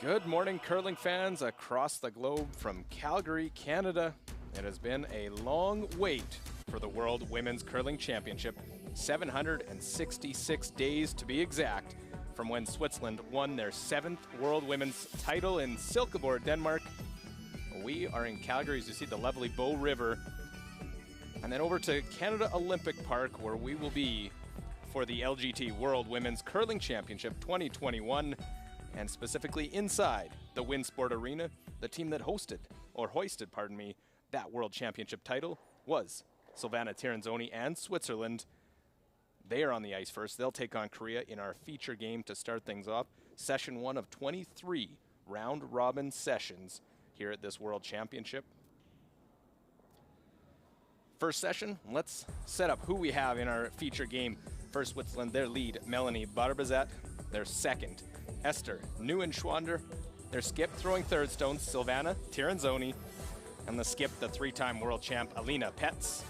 Good morning, curling fans across the globe from Calgary, Canada. It has been a long wait for the World Women's Curling Championship, 766 days to be exact, from when Switzerland won their 7th World Women's title in Silkeborg, Denmark. We are in Calgary, as you see the lovely Bow River, and then over to Canada Olympic Park, where we will be for the LGT World Women's Curling Championship 2021. And specifically inside the Winsport Arena, the team that hoisted that World Championship title was Silvana Tiranzoni and Switzerland. They are on the ice first. They'll take on Korea in our feature game to start things off. Session 1 of 23 round-robin sessions here at this World Championship. First session, let's set up who we have in our feature game. First, Switzerland, their lead, Melanie Barbazet. Their second, Esther Neuenschwander. Their skip, throwing third stones, Silvana Tiranzoni. And the skip, the three-time world champ, Alina Petz.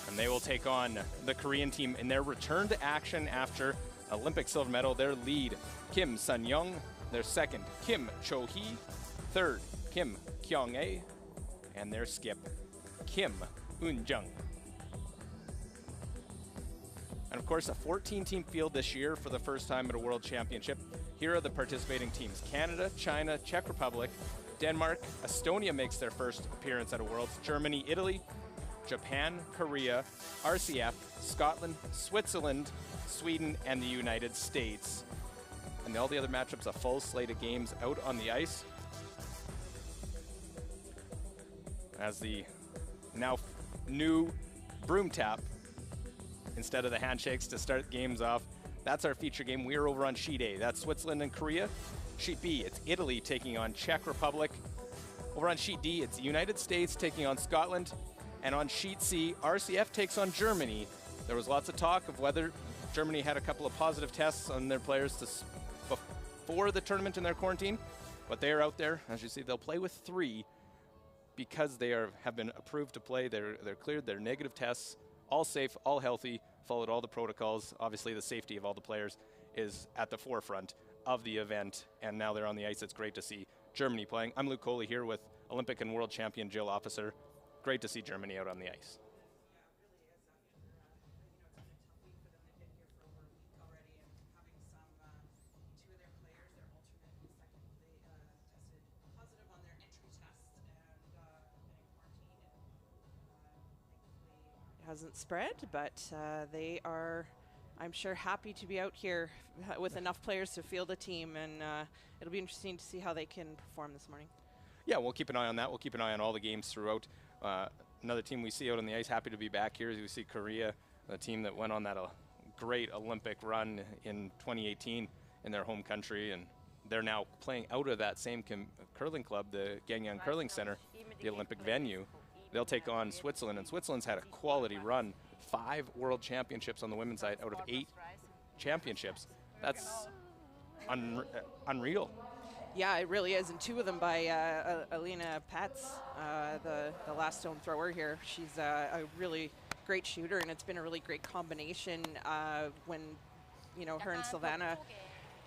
And they will take on the Korean team in their return to action after Olympic silver medal. Their lead, Kim Sun-young. Their second, Kim Cho-hee. Third, Kim Kyung-ae. And their skip, Kim Eun-jung. And of course, a 14-team field this year for the first time at a World Championship. Here are the participating teams: Canada, China, Czech Republic, Denmark, Estonia makes their first appearance at a Worlds, Germany, Italy, Japan, Korea, RCF, Scotland, Switzerland, Sweden, and the United States. And all the other matchups, a full slate of games out on the ice. As the now new broom tap instead of the handshakes to start games off. That's our feature game. We are over on Sheet A. That's Switzerland and Korea. Sheet B, it's Italy taking on Czech Republic. Over on Sheet D, it's the United States taking on Scotland. And on Sheet C, RCF takes on Germany. There was lots of talk of whether Germany had a couple of positive tests on their players before the tournament in their quarantine, but they are out there. As you see, they'll play with 3 because they have been approved to play. They're cleared their negative tests. All safe, all healthy, followed all the protocols. Obviously, the safety of all the players is at the forefront of the event, and now they're on the ice. It's great to see Germany playing. I'm Luke Coley here with Olympic and World Champion Jill Officer. Great to see Germany out on the ice. Hasn't spread, but they are, I'm sure, happy to be out here with enough players to field a team, and it'll be interesting to see how they can perform this morning. Yeah, we'll keep an eye on that. We'll keep an eye on all the games throughout. Another team we see out on the ice, happy to be back here, as we see Korea, a team that went on that great Olympic run in 2018 in their home country, and they're now playing out of that same curling club, the Gangneung Curling Center, the Olympic venue. They'll take on Switzerland, and Switzerland's had a quality run. 5 world championships on the women's side out of 8 championships. That's unreal. Yeah, it really is, and 2 of them by Alina Petz, the last stone thrower here. She's a really great shooter, and it's been a really great combination when, her and Silvana,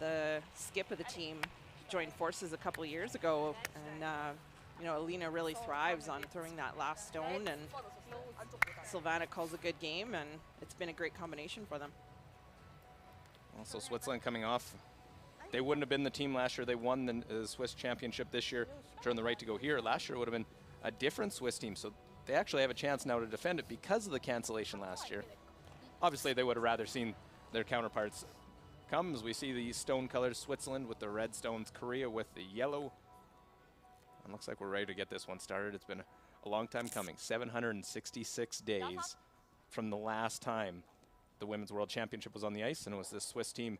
the skip of the team, joined forces a couple of years ago, and Alina really thrives on throwing that last stone, and Silvana calls a good game, and it's been a great combination for them. Also, Switzerland coming off. They wouldn't have been the team last year. They won the Swiss championship this year to earn the right to go here. Last year would have been a different Swiss team, so they actually have a chance now to defend it because of the cancellation last year. Obviously, they would have rather seen their counterparts come, as we see the stone colors, Switzerland with the red stones, Korea with the yellow. And looks like we're ready to get this one started. It's been a long time coming, 766 days from the last time the Women's World Championship was on the ice, and it was this Swiss team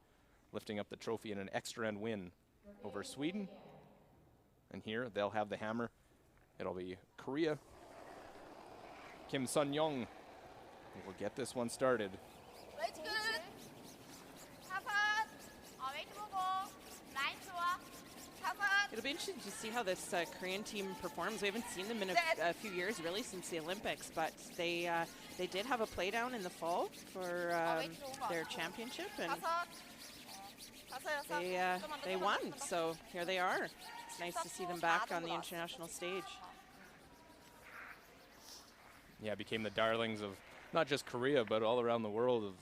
lifting up the trophy in an extra end win over Sweden. And here they'll have the hammer. It'll be Korea. Kim Sun-young will get this one started. It'll be interesting to see how this Korean team performs. We haven't seen them in a few years, really, since the Olympics, but they did have a play down in the fall for their championship, and they won. So here they are. It's nice to see them back on the international stage. Yeah, became the darlings of not just Korea, but all around the world of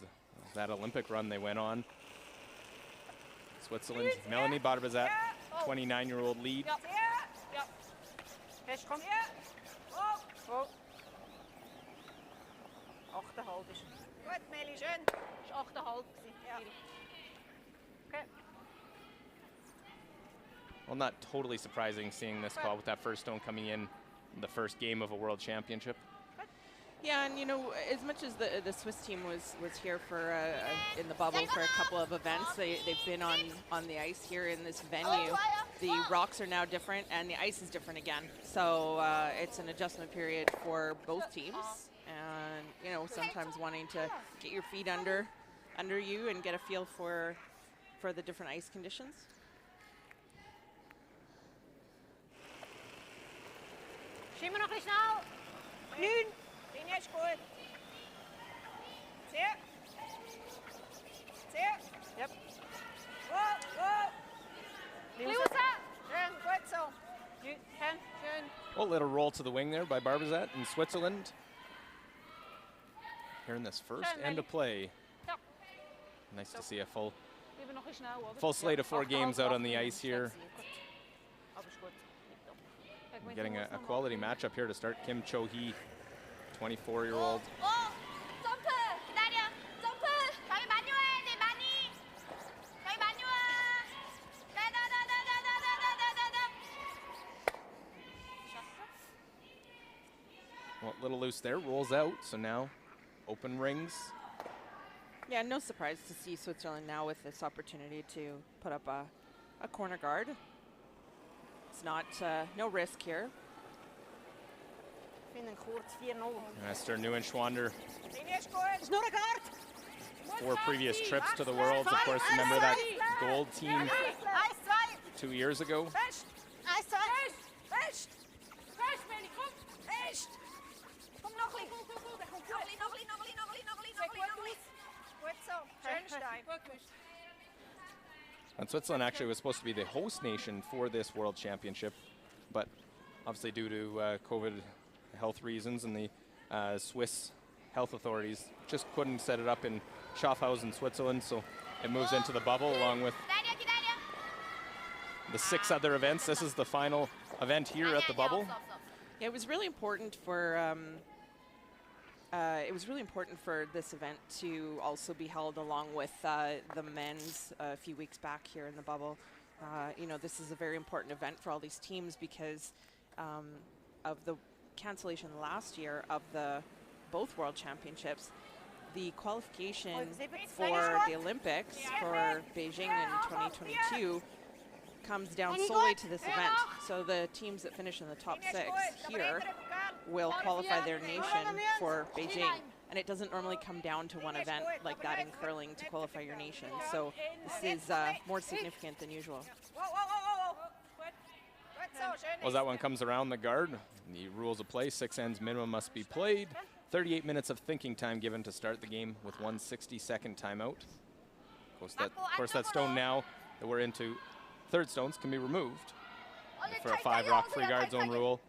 that Olympic run they went on. Switzerland, Melanie Barbazat, 29-year-old lead. Well, not totally surprising seeing this call with that first stone coming in the first game of a world championship. Yeah, and you know, as much as the Swiss team was here for in the bubble for a couple of events, they've been on the ice here in this venue. The rocks are now different, and the ice is different again. So it's an adjustment period for both teams, and you know, sometimes wanting to get your feet under you and get a feel for the different ice conditions. Schimmer noch ein bisschen schnell. 9. Linie ist gut. Sehr. Sehr. Yep. Wow. Schön, gut so. Schön, schön. Well, little roll to the wing there by Barbazat in Switzerland. Here in this first end of play. Nice to see a full slate of 4 games out on the ice here. We're getting a quality matchup here to start. Kim Cho-hee, 24-year-old. Well, a little loose there, rolls out, so now open rings. Yeah, no surprise to see Switzerland now with this opportunity to put up a corner guard. It's not, no risk here. Esther Neuenschwander. 4 previous trips to the Worlds. Of course, remember that gold team 2 years ago. And Switzerland actually was supposed to be the host nation for this World Championship, but obviously due to COVID health reasons and the Swiss health authorities just couldn't set it up in Schaffhausen, Switzerland, so it moves into the bubble along with the 6 other events. This is the final event here at the bubble. Yeah, it was really important for this event to also be held along with the men's a few weeks back here in the bubble. You know, this is a very important event for all these teams because of the cancellation last year of both World Championships. The qualification for the Olympics for Beijing in 2022 comes down solely to this event. So the teams that finish in the top 6 here will qualify their nation for Beijing. And it doesn't normally come down to one event like that in curling to qualify your nation. So this is more significant than usual. Well, as that one comes around the guard, the rules of play, 6 ends minimum must be played. 38 minutes of thinking time given to start the game with 1 60-second timeout. Of course, that stone now that we're into third stones can be removed for a 5 rock free guard zone rule.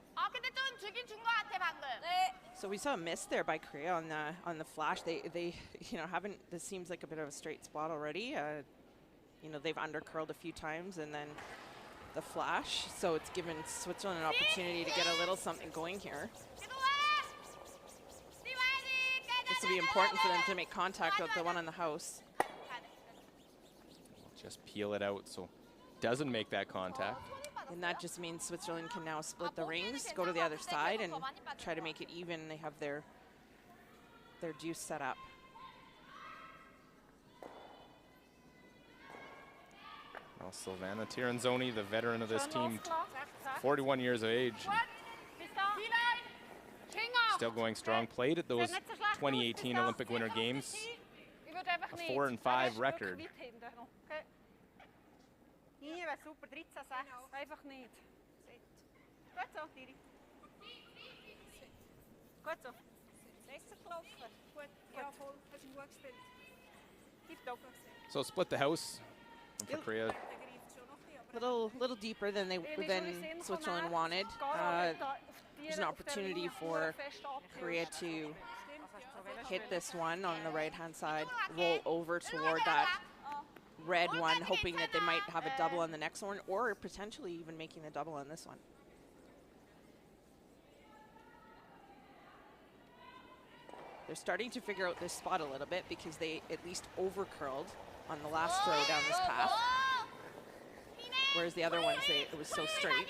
So we saw a miss there by Korea on the flash. They you know, haven't. This seems like a bit of a straight spot already. You know, they've undercurled a few times and then the flash. So it's given Switzerland an opportunity to get a little something going here. This will be important for them to make contact with the one on the house. Just peel it out so it doesn't make that contact. And that just means Switzerland can now split the rings, go to the other side, and try to make it even. They have their deuce set up. Well, Silvana Tiranzoni, the veteran of this team, 41 years of age. Still going strong. Played at those 2018 Olympic Winter Games. A 4-5 record. Hier wäre super, 13, 6. Einfach nicht. Gut so, Tiri. Gut so. Besser gelaufen. Gut, ja voll. Hast du gut gespielt. Tipptopp. So split the house. for Korea. Little deeper than Switzerland wanted. There's an opportunity for Korea to hit this one on the right-hand side, roll over toward that red one, hoping that they might have a double on the next one, or potentially even making the double on this one. They're starting to figure out this spot a little bit because they at least over-curled on the last throw down this path, whereas the other ones, it was so straight.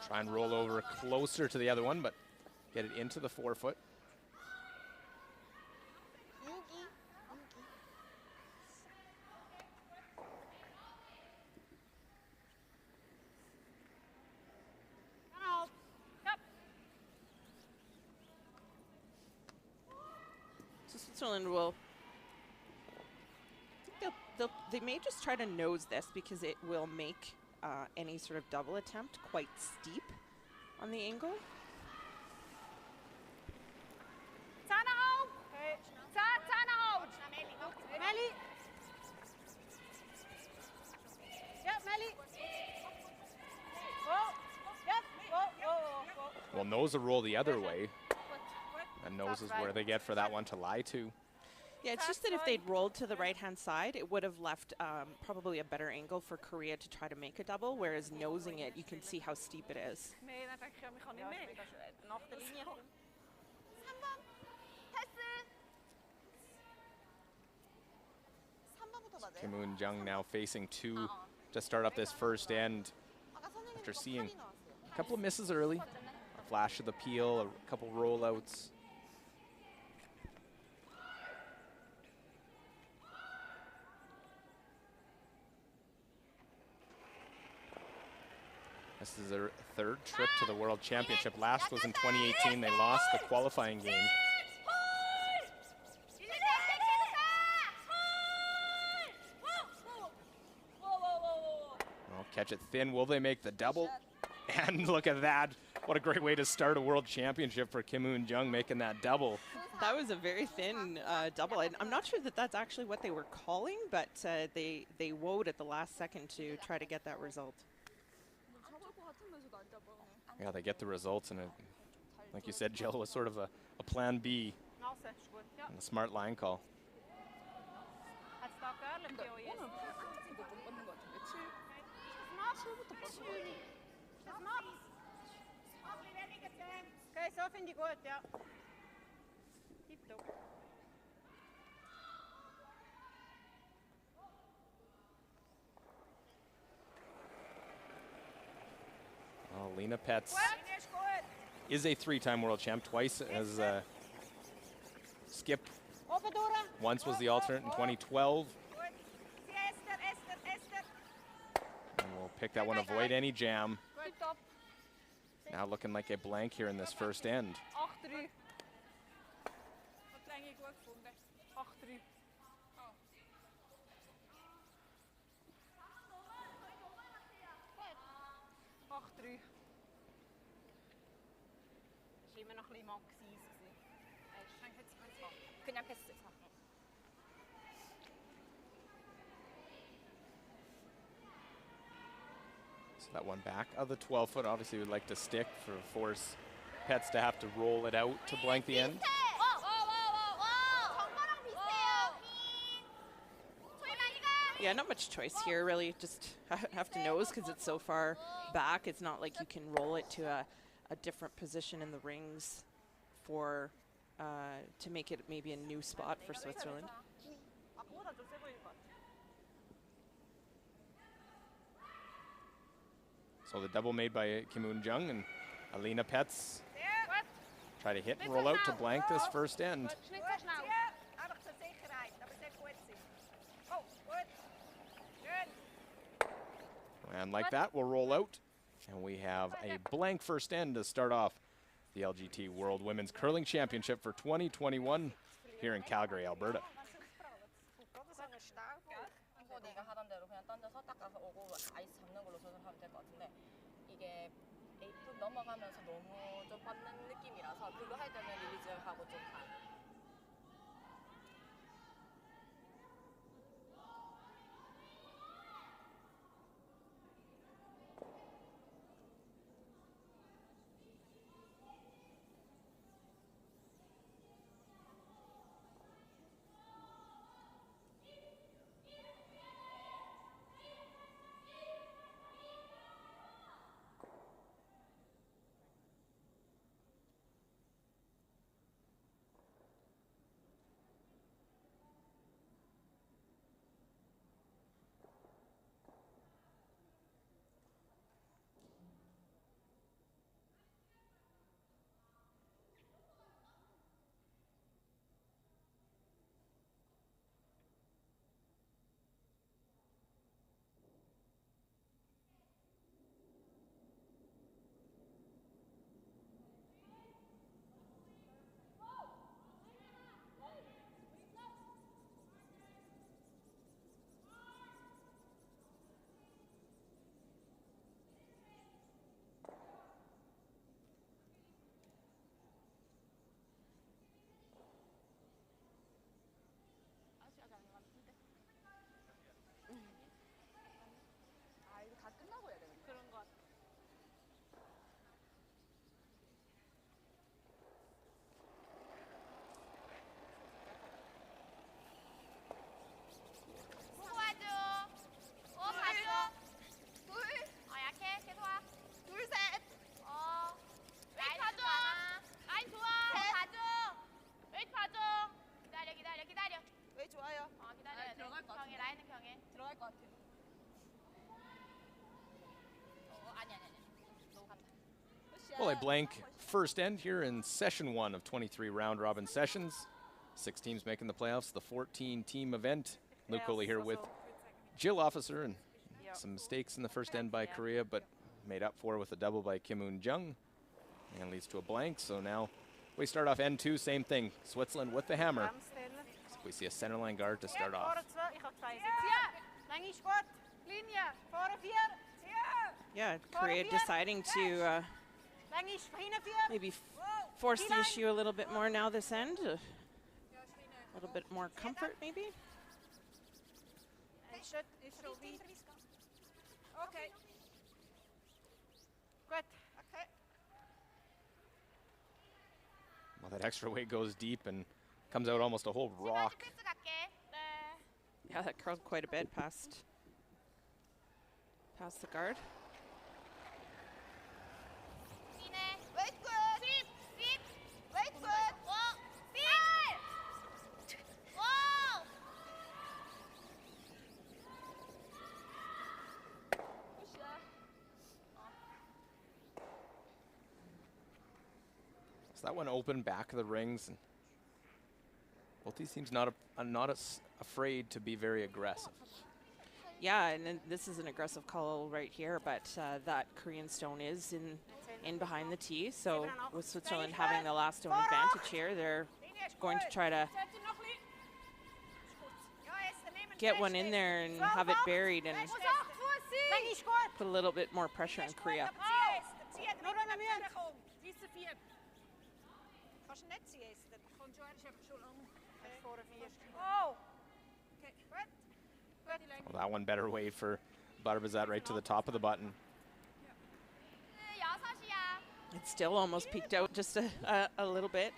Try and roll over closer to the other one, but get it into the forefoot. So Switzerland will, they may just try to nose this because it will make any sort of double attempt quite steep on the angle. Well, nose will roll the other way. And nose is where they get for that one to lie to. Yeah, it's just that if they'd rolled to the right-hand side, it would have left probably a better angle for Korea to try to make a double, whereas nosing it, you can see how steep it is. Kim Eun-jung now facing two to start up this first end after seeing a couple of misses early. A flash of the peel, a couple rollouts. This is their third trip to the World Championship. Last was in 2018. They lost the qualifying game. Oh, catch it thin. Will they make the double? And look at that. What a great way to start a World Championship for Kim Eun-jung, making that double. That was a very thin double. I'm not sure that that's actually what they were calling, but they woed at the last second to try to get that result. Yeah, they get the results, and it, like you said, Jill, was sort of a plan B and a smart line call. Okay, so finde ich gut, ja. Tipptopp. Lena Petz is a three-time world champ, twice as skip. Once was the alternate in 2012. And we'll pick that one, avoid any jam. Now looking like a blank here in this first end. So that one back of the 12-foot, obviously would like to stick for force Petz to have to roll it out to blank the end. Yeah, not much choice here, really. Just have to nose because it's so far back. It's not like you can roll it to a different position in the rings for to make it maybe a new spot for Switzerland. So the double made by Kim Eun-jung, and Alina Petz try to hit and roll out to blank this first end. And like that, we'll roll out, and we have a blank first end to start off the LGT World Women's Curling Championship for 2021 here in Calgary, Alberta. Well, a blank first end here in session 1 of 23 round robin sessions. 6 teams making the playoffs, the 14-team event. Luke Coley here with Jill Officer, and some mistakes in the first end by Korea, but made up for with a double by Kim Eun Jung, and leads to a blank. So now we start off end 2, same thing. Switzerland with the hammer. So we see a centerline guard to start off. Yeah, Korea deciding to maybe force the issue a little bit more now this end. A little bit more comfort, maybe. Okay. Good. Okay. Well, that extra weight goes deep and comes out almost a whole rock. Yeah, that curled quite a bit past the guard. So that one open back of the rings, and both these teams not as afraid to be very aggressive. Yeah, and then this is an aggressive call right here, but that Korean stone is in behind the tee. So with Switzerland having the last stone advantage here, they're going to try to get one in there and have it buried and put a little bit more pressure on Korea. Well, that one better weight for Barbazat right to the top of the button. It still almost peaked out just a little bit.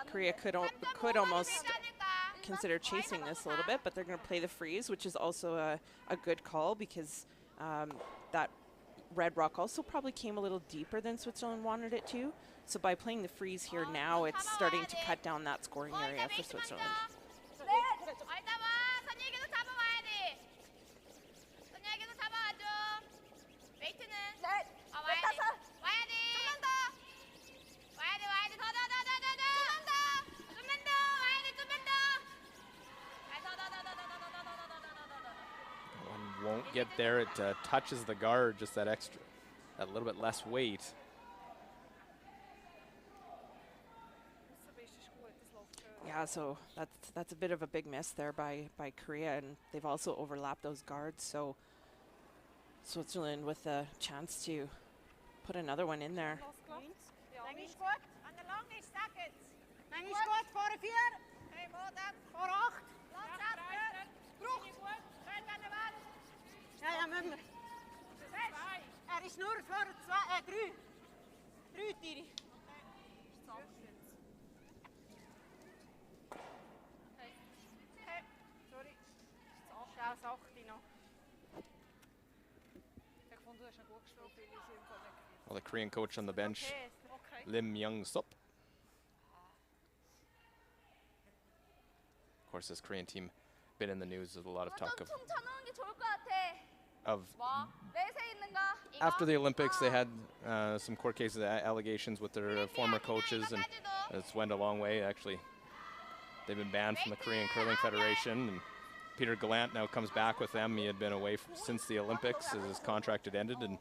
Korea could almost consider chasing this a little bit, but they're going to play the freeze, which is also a good call because that red rock also probably came a little deeper than Switzerland wanted it to. So by playing the freeze here now, it's starting to cut down that scoring area for Switzerland. One won't get there. It touches the guard, just that little bit less weight. Yeah, so that's a bit of a big miss there by Korea, and they've also overlapped those guards. So Switzerland with a chance to put another one in there. Well, the Korean coach on the bench, Lim Young-sup. Of course, this Korean team been in the news with a lot of talk of after the Olympics, they had some court cases, allegations with their former coaches, and it's went a long way. Actually, they've been banned from the Korean Curling Federation, and Peter Gallant now comes back with them. He had been away since the Olympics as his contract had ended, and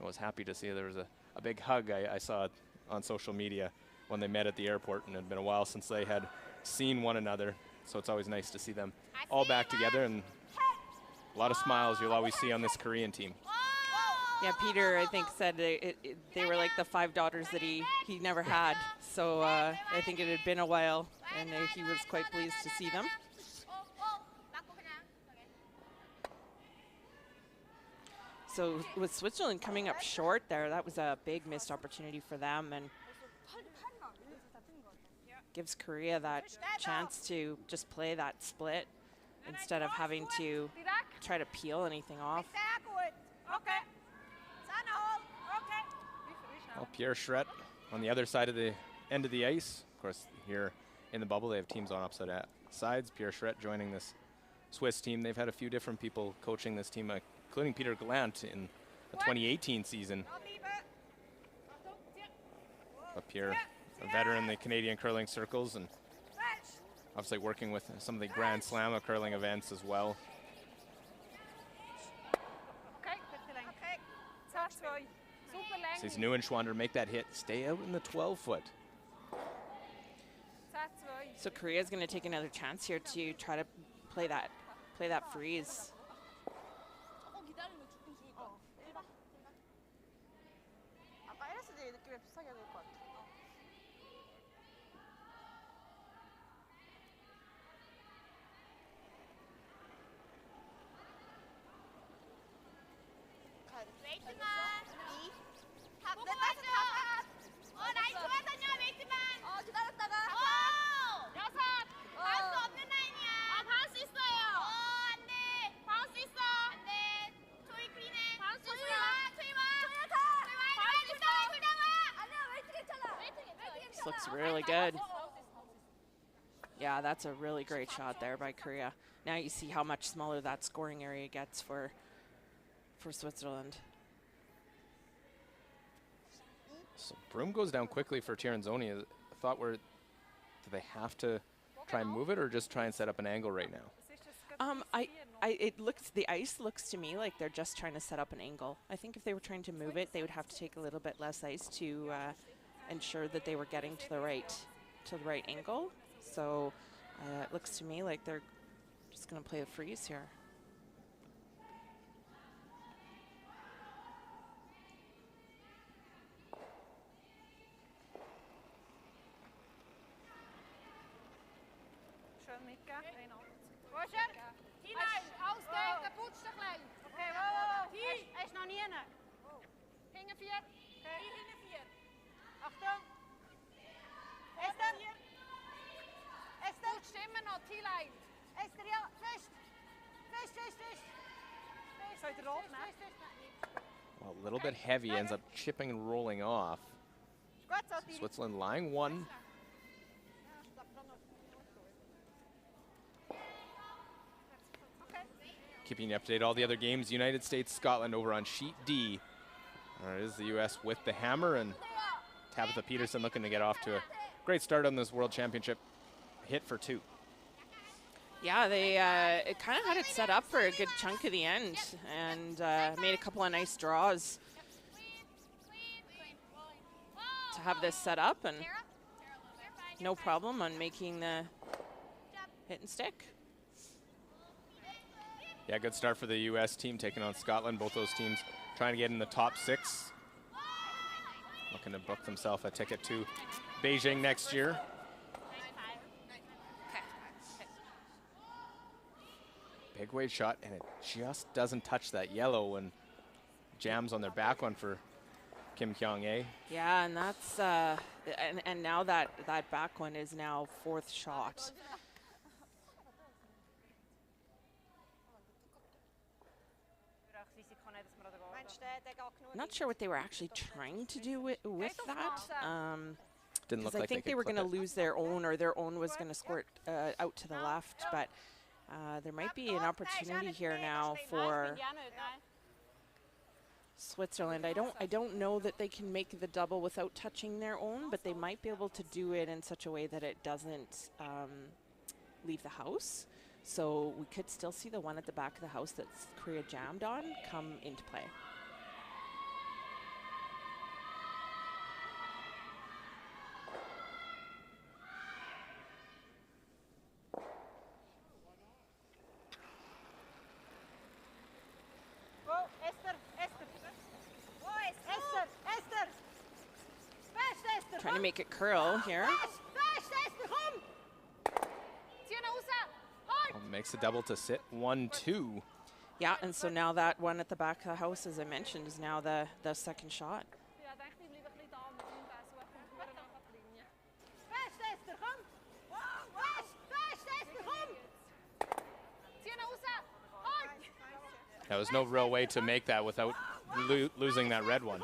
I was happy to see there was a big hug I saw on social media when they met at the airport, and it had been a while since they had seen one another. So it's always nice to see them all back together, and a lot of smiles you'll always see on this Korean team. Yeah, Peter, I think, said they were like the 5 daughters that he never had. So I think it had been a while, and he was quite pleased to see them. So with Switzerland coming up short there, that was a big missed opportunity for them, and gives Korea that chance to just play that split instead of having to try to peel anything off. Well, Pierre Schret on the other side of the end of the ice. Of course, here in the bubble, they have teams on opposite sides. Pierre Schret joining this Swiss team. They've had a few different people coaching this team, including Peter Glant in the 2018 season. Up here, a veteran in the Canadian curling circles, and obviously working with some of the Grand Slam of curling events as well. Sees Neuenschwander make that hit, stay out in the 12-foot. So Korea's going to take another chance here to try to play that freeze. This looks really good. Yeah, that's a really great shot there by Korea. Now you see how much smaller that scoring area gets for Switzerland. So Broom goes down quickly for Tiranzoni. I thought do they have to try and move it or just try and set up an angle right now? The ice looks to me like they're just trying to set up an angle. I think if they were trying to move it, they would have to take a little bit less ice to ensure that they were getting to the right angle. So it looks to me like they're just going to play the freeze here. Well, a little bit heavy, ends up chipping and rolling off. So Switzerland lying one. Keeping you updated all the other games. United States, Scotland over on sheet D. It is the U.S. with the hammer, and Tabitha Peterson looking to get off to a great start on this World Championship. Hit for 2. Yeah, they kind of had it set up for a good chunk of the end and made a couple of nice draws to have this set up, and no problem on making the hit and stick. Yeah, good start for the U.S. team taking on Scotland. Both those teams trying to get in the top 6. Looking to book themselves a ticket to Beijing next year. Big weight shot, and it just doesn't touch that yellow and jams on their back one for Kim Kyung-ae. Yeah, and that's and now that back one is now 4th shot. I'm not sure what they were actually trying to do with that. Didn't look I like think they were going to lose their own, or their own was going to squirt out to the left, but there might be an opportunity here now for Switzerland. I don't know that they can make the double without touching their own, but they might be able to do it in such a way that it doesn't leave the house. So we could still see the one at the back of the house that Korea jammed on come into play. Trying to make it curl here. Makes the double to sit 1-2. Yeah, and so now that one at the back of the house, as I mentioned, is now the second shot. There was no real way to make that without losing that red one.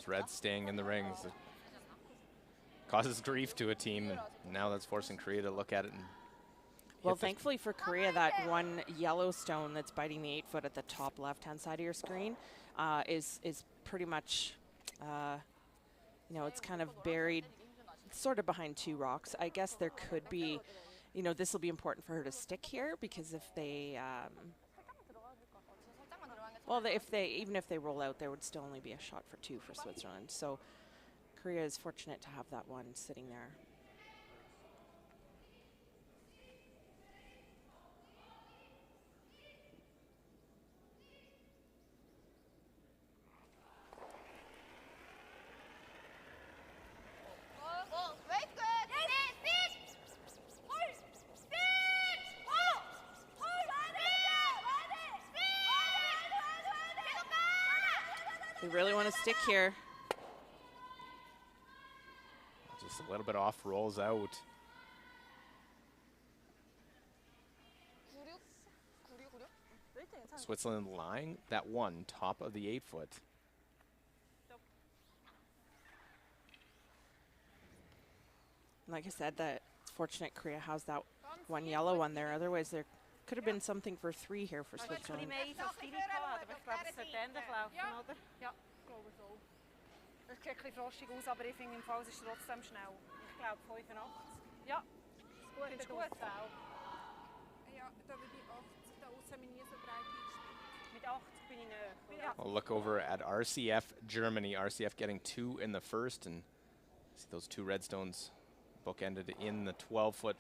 Those reds staying in the rings. It causes grief to a team, and now that's forcing Korea to look at it. And well, thankfully for Korea, that one yellow stone that's biting the 8 foot at the top left-hand side of your screen is pretty much, you know, it's kind of buried sort of behind 2 rocks. I guess there could be, you know, this will be important for her to stick here, because if they, well, even if they roll out, there would still only be a shot for 2 for Switzerland. So Korea is fortunate to have that one sitting there. We really want to stick here. Just a little bit off, rolls out. Switzerland lying that one, top of the 8 foot. Like I said, that it's fortunate Korea has that one yellow one there. Otherwise, there could have been something for 3 here for Switzerland. Das sieht ein bisschen frostig aus, aber ich finde im Fall, es ist trotzdem schnell. Ich glaube 85. Ja, ist gut. Ja, da würde ich 80, da außen bin ich nie so breit eingespielt. Mit 80 bin ich näher. Ja. We'll look over at RCF Germany. RCF getting 2 in the first, and see those 2 redstones bookended in the 12 foot,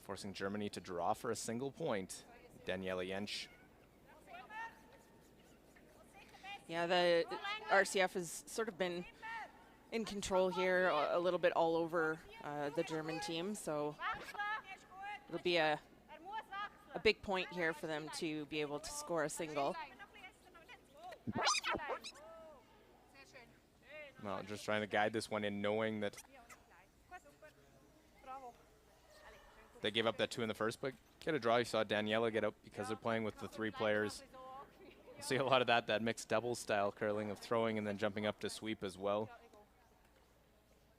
forcing Germany to draw for a single point. Daniela Jentsch. Yeah, the RCF has sort of been in control here, a little bit all over the German team, so it'll be a big point here for them to be able to score a single. Well, just trying to guide this one in, knowing that they gave up that 2 in the first, but get a draw. You saw Daniela get up because they're playing with the 3 players. See a lot of that mixed double style curling of throwing and then jumping up to sweep as well.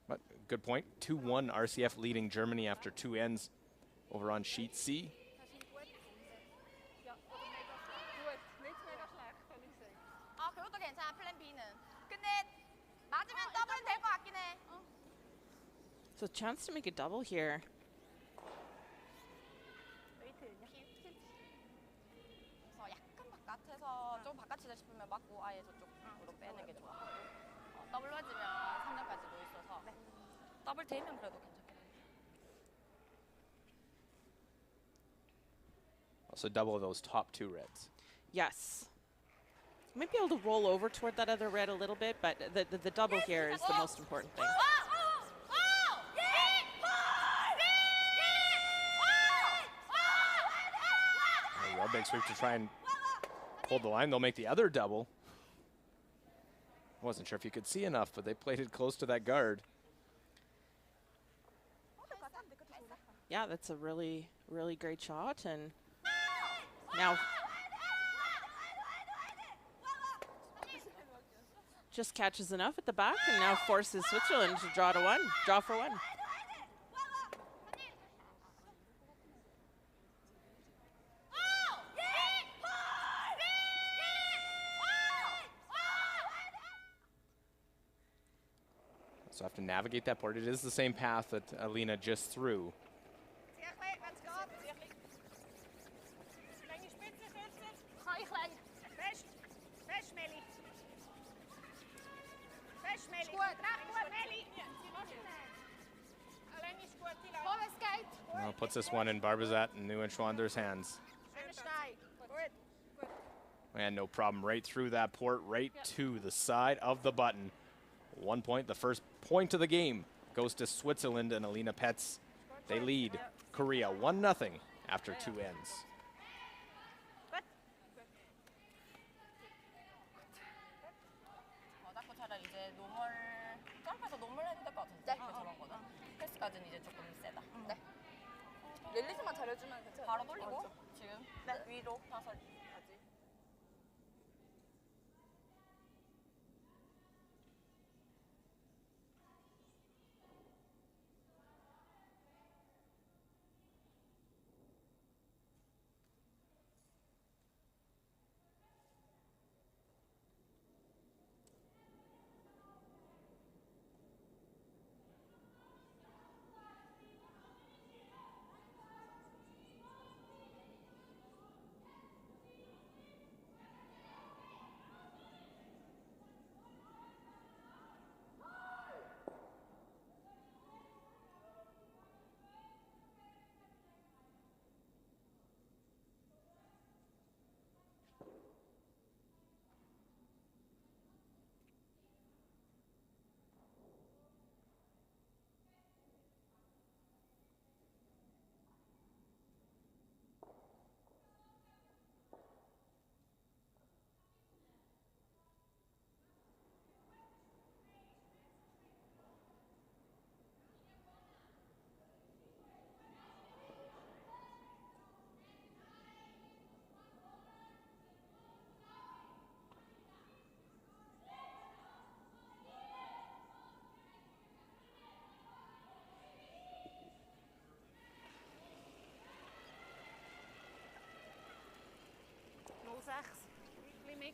But good point. 2-1 RCF leading Germany after 2 ends over on sheet C. So chance to make a double here. 좀 바깥이다 싶으면 맞고 아예 저쪽으로 빼는 게 좋아. 더블 맞으면 3점까지도 있어서 더블 되면 그래도 괜찮겠네. Also double those top 2 reds. Yes. Might be able to roll over toward that other red a little bit, but the double here is the most important thing. A real big sweep to try and hold the line. They'll make the other double. Wasn't sure if you could see enough, but they played it close to that guard. Yeah, that's a really, really great shot. And now just catches enough at the back and now forces Switzerland to draw for 1. So have to navigate that board. It is the same path that Alina just threw. Well, puts this one in Barbazat and Nieuwenschwander's hands. And no problem, right through that port, right to the side of the button. 1 point, the first point of the game goes to Switzerland and Alina Petz. They lead Korea 1-0 after 2 ends. 자꾸 차라리 이제 노멀 점프해서 노멀 해도 될 것 같은데 저런 거는 패스까지는 이제 조금 세다. 네. 릴리즈만 잘해주면 괜찮아요. 바로 돌리고 지금 위로 다섯.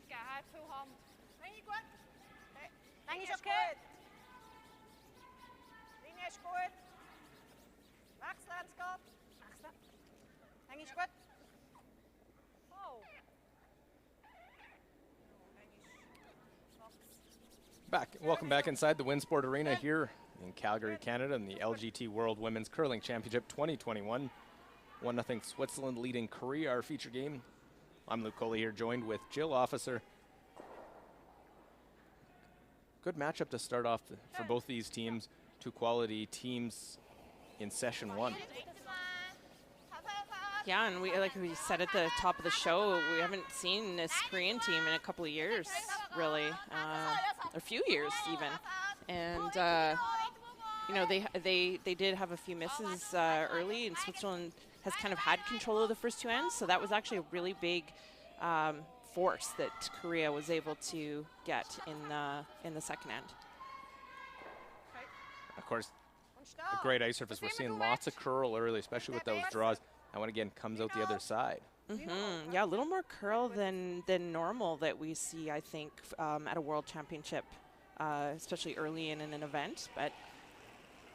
mitgeben, halb viel Hand. Linie gut. Linie ist ist gut. gut. Linie ist gut. Wechseln, wenn es geht. Wechseln. Linie ist gut. Oh. Welcome back inside the Winsport Arena here in Calgary, Canada, in the LGT World Women's Curling Championship 2021. 1-0 Switzerland leading Korea, our feature game. I'm Luke Coley here, joined with Jill Officer. Good matchup to start off for both these teams. Two quality teams in session one. Yeah, and like we said at the top of the show, we haven't seen this Korean team in a couple of years, really, a few years even. And you know, they did have a few misses early, and Switzerland has kind of had control of the first two ends, so that was actually a really big force that Korea was able to get in the second end. Of course, a great ice surface. We're seeing lots of curl early, especially with those draws. That one again comes out the other side. Yeah, a little more curl than normal that we see, I think, at a world championship, especially early in an event. But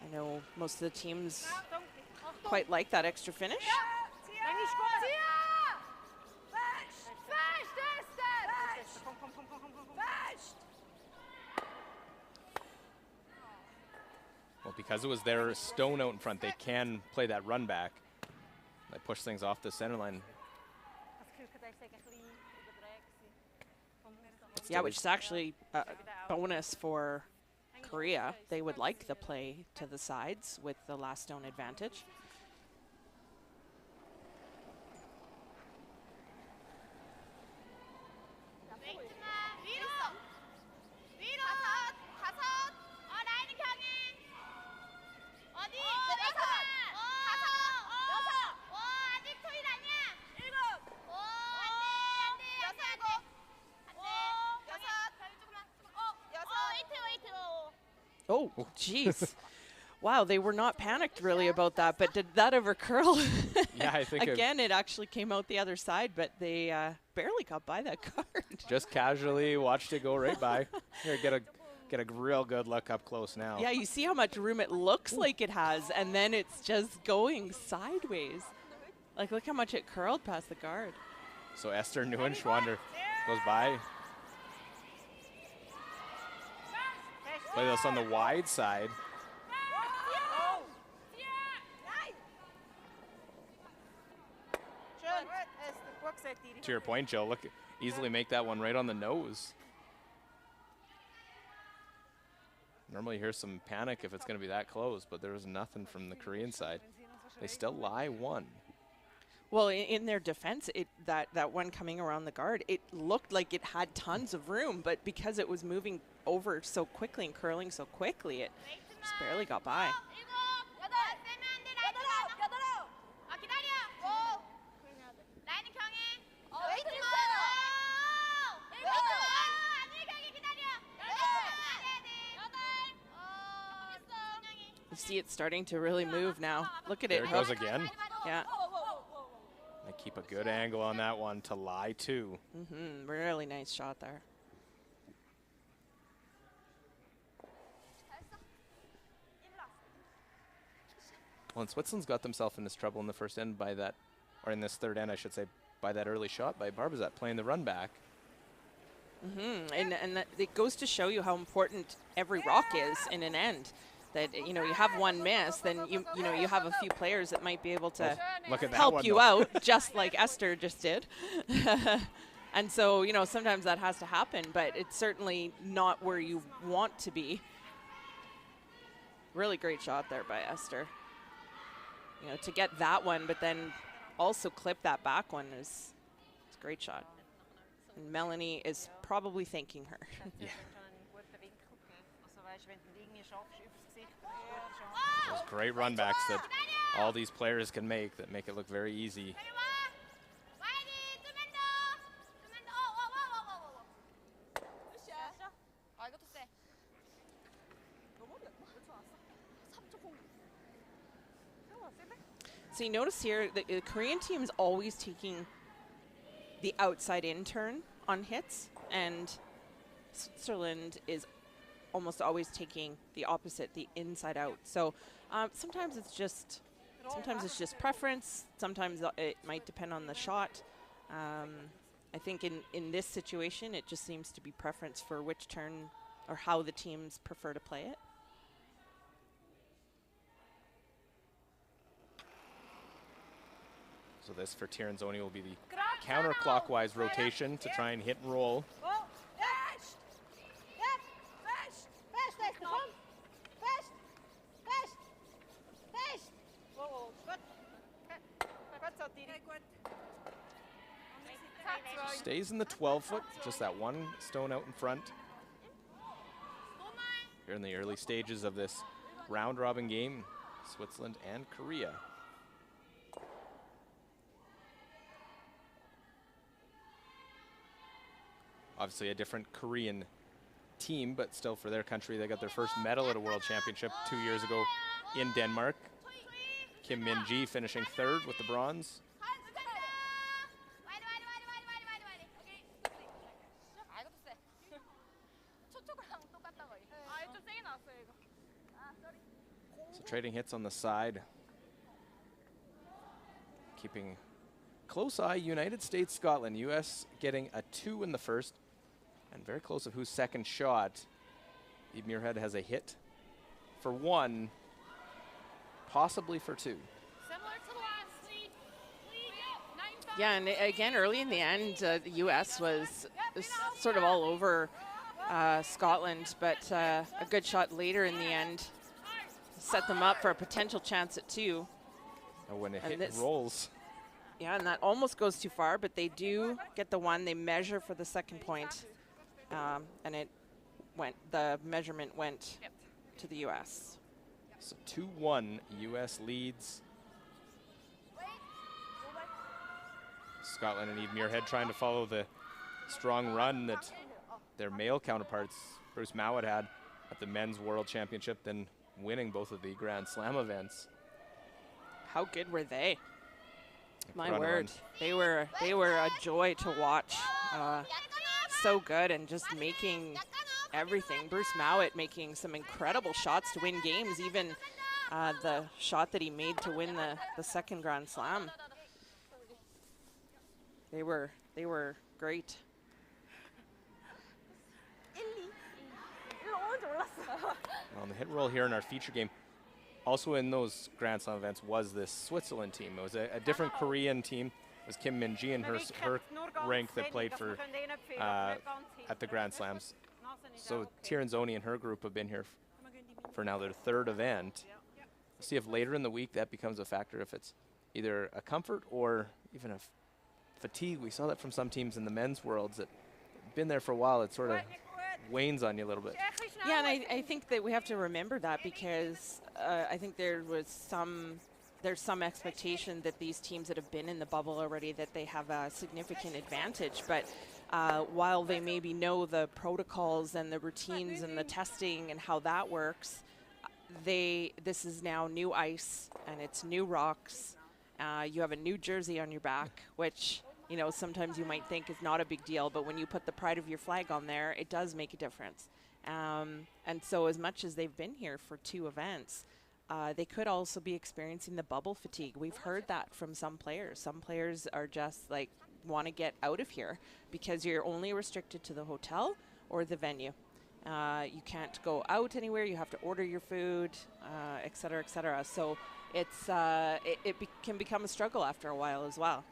I know most of the teams quite like that extra finish. Well, because it was their stone out in front, they can play that run back. They push things off the center line. Yeah, which is actually a bonus for Korea. They would like the play to the sides with the last stone advantage. Oh, jeez. Wow, they were not panicked really about that, but did that ever curl? Yeah, I think again, it actually came out the other side, but they barely got by that card. Just casually watched it go right by. Here, get a real good look up close now. Yeah, you see how much room it looks like it has, and then it's just going sideways. Like, look how much it curled past the guard. So Esther Neuenschwander goes by. Play this on the wide side. To your point, Joe, look, easily make that one right on the nose. Normally you hear some panic if it's going to be that close, but there was nothing from the Korean side. They still lie one. Well, in their defense, that one coming around the guard, it looked like it had tons of room, but because it was moving over so quickly and curling so quickly, it just barely got by. You see it starting to really move now. Look at it. There it goes again. Yeah. They keep a good angle on that one to lie two. Really nice shot there. Well, and Switzerland's got themselves in this trouble in the first end by that, or in this third end, I should say, by that early shot by Barbazat playing the run back. And that it goes to show you how important every rock is in an end. That, you know, you have one miss, then you know you have a few players that might be able to help you out, just like Esther just did. And so, you know, sometimes that has to happen, but it's certainly not where you want to be. Really great shot there by Esther. You know, to get that one, but then also clip that back one is a great shot. And Melanie is probably thanking her. Yeah. Those great run backs that all these players can make that make it look very easy. So you notice here the Korean team is always taking the outside in turn on hits. and Switzerland is almost always taking the opposite, the inside out. So sometimes it's just preference. Sometimes it might depend on the shot. I think in this situation, it just seems to be preference for which turn or how the teams prefer to play it. So this for Tirinzoni will be the counterclockwise rotation to try and hit and roll. Stays in the 12-foot, just that one stone out in front. Here in the early stages of this round-robin game, Switzerland and Korea. Obviously a different Korean team, but still for their country, they got their first medal at a World Championship 2 years ago in Denmark. Kim Min-ji finishing third with the bronze. So trading hits on the side. Keeping close eye, United States, Scotland. US getting a 2 in the first. And very close of whose second shot. Eve Muirhead has a hit for 1, possibly for 2. Yeah, and again, early in the end, the U.S. was sort of all over Scotland, but a good shot later in the end set them up for a potential chance at 2. Oh, when it hit and rolls. Yeah, and that almost goes too far, but they do get the 1. They measure for the second point, and the measurement went to the U.S. So 2-1, U.S. leads. Scotland and Eve Muirhead trying to follow the strong run that their male counterparts, Bruce Mowat, had at the Men's World Championship, then winning both of the Grand Slam events. How good were they? My word, they were a joy to watch. So good and just making everything. Bruce Mowat making some incredible shots to win games, even the shot that he made to win the second Grand Slam. They were great. On the hit roll here in our feature game, also in those Grand Slam events was this Switzerland team. It was a different Korean team. It was Kim Min-ji and her rank that played for at the Grand Slams. So Tirinzoni and her group have been here for now their 3rd event. We'll see if later in the week that becomes a factor, if it's either a comfort or even a fatigue. We saw that from some teams in the men's worlds that have been there for a while. It sort of wanes on you a little bit. Yeah, and I think that we have to remember that because I think there's some expectation that these teams that have been in the bubble already, that they have a significant advantage. But while they maybe know the protocols and the routines and the testing and how that works, this is now new ice and it's new rocks. You have a new jersey on your back, which, you know, sometimes you might think is not a big deal, but when you put the pride of your flag on there, it does make a difference. And so as much as they've been here for 2 events, they could also be experiencing the bubble fatigue. We've heard that from some players. Some players are just like, want to get out of here because you're only restricted to the hotel or the venue. You can't go out anywhere. You have to order your food, et cetera, et cetera. So it's can become a struggle after a while as well.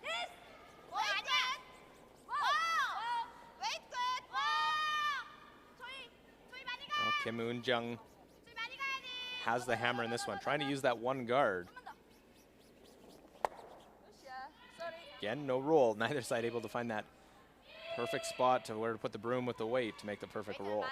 Well, Kim Eun-jung has the hammer in this one, trying to use that 1 guard. Again, no roll. Neither side able to find that perfect spot to where to put the broom with the weight to make the perfect roll.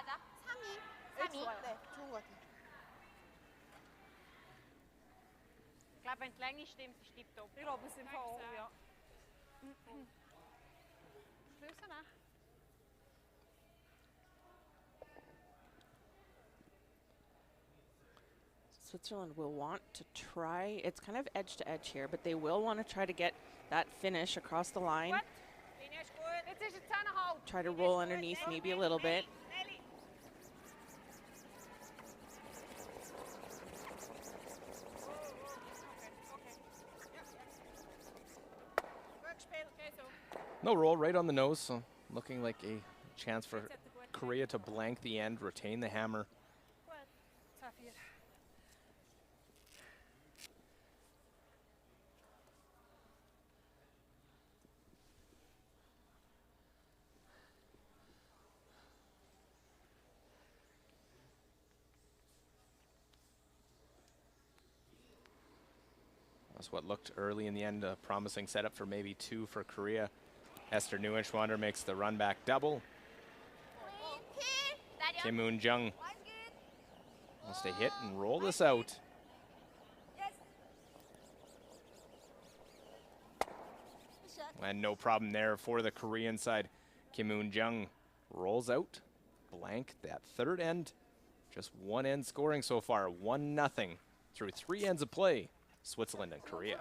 Switzerland will want to try, it's kind of edge to edge here, but they will want to try to get that finish across the line. ist es zusammenhalten. Try to roll underneath maybe a little bit. No roll, right on the nose, so looking like a chance for Korea to blank the end, retain the hammer. That's what looked early in the end, a promising setup for maybe 2 for Korea. Esther Neuenschwander makes the run back double. Kim Moon-jung wants to hit and roll this out. And no problem there for the Korean side. Kim Moon-jung rolls out, blank that third end. Just one end scoring so far, 1-0 through 3 ends of play. Switzerland and Korea.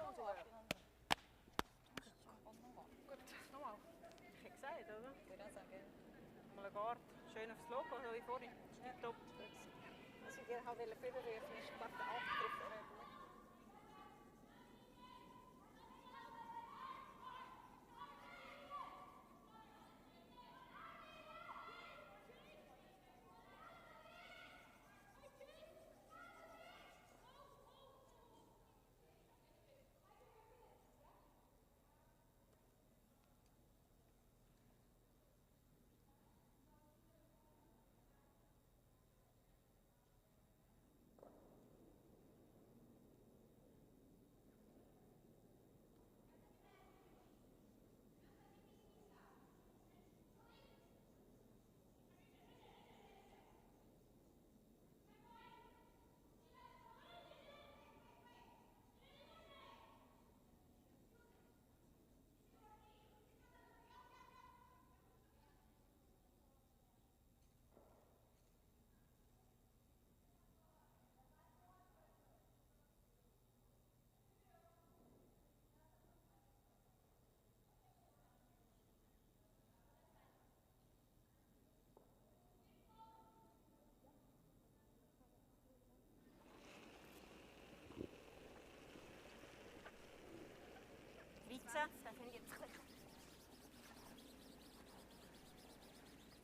Schön aufs Logo, so wie vorhin. Top. Was ich dir vorwerfen ist, ich glaube, der Abgriff wäre gut. Das finde ich jetzt ein bisschen.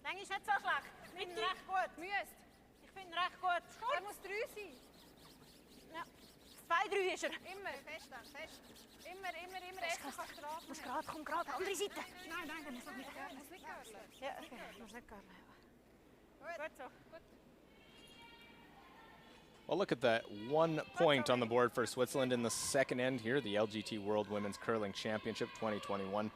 Nein, ist nicht so schlecht. Ich finde ihn recht gut. Müsst. Ich finde ihn recht gut. Er muss 3 sein. Ja. 2-3 ist er. Immer. Fest. Immer. Erst kannst du raten. Muss gerade, komm gerade, andere Seite. Nein, der muss noch nicht gehören. Muss nicht gehören. Ja, okay. Muss nicht gehören. Gut so. Gut. Well, look at that 1 point on the board for Switzerland in the second end here, the LGT World Women's Curling Championship 2021.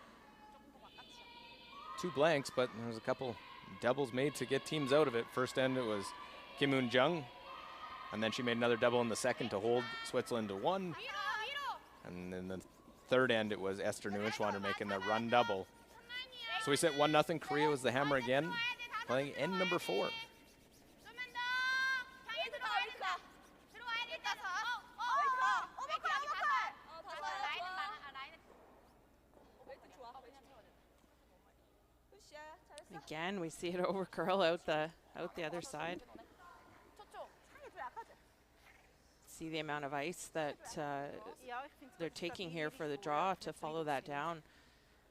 2 blanks, but there's a couple doubles made to get teams out of it. First end, it was Kim Moon-jung, and then she made another double in the second to hold Switzerland to 1. And in the third end, it was Esther Neuenschwander making the run double. So we sit 1-0. Korea was the hammer again, playing end number 4. Again, we see it over curl out the other side. See the amount of ice that they're taking here for the draw to follow that down.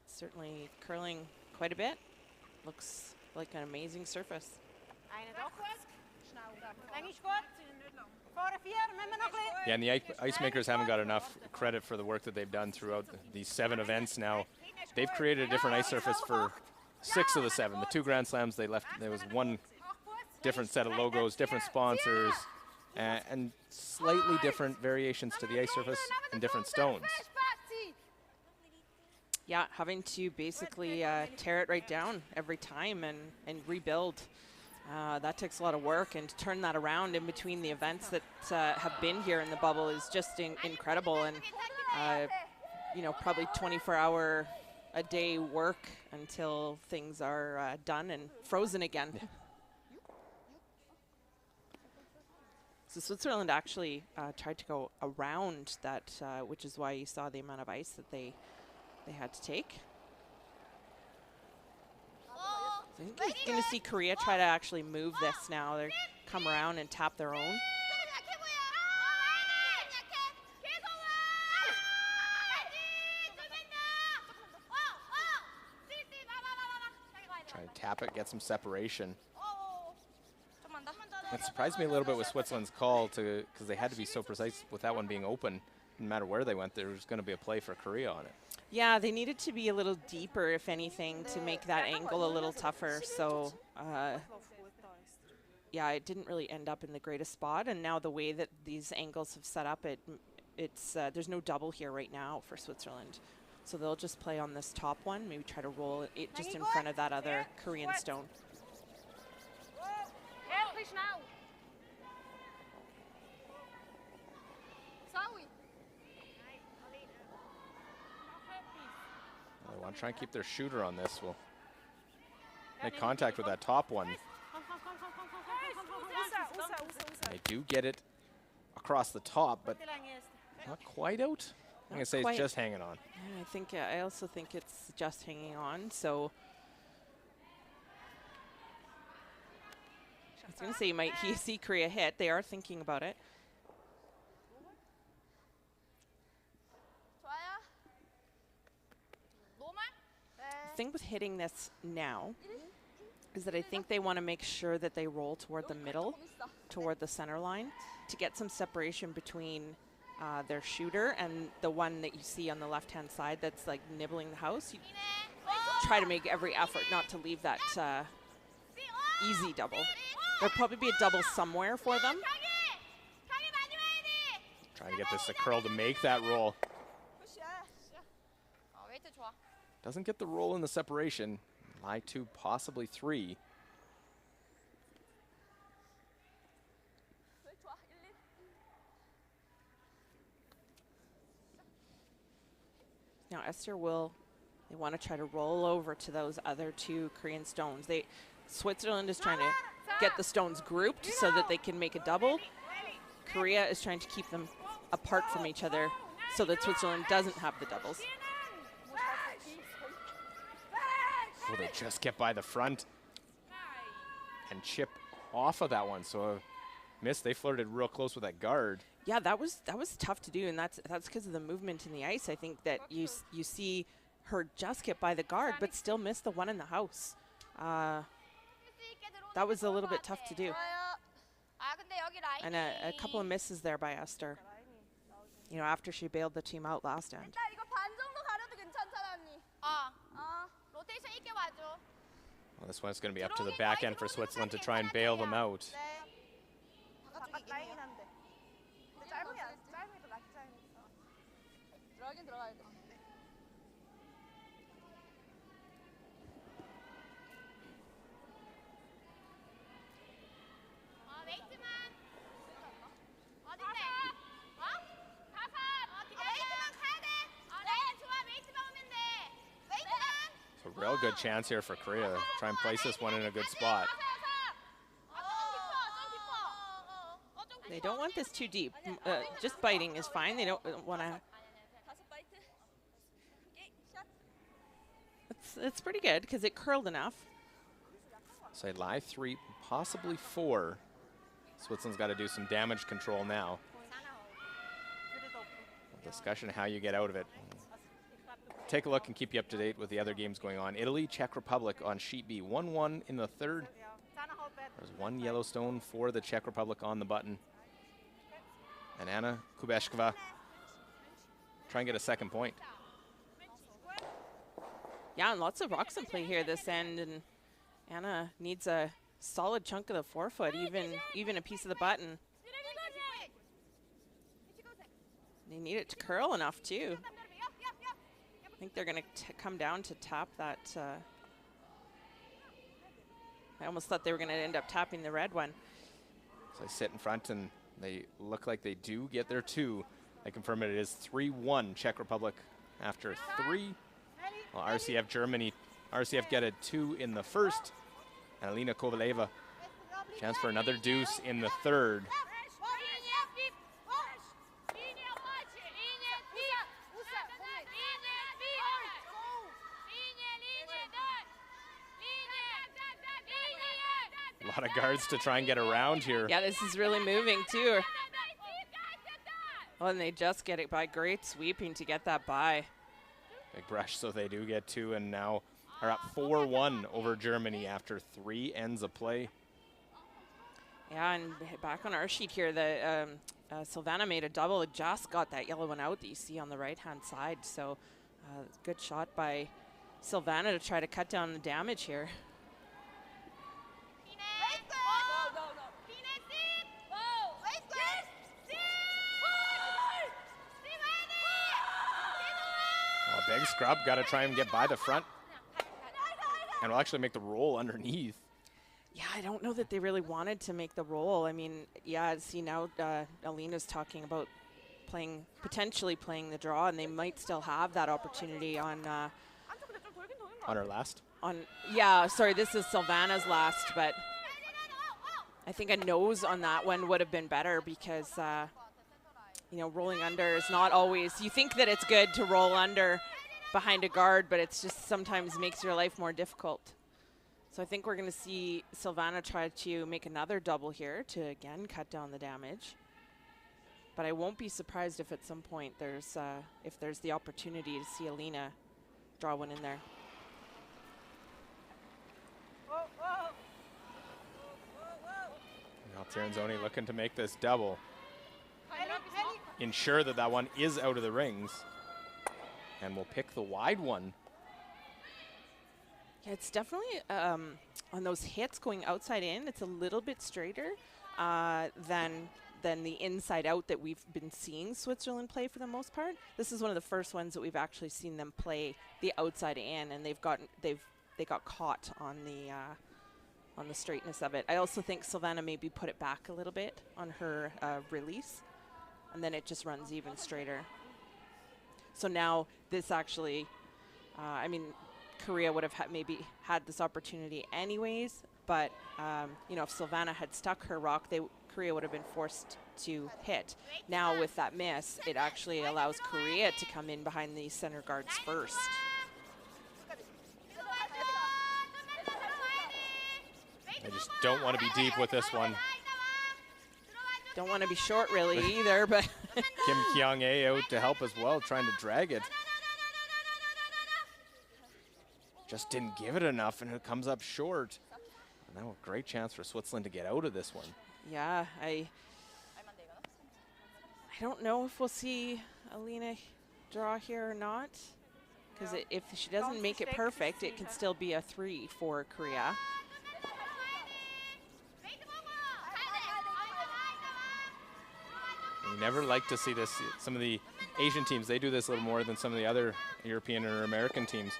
Certainly curling quite a bit. Looks like an amazing surface. Yeah, and the ice makers haven't got enough credit for the work that they've done throughout these 7 events now. They've created a different ice surface for 6 of the 7. The 2 Grand Slams they left, there was 1 different set of logos, different sponsors, and slightly different variations to the ice surface and different stones. Yeah, having to basically tear it right down every time and rebuild. That takes a lot of work, and to turn that around in between the events that have been here in the bubble is just incredible, and you know, probably 24-hour a day work until things are done and frozen again. Yeah. So Switzerland actually tried to go around that, which is why you saw the amount of ice that they had to take. I think you're going to see Korea try to actually move this now. They come around and tap their own. Trying to tap it, get some separation. It surprised me a little bit with Switzerland's call because they had to be so precise with that one being open. No matter where they went, there was going to be a play for Korea on it. Yeah, they needed to be a little deeper, if anything, to make that angle a little tougher. So, yeah, it didn't really end up in the greatest spot. And now the way that these angles have set up, it's there's no double here right now for Switzerland. So they'll just play on this top one, maybe try to roll it just in front of that other Korean stone. They want to try and keep their shooter on this. We'll make contact with that top one. They do get it across the top, but not quite out. I'm going to say it's just hanging on. Yeah, I also think it's just hanging on. So I was going to say you might see Korea hit. They are thinking about it. The thing with hitting this now is that I think they want to make sure that they roll toward the middle, toward the center line, to get some separation between their shooter and the one that you see on the left-hand side that's like nibbling the house. You try to make every effort not to leave that easy double. There'll probably be a double somewhere for them. Trying to get this to curl to make that roll. Doesn't get the roll in the separation. Lie 2, possibly 3. Now Esther they want to try to roll over to those other 2 Korean stones. Switzerland is trying to get the stones grouped so that they can make a double. Korea is trying to keep them apart from each other so that Switzerland doesn't have the doubles. Will they just get by the front and chip off of that one? So missed. They flirted real close with that guard. Yeah, that was tough to do, and that's because of the movement in the ice. I think that you see her just get by the guard, but still miss the one in the house. That was a little bit tough to do. And a couple of misses there by Esther. You know, after she bailed the team out last end. Well, this one's going to be up to the back end for Switzerland to try and bail them out. It's a real good chance here for Korea. Try and place this one in a good spot. They don't want this too deep. Just biting is fine. They don't want to. It's pretty good because it curled enough. Say lie 3, possibly 4. Switzerland's got to do some damage control now. Discussion how you get out of it. Take a look and keep you up to date with the other games going on. Italy, Czech Republic on sheet B. 1-1 in the third. There's 1 yellow stone for the Czech Republic on the button. And Anna Kubeshkova try and get a second point. Yeah, and lots of rocks in play here this end, and Anna needs a solid chunk of the forefoot, even a piece of the button. They need it to curl enough too. I think they're going to come down to tap that. I almost thought they were going to end up tapping the red one. So they sit in front and they look like they do get their 2. I confirm it is 3-1 Czech Republic after 3. Well, RCF Germany, RCF get a 2 in the first. And Alina Kovaleva, chance for another deuce in the third. lot of guards to try and get around here. Yeah, this is really moving too. Oh, and they just get it by. Great sweeping to get that by. Big brush, so they do get 2, and now are up 4-1 over Germany after 3 ends of play. Yeah, and back on our sheet here, the Silvana made a double. It just got that yellow one out that you see on the right-hand side. So good shot by Silvana to try to cut down the damage here. Big scrub, got to try and get by the front. And will actually make the roll underneath. Yeah, I don't know that they really wanted to make the roll. I mean, yeah, see now Alina's talking about potentially playing the draw, and they might still have that opportunity on her last? Yeah, sorry, this is Silvana's last, but I think a nose on that one would have been better because, you know, rolling under is not always, you think that it's good to roll under behind a guard, but it's just sometimes makes your life more difficult. So I think we're going to see Silvana try to make another double here to, again, cut down the damage. But I won't be surprised if at some point if there's the opportunity to see Alina draw one in there. Now Tiranzoni looking to make this double. Ensure that that one is out of the rings. And we'll pick the wide one. Yeah, it's definitely on those hits going outside in, it's a little bit straighter than the inside out that we've been seeing Switzerland play for the most part. This is one of the first ones that we've actually seen them play the outside in, and they got caught on the straightness of it. I also think Silvana maybe put it back a little bit on her release, and then it just runs even straighter. So now this actually, I mean, Korea would have maybe had this opportunity anyways, but you know, if Silvana had stuck her rock, Korea would have been forced to hit. Now with that miss, it actually allows Korea to come in behind the center guards first. I just don't want to be deep with this one. Don't want to be short really either, but Kim Kyung-ae out to help as well, trying to drag it. Just didn't give it enough, and it comes up short. And now a great chance for Switzerland to get out of this one. Yeah, I don't know if we'll see Alina draw here or not, because if she doesn't make it perfect, it can still be a 3 for Korea. You never like to see this. Some of the Asian teams, they do this a little more than some of the other European or American teams.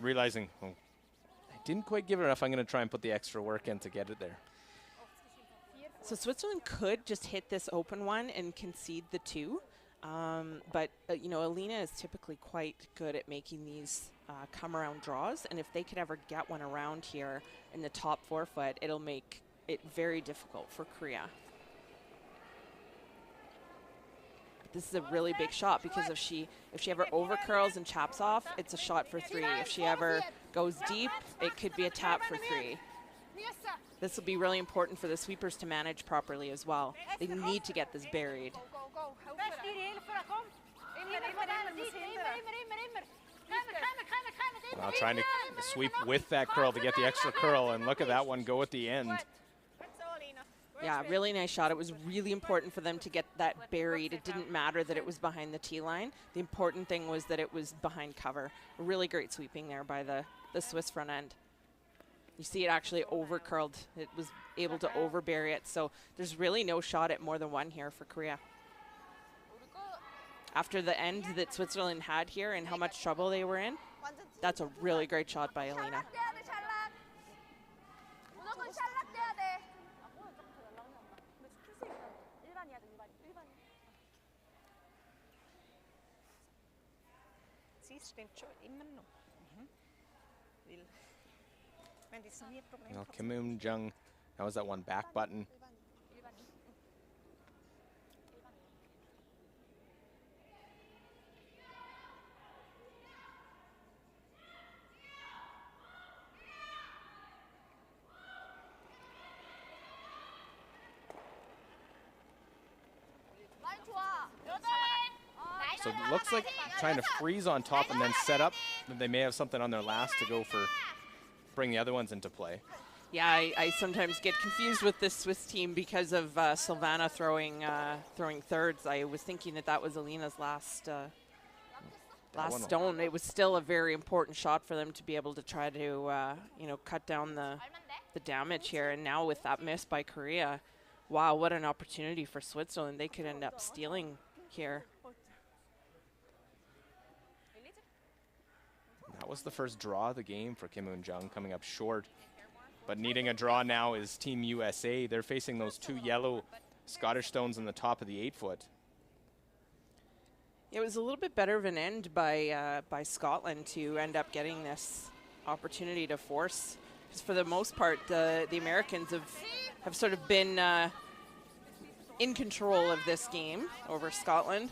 Realizing, oh, I didn't quite give it enough, I'm going to try and put the extra work in to get it there. So Switzerland could just hit this open one and concede the 2. But, you know, Alina is typically quite good at making these come-around draws. And if they could ever get one around here in the top 4 foot, it'll make it very difficult for Korea. This is a really big shot because if she ever over curls and chaps off, it's a shot for 3. If she ever goes deep, it could be a tap for 3. This will be really important for the sweepers to manage properly as well. They need to get this buried. Well, trying to sweep with that curl to get the extra curl, and look at that one go at the end. Yeah, really nice shot. It was really important for them to get that buried. It didn't matter that it was behind the tee line. The important thing was that it was behind cover. Really great sweeping there by the Swiss front end. You see it actually over curled. It was able to over bury it. So there's really no shot at more than 1 here for Korea. After the end that Switzerland had here and how much trouble they were in, that's a really great shot by Alina. Well, Kim Eun-jung, that was that one back button. So it looks like trying to freeze on top and then set up. They may have something on their last to go for bring the other ones into play. Yeah, I sometimes get confused with this Swiss team because of Silvana throwing thirds. I was thinking that was Alina's last stone. It was still a very important shot for them to be able to try to cut down the damage here. And now with that miss by Korea, wow, what an opportunity for Switzerland. They could end up stealing here. That was the first draw of the game for Kim Eun-jung, coming up short. But needing a draw now is Team USA. They're facing those 2 yellow Scottish stones on the top of the 8-foot. It was a little bit better of an end by Scotland to end up getting this opportunity to force. Because for the most part, the Americans have sort of been in control of this game over Scotland.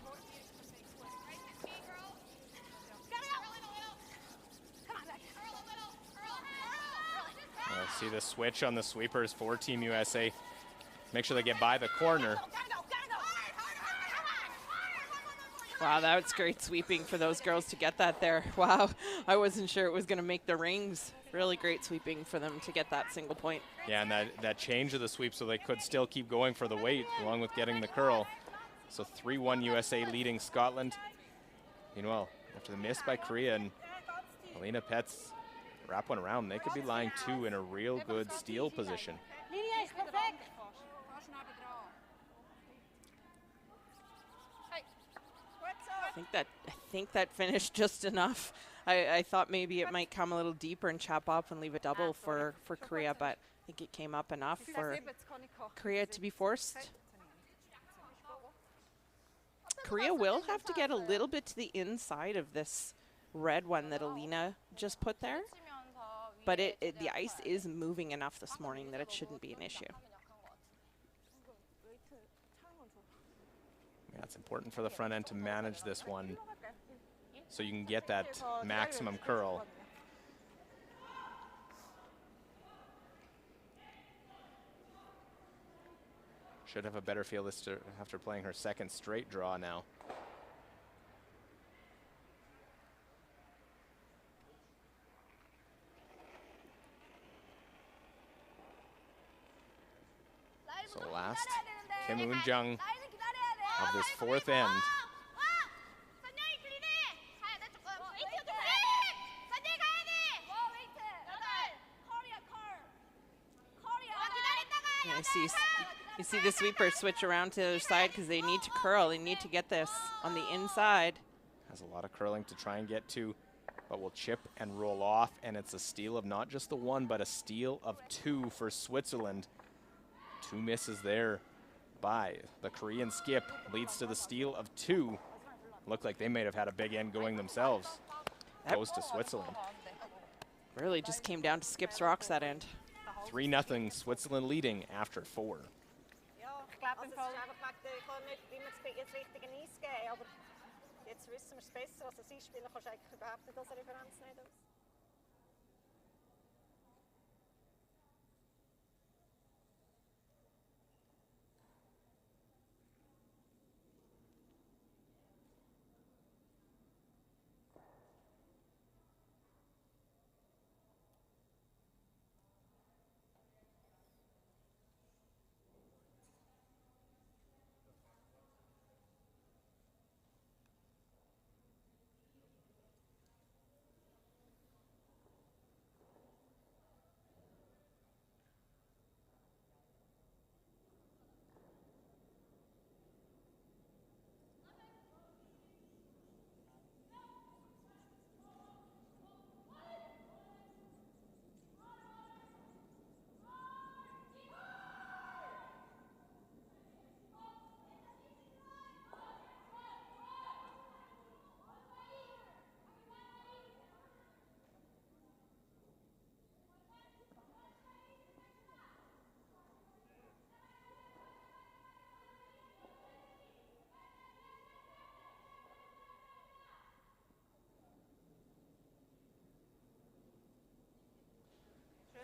See the switch on the sweepers for Team USA. Make sure they get by the corner. Wow, that's great sweeping for those girls to get that there. Wow, I wasn't sure it was going to make the rings. Really great sweeping for them to get that single point. Yeah, and that change of the sweep so they could still keep going for the weight along with getting the curl. So 3-1 USA leading Scotland. Meanwhile, after the miss by Korea and Alina Petz wrap one around, they could be lying 2 in a real good steal position. I think that finished just enough. I thought maybe it might come a little deeper and chop up and leave a double for Korea, but I think it came up enough for Korea to be forced. Korea will have to get a little bit to the inside of this red one that Alina just put there. But the ice is moving enough this morning that it shouldn't be an issue. Yeah, it's important for the front end to manage this one so you can get that maximum curl. Should have a better feel after playing her second straight draw now. So last, Kim Eun-jung of this 4th end. Yeah, you see the sweeper switch around to the other side because they need to curl. They need to get this on the inside. Has a lot of curling to try and get to, but will chip and roll off, and it's a steal of not just the 1, but a steal of 2 for Switzerland. 2 misses there by the Korean skip leads to the steal of 2. Looked like they may have had a big end going themselves. Goes to Switzerland. Really just came down to Skip's rocks that end. 3-0 Switzerland leading after 4. Also es ist einfach wegen ich kann nicht immer das richtige Eis geben, aber jetzt wissen wir es besser. Also das Eisspielen kannst du eigentlich überhaupt nicht als Referenz nehmen.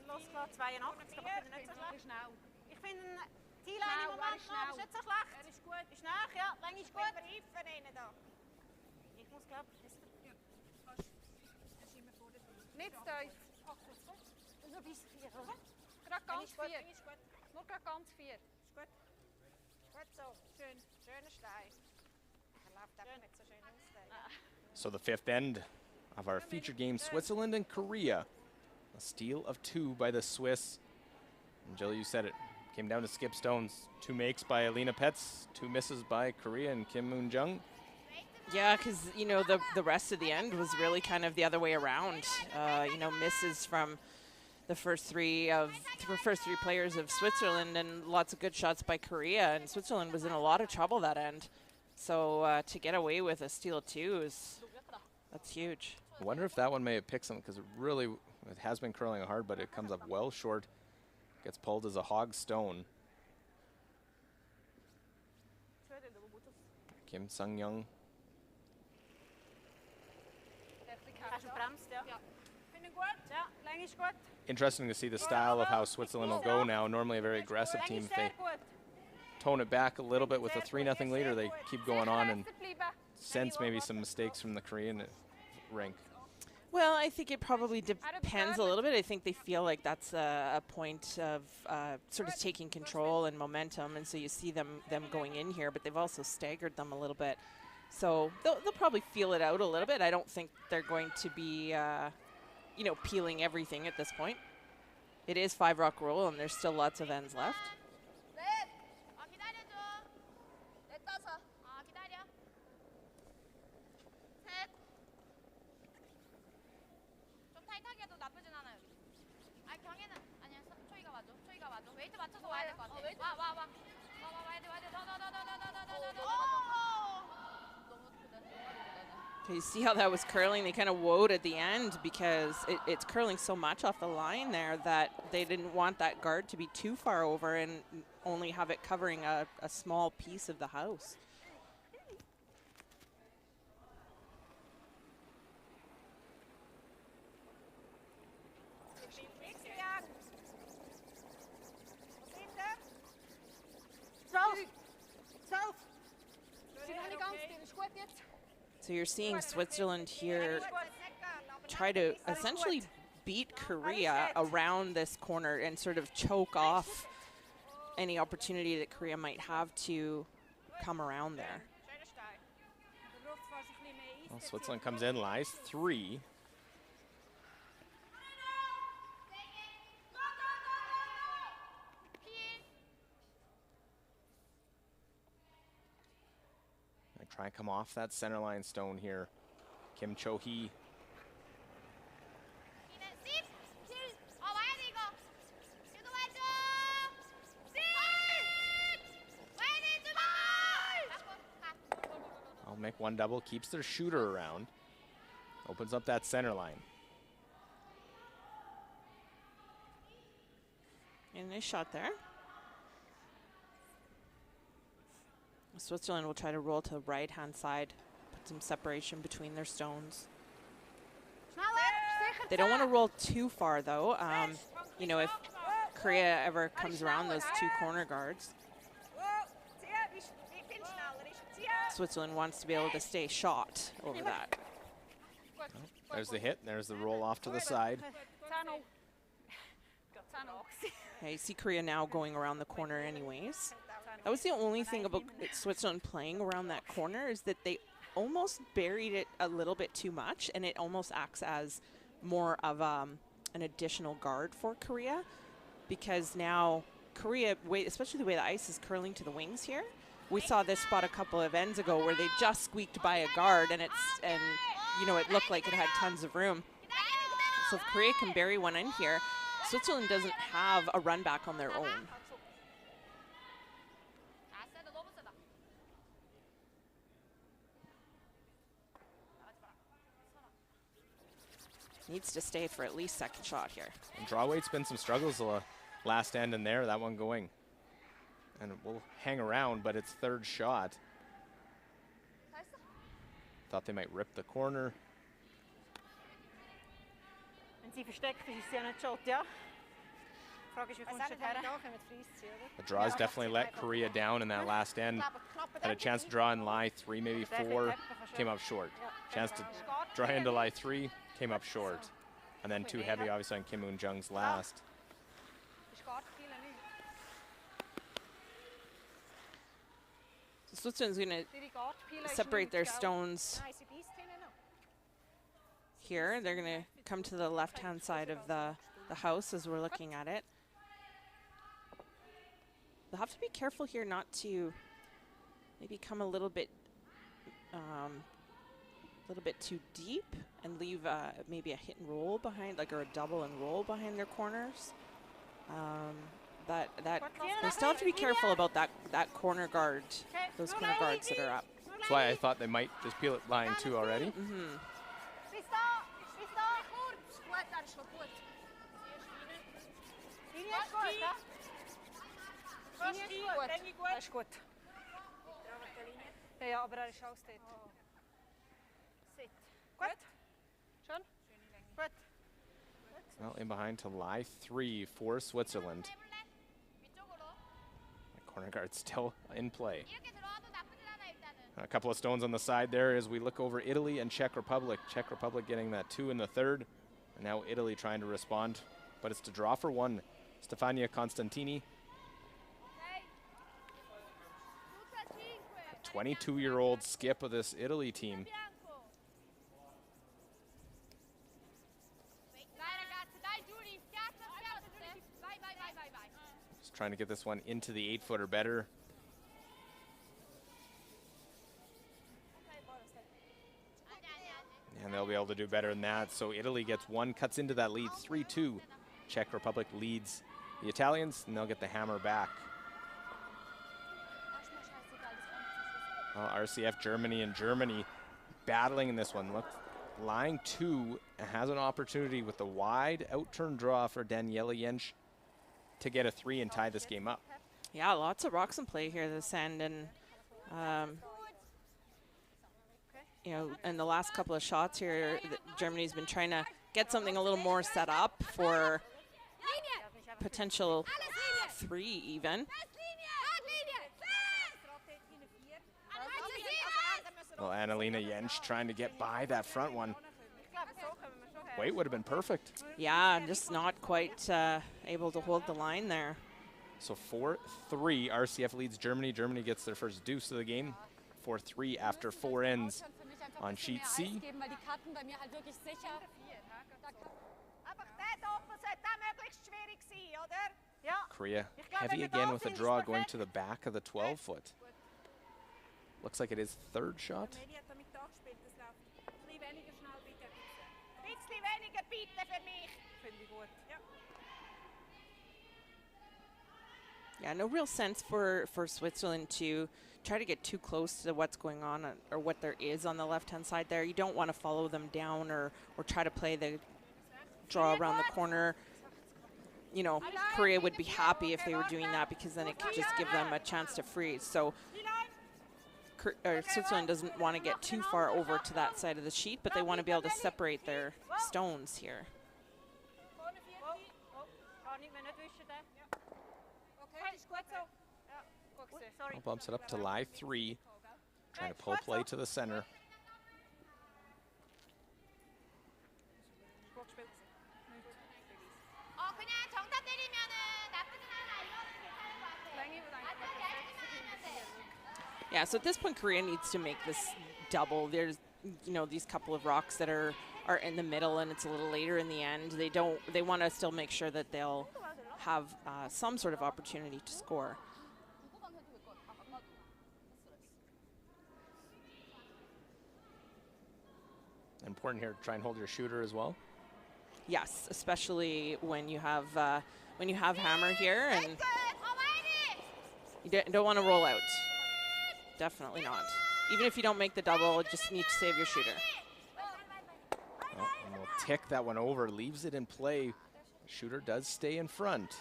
Losgelassen, 82, aber ich finde ihn nicht so schlecht. Ich finde die Line im Moment noch, ist nicht so schlecht. Er ist gut. Ist nach, ja, Länge ist gut. Wir helfen ihnen da. Nicht steif. So bis 4, oder? Gerade ganz 4. Nur gerade ganz 4. Ist gut. Gut so. Schön. Schöner Stein. Er läuft einfach nicht so schön aus. So the fifth end of our feature game, Switzerland and Korea. A steal of 2 by the Swiss. And Jill, you said it. Came down to skip stones. 2 makes by Alina Petz, 2 misses by Korea and Kim Moon-jung. Yeah, because, you know, the rest of the end was really kind of the other way around. You know, misses from the first three players of Switzerland and lots of good shots by Korea. And Switzerland was in a lot of trouble that end. So to get away with a steal of 2 that's huge. I wonder if that one may have picked something, because it has been curling hard, but it comes up well short. Gets pulled as a hog stone. Kim Sung-young. Interesting to see the style of how Switzerland will go now. Normally a very aggressive team. If they tone it back a little bit with a 3-0 lead, or they keep going on and sense maybe some mistakes from the Korean rink. Well, I think it probably depends a little bit. I think they feel like that's a point of sort of taking control and momentum, and so you see them going in here, but they've also staggered them a little bit. So they'll probably feel it out a little bit. I don't think they're going to be, you know, peeling everything at this point. It is 5-rock rule, and there's still lots of ends left. You see how that was curling? They kind of woed at the end because it's curling so much off the line there that they didn't want that guard to be too far over and only have it covering a small piece of the house. So you're seeing Switzerland here try to essentially beat Korea around this corner and sort of choke off any opportunity that Korea might have to come around there. Well, Switzerland comes in, lies 3. Try and come off that center line stone here. Kim Cho-hee. I'll make one double, keeps their shooter around. Opens up that center line. And a nice shot there. Switzerland will try to roll to the right-hand side, put some separation between their stones. They don't want to roll too far, though. You know, if Korea ever comes around those 2 corner guards, Switzerland wants to be able to stay shot over that. Oh, there's the hit. There's the roll off to the side. Okay, you see Korea now going around the corner anyways. That was the only thing about Switzerland playing around that corner, is that they almost buried it a little bit too much, and it almost acts as more of an additional guard for Korea, because now Korea, especially the way the ice is curling to the wings here, we saw this spot a couple of ends ago where they just squeaked by a guard, and you know, it looked like it had tons of room. So if Korea can bury one in here, Switzerland doesn't have a run back on their own. Needs to stay for at least second shot here. And draw weight's been some struggles the last end in there, that one going. And we'll hang around, but it's third shot. Thought they might rip the corner. Wenn sie versteckt ist, ist sie ja nicht schuld, ja? Frage ist, wie kommst du her? Da können wir die Freeze ziehen, oder? The draws definitely let Korea down in that last end. Had a chance to draw in lie 3, maybe 4, came up short. Chance to draw into lie 3, came up short. And then too heavy, obviously, on Kim Moon-jung's last. So Switzerland's going to separate their stones here. They're going to come to the left-hand side of the house as we're looking at it. They'll have to be careful here not to maybe come a little bit too deep and leave maybe a hit and roll behind, like, or a double and roll behind their corners. They still have to be careful about that corner guard, those corner guards that are up. That's why I thought they might just peel it line 2 already. Mm-hmm. Ist gut. Ja, aber er ist auch dort. Sit. Gut? Schon? Gut. Well, in behind to lie 3 for Switzerland. The corner guard still in play. A couple of stones on the side there as we look over Italy and Czech Republic. Czech Republic getting that 2 in the third. And now Italy trying to respond. But it's to draw for 1. Stefania Constantini. 22-year-old skip of this Italy team. Just trying to get this one into the 8-foot or better. And they'll be able to do better than that. So Italy gets 1, cuts into that lead, 3-2. Czech Republic leads the Italians, and they'll get the hammer back. Well, RCF Germany and Germany battling in this one. Look, line 2 has an opportunity with the wide out-turn draw for Daniela Jentsch to get a 3 and tie this game up. Yeah, lots of rocks in play here this end, and you know, in the last couple of shots here, Germany's been trying to get something a little more set up for potential 3 even. Well, Annalena Jentsch trying to get by that front one. Weight would have been perfect. Yeah, just not quite able to hold the line there. So 4-3, RCF leads Germany. Germany gets their first deuce of the game. 4-3 after 4 ends on sheet C. Korea heavy again with a draw going to the back of the 12-foot. Looks like it is third shot. Yeah, no real sense for Switzerland to try to get too close to what's going on or what there is on the left-hand side there. You don't want to follow them down or try to play the draw around the corner. You know, Korea would be happy if they were doing that because then it could just give them a chance to freeze. So Switzerland doesn't want to get too far over to that side of the sheet, but they want to be able to separate their stones here. Well, bumps it up to lie 3. Trying to pull play to the center. Yeah, so at this point, Korea needs to make this double. There's, you know, these couple of rocks that are in the middle, and it's a little later in the end. They want to still make sure that they'll have some sort of opportunity to score. Important here to try and hold your shooter as well. Yes, especially when you have hammer here, and you don't want to roll out. Definitely not. Even if you don't make the double, you just need to save your shooter. Well, and we'll tick that one over, leaves it in play. Shooter does stay in front.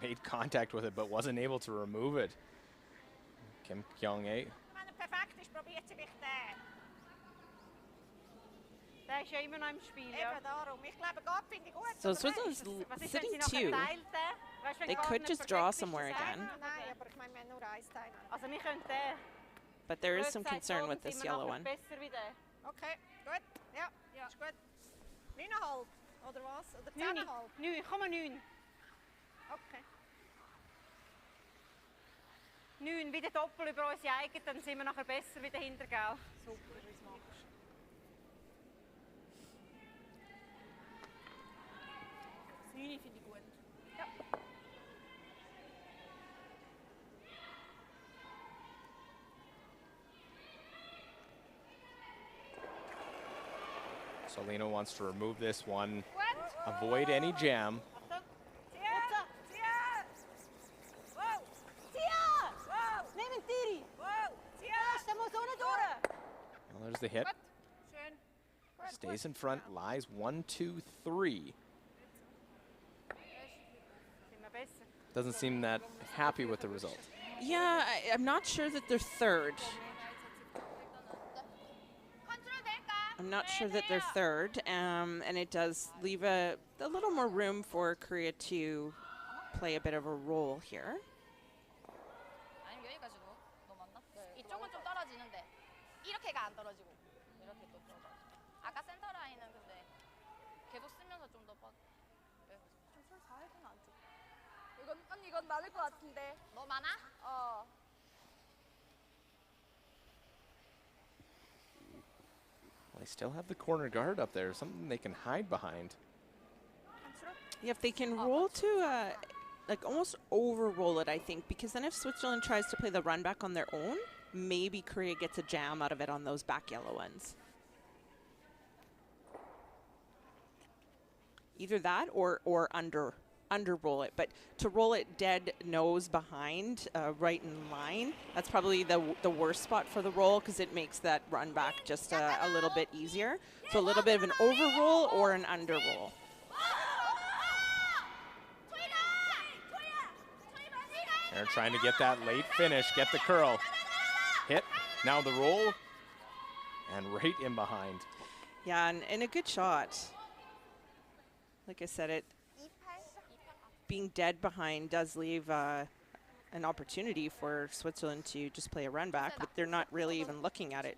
Made contact with it, but wasn't able to remove it. Kim Kyung-ae. Der ist ja immer noch im Spiel, ja. Eben darum. Ich glaube, Gott finde ich gut. So oder Switzerland's nicht? Was ist, wenn sitting sie noch 2. verteilt? Weißt, wenn They gar could nicht just draw perfekt ist, somewhere das again. einfach Nein, nicht. aber ich meine, wir haben nur eins Teil. Also wir können den. But there is Blöd some gesagt, concern so with sind this wir yellow nachher one. besser wie der. Okay, gut. Ja, Ja. ist gut. 9,5. Oder was? Oder 9, 10,5? 9, komm mal 9. Okay. 9, wieder Doppel über unsere eigenen, dann sind wir nachher besser wie dahinter, gell? Super, wie du es machst. Das 9 finde ich gut. Ja. So Lena wants to remove this one, avoid any jam. Achtung. Tia! Tia! Wow! Tia! Wow! Nimm ihn, Tiri! Wow! Tia! Der muss ohne durch! Well, there's the hit. Schön. Stays in front, lies 1, 2, 3. Sind wir besser. Doesn't seem that happy with the result. Yeah, I'm not sure that they're third. I'm not sure that they're third, and it does leave a little more room for Korea to play a bit of a role here. 아니면 여기까지도 너 맞나? 이쪽은 좀 떨어지는데 이렇게가 안 떨어지고 이렇게 또 떨어져. 아까 센터 라인은 근데 계속 쓰면서 좀 더 뻗. 좀술 사야구나 안쪽. 이건 많을 것 같은데. 너 많아? 어. They still have the corner guard up there, something they can hide behind. Yeah, if they can roll to, like almost over-roll it, I think, because then if Switzerland tries to play the run back on their own, maybe Korea gets a jam out of it on those back yellow ones. Either that or under roll it, but to roll it dead nose behind, right in line, that's probably the worst spot for the roll because it makes that run back just a little bit easier. So a little bit of an over roll or an under roll. They're trying to get that late finish, get the curl. Hit, now the roll, and right in behind. Yeah, and a good shot. Like I said, it being dead behind does leave an opportunity for Switzerland to just play a run back, but they're not really even looking at it.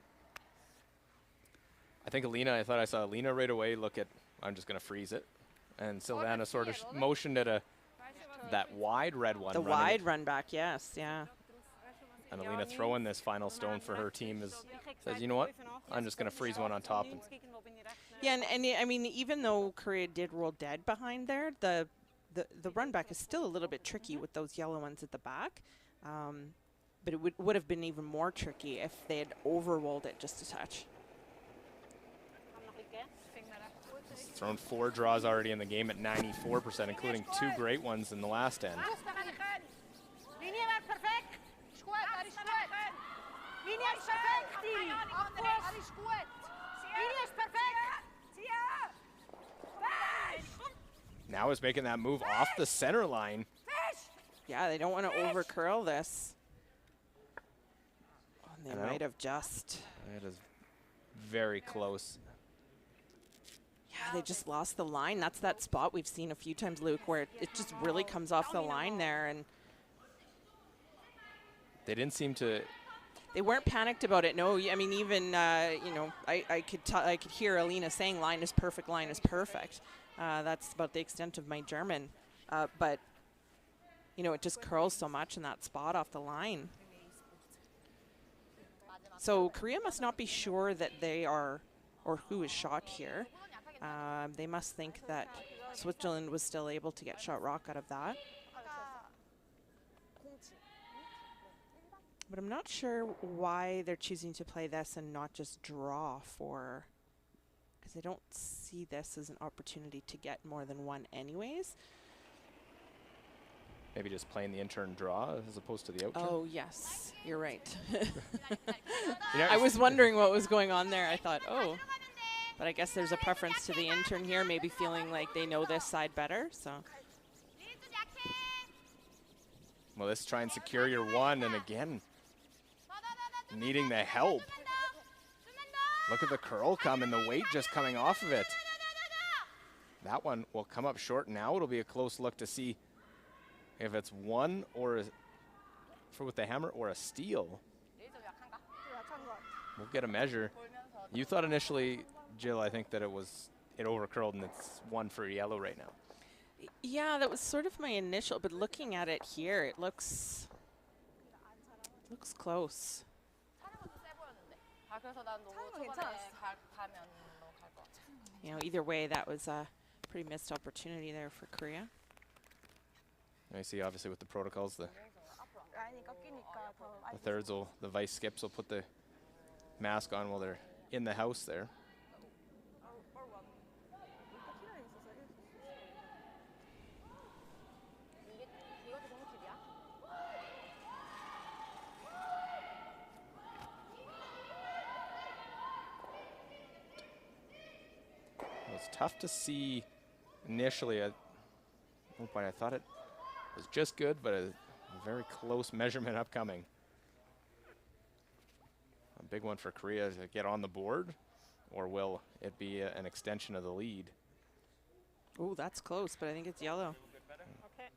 I think I thought I saw Alina right away look at, I'm just going to freeze it. And Silvana sort of motioned at that wide red one. The wide run back, yes, yeah. And Alina throwing this final stone for her team says, you know what? I'm just going to freeze one on top. Yeah, and I mean, even though Korea did roll dead behind there, the run back is still a little bit tricky with those yellow ones at the back. But it would have been even more tricky if they had over-rolled it just a touch. He's thrown 4 draws already in the game at 94%, including 2 great ones in the last end. Linie wird perfekt. Ist gut, er ist gut. Linie ist perfekt, Tiri. Er ist gut. Linie ist perfekt. Now is making that move off the center line. Yeah, they don't want to over-curl this. Oh, and they might have just... It is very close. Yeah, they just lost the line. That's that spot we've seen a few times, Luke, where it just really comes off the line there. And they didn't seem to... They weren't panicked about it. No, I mean, even, you know, I could hear Alina saying, line is perfect, line is perfect. That's about the extent of my German. But, you know, it just curls so much in that spot off the line. So Korea must not be sure that they are, or who is shot here. They must think that Switzerland was still able to get shot rock out of that. But I'm not sure why they're choosing to play this and not just draw for, because I don't see this as an opportunity to get more than one anyways. Maybe just playing the intern draw as opposed to the out turn. Oh, yes, you're right. You know, I was wondering what was going on there. I thought, oh. But I guess there's a preference to the intern here, maybe feeling like they know this side better. So. Well, let's try and secure your one, and again, needing the help. Look at the curl come and the weight just coming off of it. That one will come up short. Now it'll be a close look to see if it's one or with the hammer or a steal. We'll get a measure. You thought initially, Jill, I think that it over-curled and it's one for yellow right now. Yeah, that was sort of my initial, but looking at it here, it looks close. You know, either way, that was a pretty missed opportunity there for Korea. I see, obviously, with the protocols, the thirds the vice skips will put the mask on while they're in the house there. It's tough to see initially. At one point I thought it was just good, but a very close measurement upcoming. A big one for Korea to get on the board, or will it be an extension of the lead? Oh, that's close, but I think it's yellow. Okay.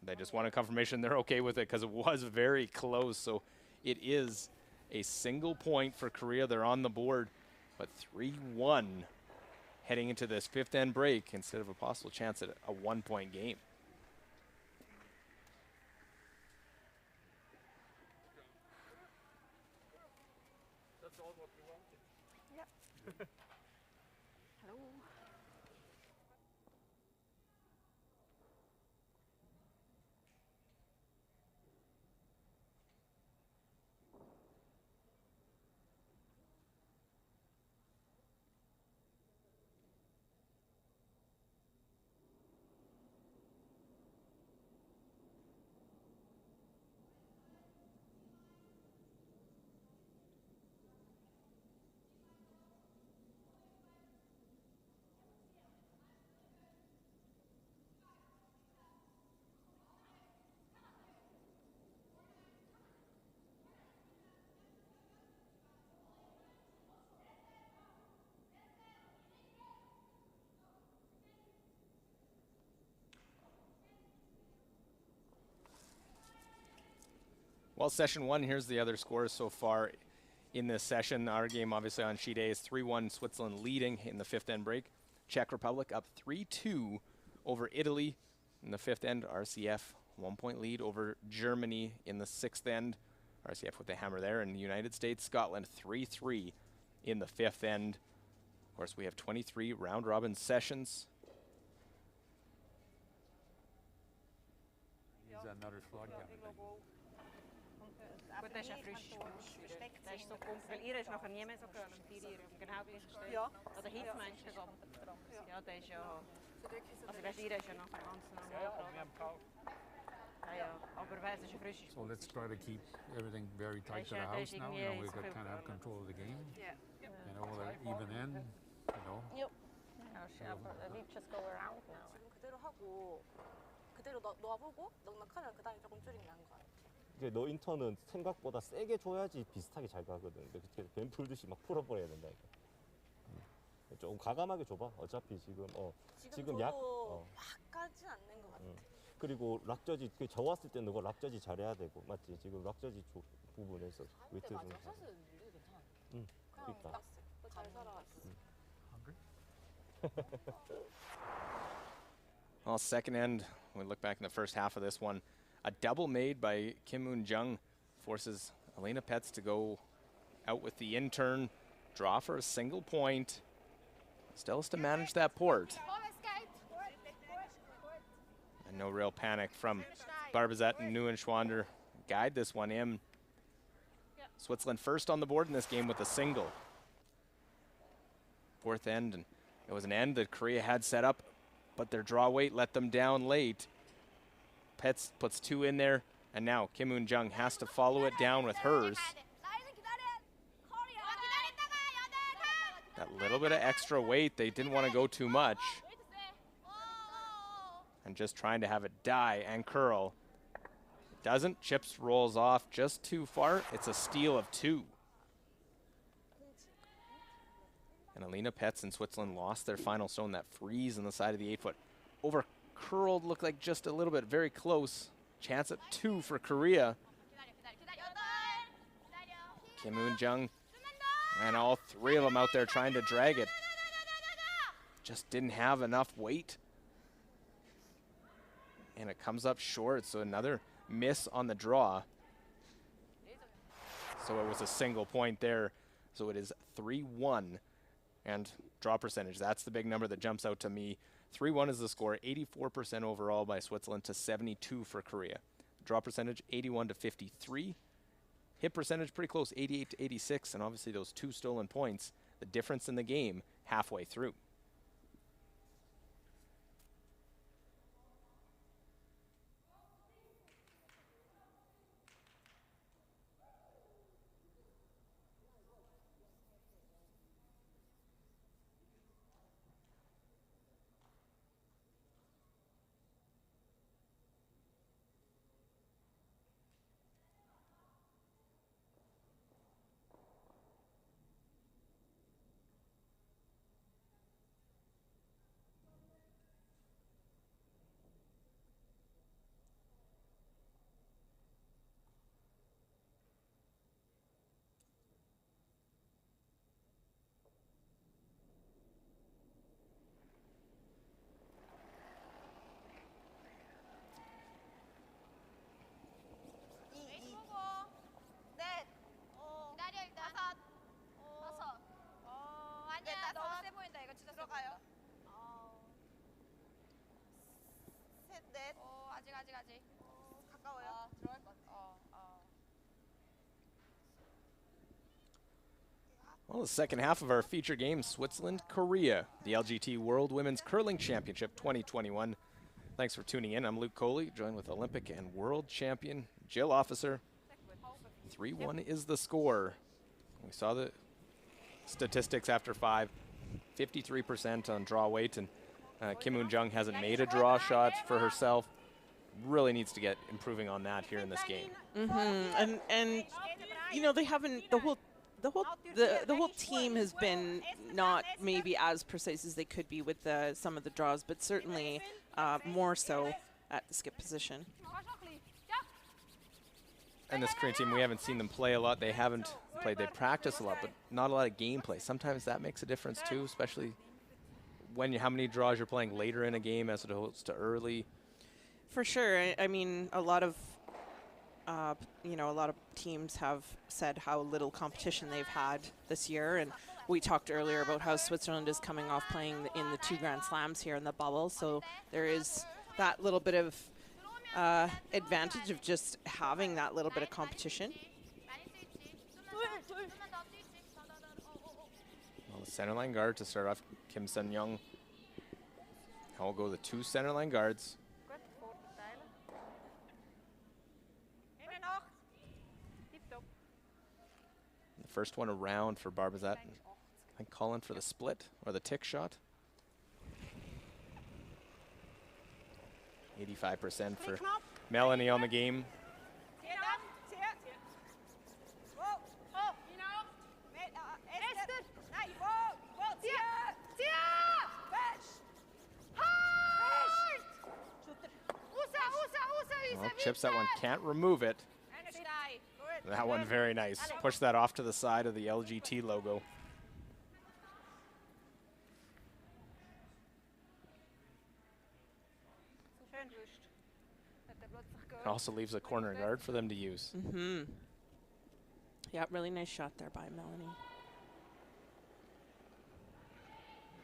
They just wanted confirmation they're okay with it because it was very close. So it is a single point for Korea. They're on the board, but 3-1 heading into this fifth end break instead of a possible chance at a 1-point game. That's all what we wanted. Yeah. Hello. Well, session one, here's the other scores so far in this session. Our game, obviously, on sheet A is 3-1, Switzerland leading in the fifth end break. Czech Republic up 3-2 over Italy in the fifth end. RCF 1-point lead over Germany in the sixth end. RCF with the hammer there. And the United States, Scotland 3-3 in the fifth end. Of course, we have 23 round-robin sessions. Is that another slug? Gut, das ist ja frisch. Das ist so komisch, weil ihr ist nachher nie mehr so gehen, um 4 Uhr, genau gleich steht. Ja. Oder Hitz meinst du? Ja, der ist ja... Also weißt, ihr ist ja nachher ganz normal. Ja, ja, aber weißt, es ist frisch. So let's try to keep everything very tight to the house now. You know, we've got kind of have control of the game. Yeah. You know, even end, you know. Yep. We just go around now. 지금 그대로 하고 그대로 놔보고 넉넉하면 그 다음에 조금 줄이면 나은 거 같아. 이제 너 인턴은 생각보다 세게 줘야지 비슷하게 잘 가거든. 근데 뱀 풀듯이 막 풀어버려야 된다. 좀 과감하게 줘봐. 어차피 지금 약 막 까진 않는 것 같아. 그리고 락저지 저 왔을 때 너가 락저지 잘해야 되고 맞지? 지금 락저지 부분에서 웨트 좀. 그러니까. 잘 살아왔어. Well, second end, when we look back in the first half of this one, a double made by Kim Moon-jung forces Elena Petz to go out with the in-turn, draw for a single point. Still has to manage that port. And no real panic from Barbazet and Nguyen Schwander. Guide this one in. Switzerland first on the board in this game with a single. Fourth end, and it was an end that Korea had set up, but their draw weight let them down late. Petz puts 2 in there, and now Kim Moon-jung has to follow it down with hers. That little bit of extra weight, they didn't want to go too much. And just trying to have it die and curl. It Doesn't. Chips rolls off just too far. It's a steal of 2. And Alina Petz and Switzerland lost their final stone. That freeze on the side of the 8-foot. Over curled, looked like just a little bit, very close. Chance at 2 for Korea. Kim Moon-jung and all 3 of them out there trying to drag it. Just didn't have enough weight. And it comes up short, so another miss on the draw. So it was a single point there. So it is 3-1. And draw percentage, that's the big number that jumps out to me. 3-1 is the score, 84% overall by Switzerland to 72 for Korea. Draw percentage, 81 to 53. Hit percentage, pretty close, 88 to 86. And obviously those 2 stolen points, the difference in the game halfway through. 기다려 일단. 5. 아니야, 너무 세 보인다. 이거 진짜 들어가요. 셋, 넷. 아직. 가까워요. 들어갈 것 같아. Well, the second half of our feature game, Switzerland, Korea, the LGT World Women's Curling Championship 2021. Thanks for tuning in. I'm Luke Coley, joined with Olympic and world champion Jill Officer. 3-1 is the score. We saw the statistics after 5, 53% on draw weight, and Kim Moon-jung hasn't made a draw shot for herself. Really needs to get improving on that here in this game. And you know, they haven't, the whole team has been not maybe as precise as they could be with some of the draws, but certainly more so at the skip position. And this Korean team, we haven't seen them play a lot. They haven't played, they practice a lot, but not a lot of gameplay. Sometimes that makes a difference too, especially when how many draws you're playing later in a game as opposed to early. For sure. I mean, a lot of teams have said how little competition they've had this year, and we talked earlier about how Switzerland is coming off playing in the 2 Grand Slams here in the bubble, so there is that little bit of advantage of just having that little bit of competition. Well, the center line guard to start off, Kim Sun-young. Now we'll go the 2 center line guards. The first one around for Barbazet. I think calling for the split or the tick shot. 85% for Melanie on the game. Well, chips that one, can't remove it. That one very nice. Push that off to the side of the LGT logo. It also leaves a corner guard for them to use. Yeah, really nice shot there by Melanie.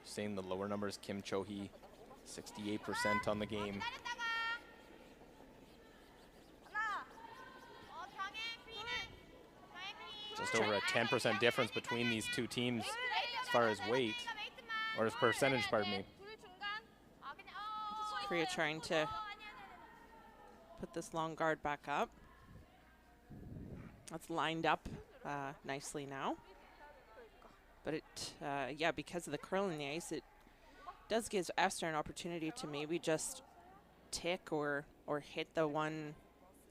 Seeing the lower numbers, Kim Cho-hee, 68% on the game. Just over a 10% difference between these 2 teams as far as weight, or as percentage, pardon me. Korea trying to put this long guard back up. That's lined up nicely now. But yeah, because of the curl in the ice, it does give Esther an opportunity to maybe just tick or hit the one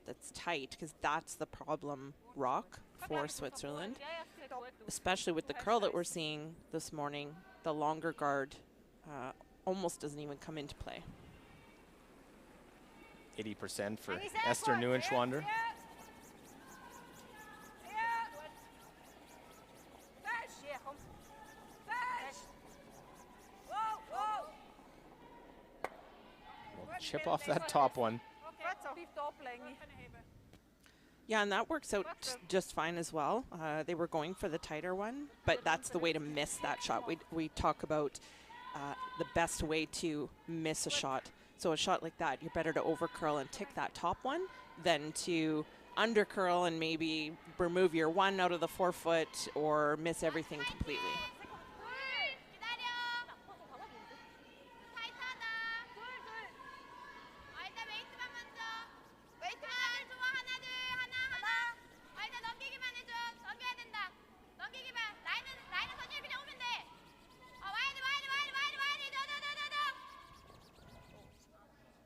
that's tight, because that's the problem rock for Switzerland, especially with the curl that we're seeing this morning. The longer guard almost doesn't even come into play. 80% for Esther Neuenschwander. We'll chip off that top one. Yeah, and that works out just fine as well. They were going for the tighter one, but that's the way to miss that shot. We talk about the best way to miss a shot. So a shot like that, you're better to over curl and tick that top one than to under curl and maybe remove your one out of the forefoot or miss everything completely.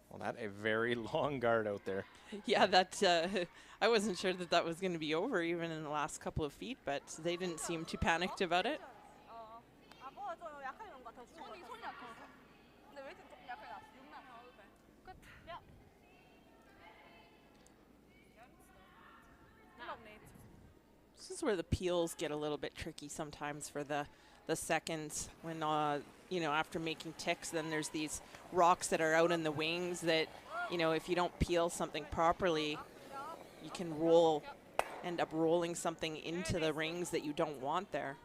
Well, that a very long guard out there. Yeah, that I wasn't sure that was going to be over even in the last couple of feet, but they didn't seem too panicked about it. This is where the peels get a little bit tricky sometimes for the seconds when you know, after making ticks, then there's these rocks that are out in the wings that, you know, if you don't peel something properly, you can end up rolling something into the rings that you don't want there.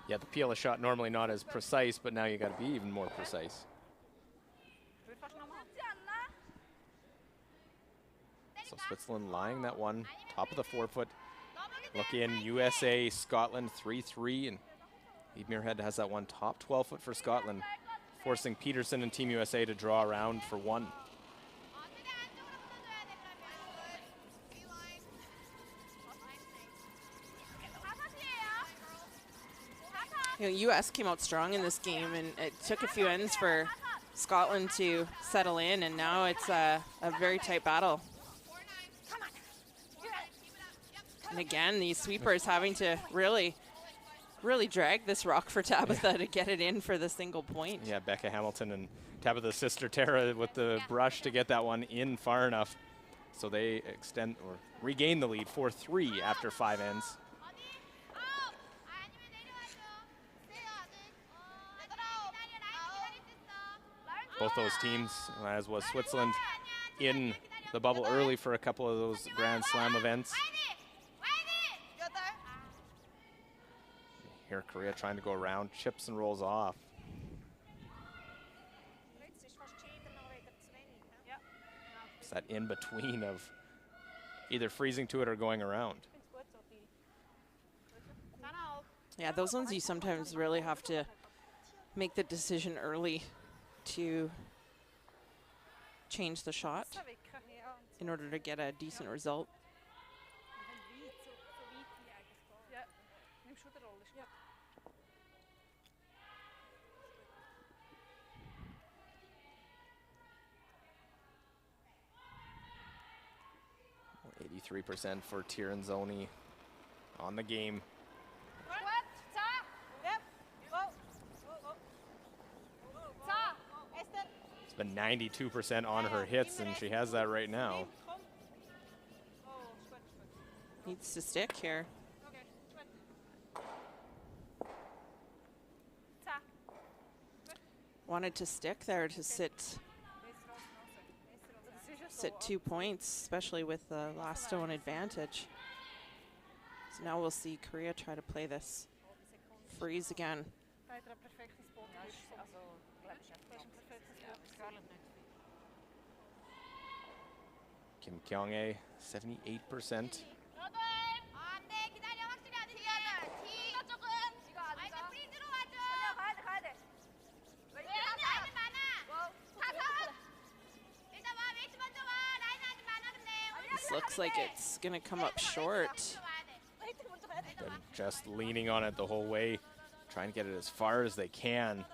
Yeah, the peel a shot normally not as precise, but now you got to be even more precise. So Switzerland lying that one, top of the forefoot. Look in, USA, Scotland 3-3, and Eve Muirhead has that one top 12 foot for Scotland, forcing Peterson and Team USA to draw around for one. You know, US came out strong in this game, and it took a few ends for Scotland to settle in, and now it's a very tight battle. And again, these sweepers having to really drag this rock for Tabitha to get it in for the single point. Yeah, Becca Hamilton and Tabitha's sister Tara with the brush to get that one in far enough. So they extend or regain the lead 4-3 after 5 ends. Both those teams, as was Switzerland, in the bubble early for a couple of those Grand Slam events. Here Korea trying to go around, chips and rolls off. It's that in between of either freezing to it or going around. Yeah, those ones you sometimes really have to make the decision early to change the shot in order to get a decent result. 83% for Tirinzoni on the game. It's been 92% on her hits, and she has that right now. Needs to stick here. Wanted to stick there to sit 2 points, especially with the last stone advantage. So now we'll see Korea try to play this freeze again. Kim Kyung-ae, 78%. This looks like it's gonna come up short. Been just leaning on it the whole way, trying to get it as far as they can.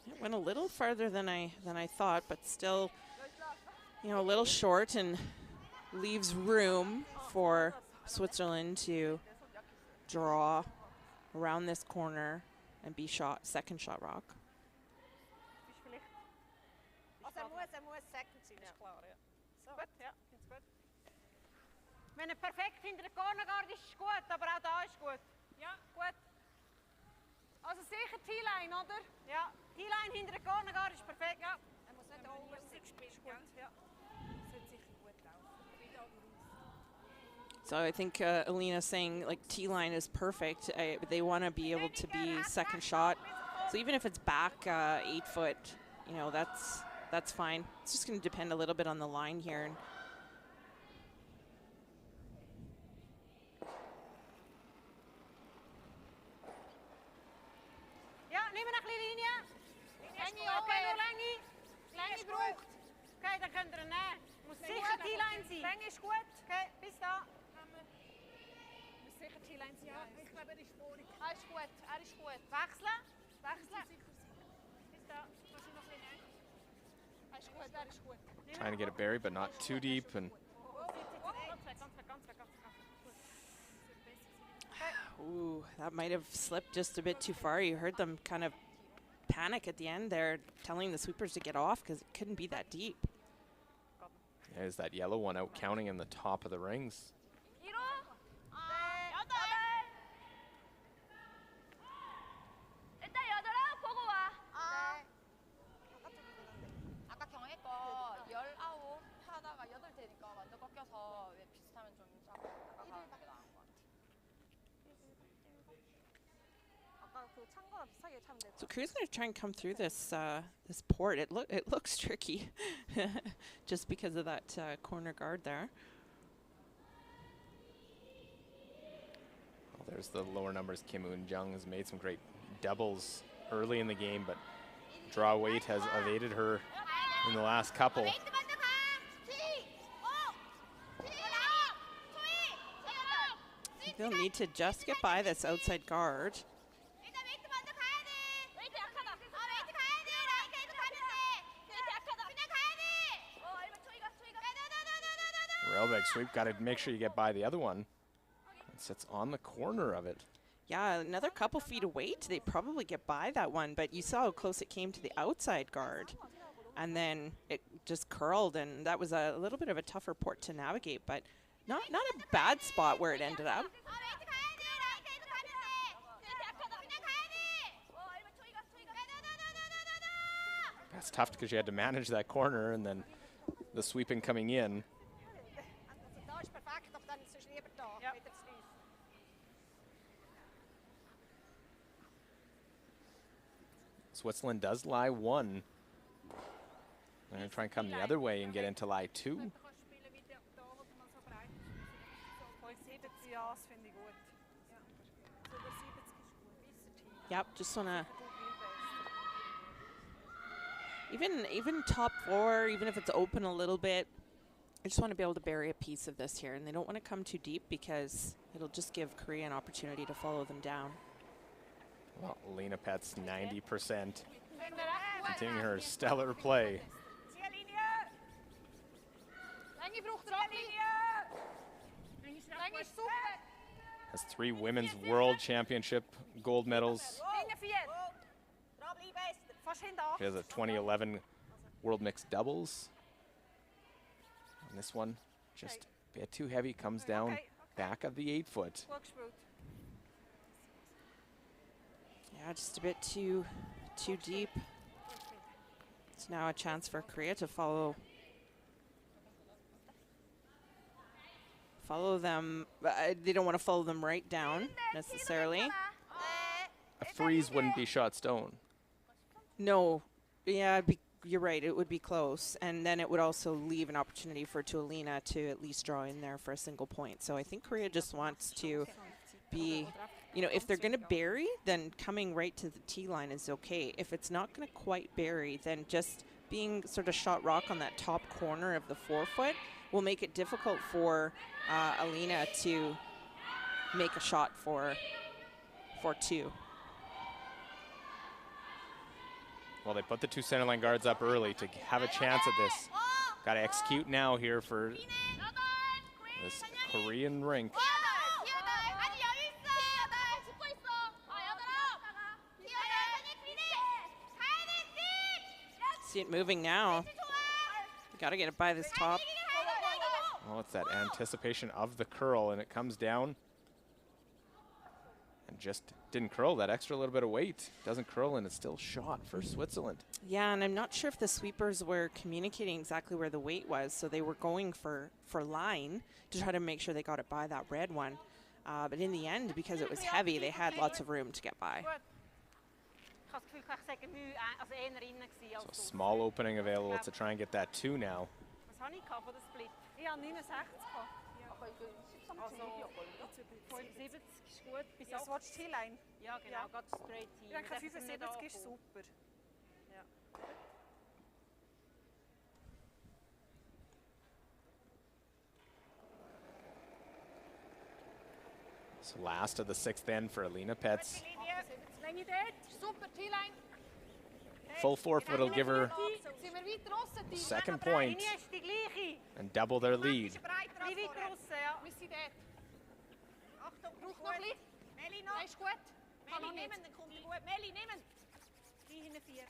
It went a little farther than I thought, but still you know, a little short and leaves room for Switzerland to draw around this corner and be second shot rock. Also er muss second sein, ist klar, ja. So. Gut, ja, find's gut. Wenn er perfekt hinter der Corner geht, ist es gut, aber auch da ist gut. Ja, gut. Also sicher T-Line, oder? Ja, T-Line hinter der Corner geht, ist perfekt. Ja. Er muss nicht over 6 spielen, ist gut. Ja. Das wird sicher gut laufen. Wieder raus. So I think Alina's saying like T-line is perfect. They want to be able to be second shot. So even if it's back 8 foot, you know, that's fine. It's just going to depend a little bit on the line here. Ja, neem een linie. Lengie, okay, nur Lengie. Lengie braucht. Okay, dann könnt ihr ihn nehmen. Muss sicher T-Line sein. Lengie ist gut. Okay, bis da. Muss sicher T-Line sein. Ja, ich glaube, er ist vorig. Er ist gut, er ist gut. Wechseln. Wechseln. Bis da. Was ich noch ein bisschen Er ist gut, er ist gut. Trying to get it buried, but not too deep. And Ooh, that might have slipped just a bit too far. You heard them kind of panic at the end there, telling the sweepers to get off because it couldn't be that deep. there's that yellow one out counting in the top of the rings. 일단 여덟아 보고 와. 아까 경혜 거 19 하다가 8 되니까 완전 꺾여서 비슷하면 좀 작고 나가는 게 나은 것 같아. 아까 그 찬 거랑 비슷하게 차면 돼. So Korea's going to try and come through this this port. It looks tricky, just because of that corner guard there. Well, there's the lower numbers. Kim Eun-jung has made some great doubles early in the game, but draw weight has evaded her in the last couple. They'll need to just get by this outside guard. Railbag sweep, got to make sure you get by the other one. It sits on the corner of it. Yeah, another couple feet away, they probably get by that one, but you saw how close it came to the outside guard. And then it just curled, and that was a little bit of a tougher port to navigate, but not a bad spot where it ended up. That's tough because you had to manage that corner and then the sweeping coming in. Da ist perfekt, doch dann ist es lieber da. Ja. Wieder zu tief. Switzerland does lie 1. They're going to try and come the other way and get into lie 2. Du kannst spielen wie da, wo du mal so breit bist. So 70 Ja's finde ich gut. Ja. So über 70 ist gut. Yep, just want to even top 4, even if it's open a little bit, I just want to be able to bury a piece of this here, and they don't want to come too deep because it'll just give Korea an opportunity to follow them down. Well, Lena Pet's 90%, continuing her stellar play. Lengie braucht er auch nicht. Lengie ist super. Has 3 women's world championship gold medals. Linie 4. Dranbleiben, fast hinter 8. She has a 2011 world mixed doubles. And this one, just a bit too heavy, comes down back of the 8 foot. Gut gespielt. Yeah, just a bit too deep. It's now a chance for Korea to follow them. They don't want to follow them right down necessarily. A freeze wouldn't be shot stone. No, yeah, you're right. It would be close, and then it would also leave an opportunity for Tuolina to at least draw in there for a single point. So I think Korea just wants to be, you know, if they're going to bury, then coming right to the T line is okay. If it's not going to quite bury, then just being sort of shot rock on that top corner of the 4 foot will make it difficult for Alina to make a shot for 2. Well, they put the 2 centerline guards up early to have a chance at this. Got to execute now here for this Korean rink. See it moving now. Got to get it by this top. Oh, it's that anticipation of the curl, and it comes down and just didn't curl. That extra little bit of weight doesn't curl, and it's still shot for Switzerland. Yeah, and I'm not sure if the sweepers were communicating exactly where the weight was, so they were going for line to try to make sure they got it by that red one. But in the end, because it was heavy, they had lots of room to get by. So small opening available to try and get that 2 now. Ich habe 69 gehabt. Also, 70 ist gut. Bis jetzt willst du T-Line? Ja, genau, ganz straight T. Ich denke, 75 ist super. Ja. So last of the 6th end for Alina Petz. Länge dort. Super T-line. Full four-foot will give her second point and double their lead. Wie weit draussen, ja. Wir sind dort. Achtung, Braucht noch ein bisschen. Meli Der noch. ist gut. Kann noch Meli nicht. nehmen, dann kommt er gut. Meli nehmen. 3 hinten 4.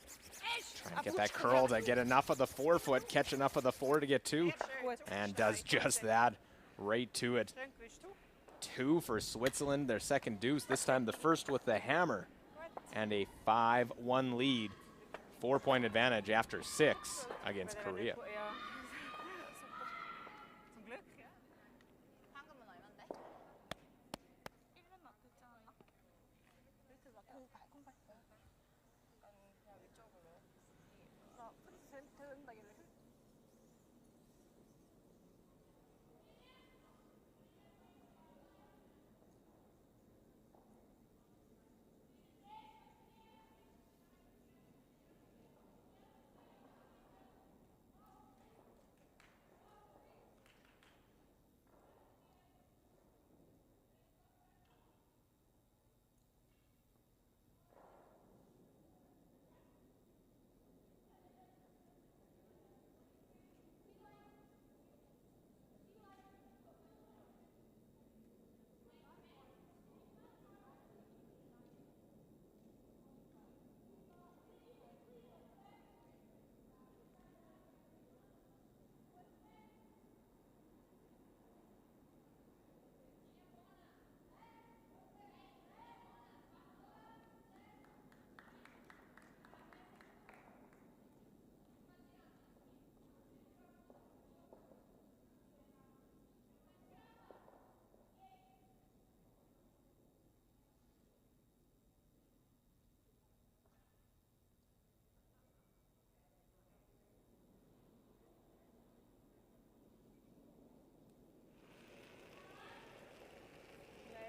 Trying to get that curl to get enough of the 4-foot, catch enough of the 4 to get 2, and does just that, right to it. 2 for Switzerland, their second deuce, this time the first with the hammer, and a 5-1 lead. 4-point advantage after 6 against Korea. Zum Glück, ja. 방금은 얼만데? 1년 맞겠지 않았나? 밑에가 콩팔. 그냥 위쪽으로. 나 센터 된다길래.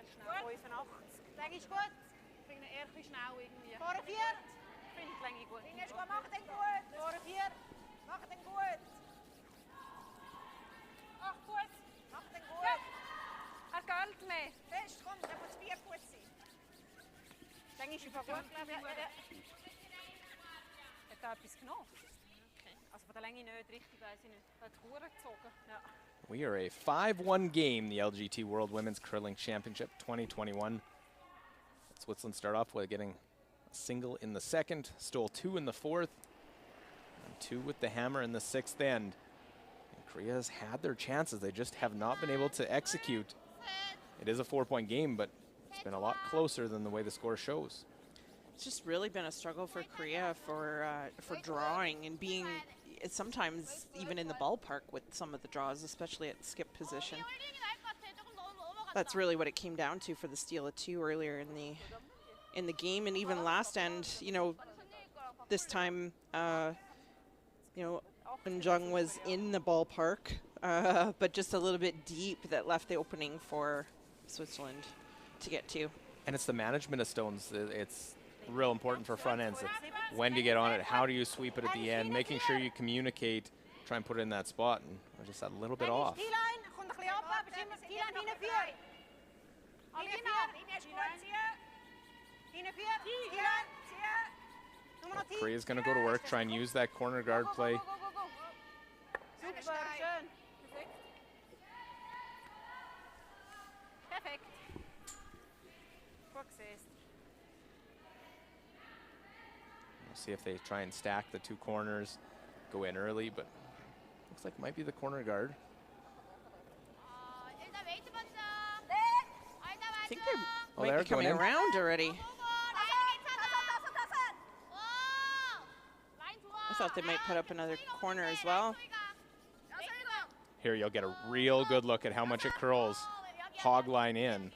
Schnell 85. Länge ist gut. Ich finde eher ein bisschen schnell irgendwie. Vorne 4. Ich finde die Länge gut. Länge ist gut, mach den gut. Vorne 4. Mach den gut. Ach gut. Mach den gut. Ja. Hast Geld mehr? Fest, komm, der muss 4 gut sein. Länge ist über gut, glaube ich. Hat da etwas genommen? Okay. Also von der Länge nicht, richtig weiss ich nicht. Hat die Uhr gezogen. Ja. We are a 5-1 game, the LGT World Women's Curling Championship 2021. Switzerland start off with getting a single in the second, stole 2 in the fourth, and 2 with the hammer in the 6th end. And Korea's had their chances, they just have not been able to execute. It is a 4-point game, but it's been a lot closer than the way the score shows. It's just really been a struggle for Korea for drawing and being sometimes even in the ballpark with some of the draws, especially at skip position. That's really what it came down to for the steal of 2 earlier in the game, and even last end. You know, this time, you know, Eunjung was in the ballpark, but just a little bit deep that left the opening for Switzerland to get to. And it's the management of stones. It's real important for front ends. It's when do you get on it? How do you sweep it at the end? Making sure you communicate, try and put it in that spot, and we're just a little bit off. Korea's going to go to work, try and use that corner guard play. Super, schön. Perfekt. Perfekt. Gut gesetzt. We'll see if they try and stack the two corners, go in early, but looks like it might be the corner guard. 일단 웨이트 받자. I think they Oh, might they're be coming going in. around already. I thought they might put up another corner as well. Here you'll get a real good look at how much it curls. Hog line in.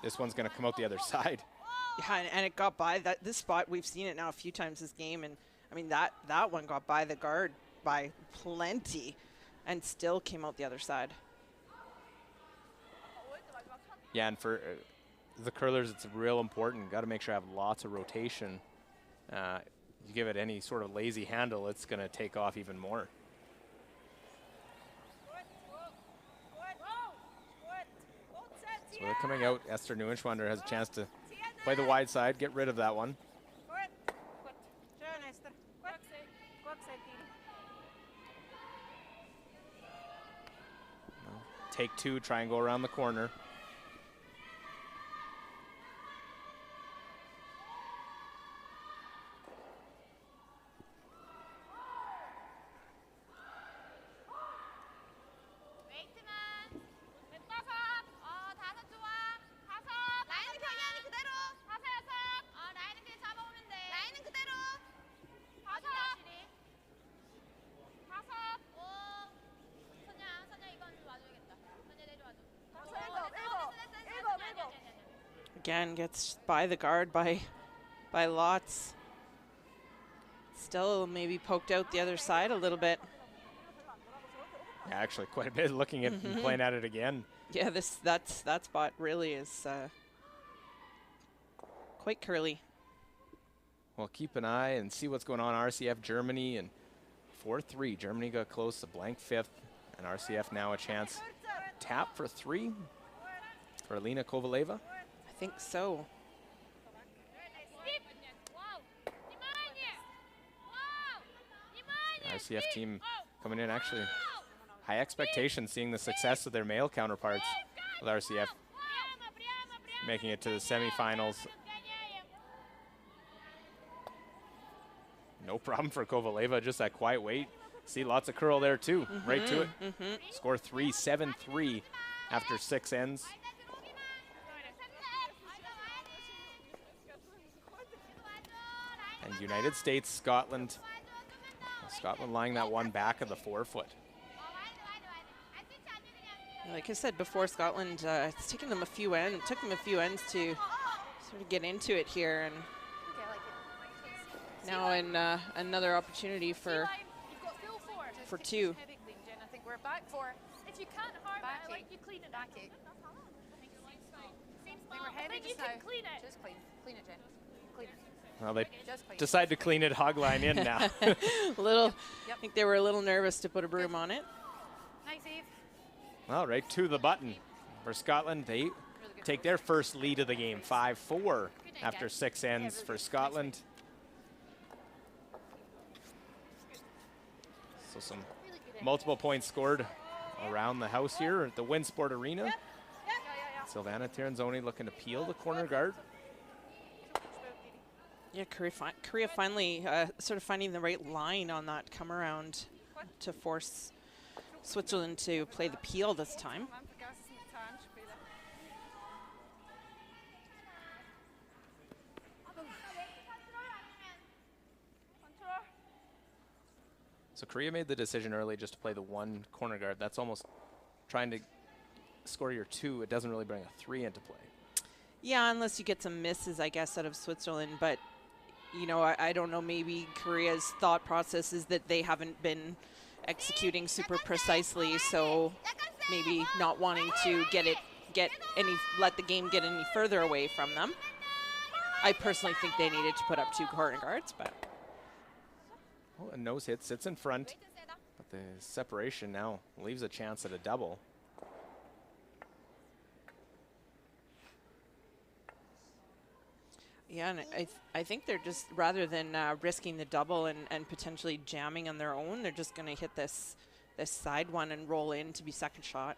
This one's going to come out the other side. Yeah, and it got by that. This spot, we've seen it now a few times this game, and I mean that one got by the guard by plenty, and still came out the other side. Yeah, and for the curlers, it's real important. Got to make sure I have lots of rotation. You give it any sort of lazy handle, it's going to take off even more. So they're coming out. Esther Neuenschwander has a chance to play the wide side, get rid of that one. Schön, Esther. Gut gesetzt, Didi. Take two, try and go around the corner. Again, gets by the guard by lots. Still maybe poked out the other side a little bit. Yeah, actually quite a bit, looking at and playing at it again. Yeah, that spot really is quite curly. Well, keep an eye and see what's going on. RCF Germany and 4-3. Germany got close to blank fifth, and RCF now a chance. Tap for three for Alina Kovaleva. I think so. RCF team coming in actually high expectations, seeing the success of their male counterparts with RCF making it to the semifinals. No problem for Kovaleva, just that quiet wait. See lots of curl there too, right to it. Score 3, 7-3 after 6 ends. And United States, Scotland. Scotland lying that one back of the 4-foot. Like I said before, Scotland, it's taken them a few ends. Took them a few ends to sort of get into it here, and now in another opportunity for two. I think we're back for. If you can't harm it, I like you clean it. Back it. They were heavy just now. Clean it. Just clean it, Jen. Clean it. Well, they decide to clean it hog line in now. I think they were a little nervous to put a broom on it. Nice, Eve. Well, right to the button for Scotland. They take their first lead of the game, 5-4 after 6 ends for Scotland. So some multiple points scored around the house here at the Winsport Arena. Silvana Tiranzoni looking to peel the corner guard. Yeah, Korea finally sort of finding the right line on that come around to force Switzerland to play the peel this time. So Korea made the decision early just to play the one corner guard. That's almost trying to score your 2. It doesn't really bring a 3 into play. Yeah, unless you get some misses, I guess, out of Switzerland. But, you know, I don't know, maybe Korea's thought process is that they haven't been executing super precisely, so maybe not wanting to let the game get any further away from them. I personally think they needed to put up 2 corner guards, but... Well, a nose hit sits in front, but the separation now leaves a chance at a double. Yeah, and I think they're just, rather than risking the double and potentially jamming on their own, they're just going to hit this side one and roll in to be second shot.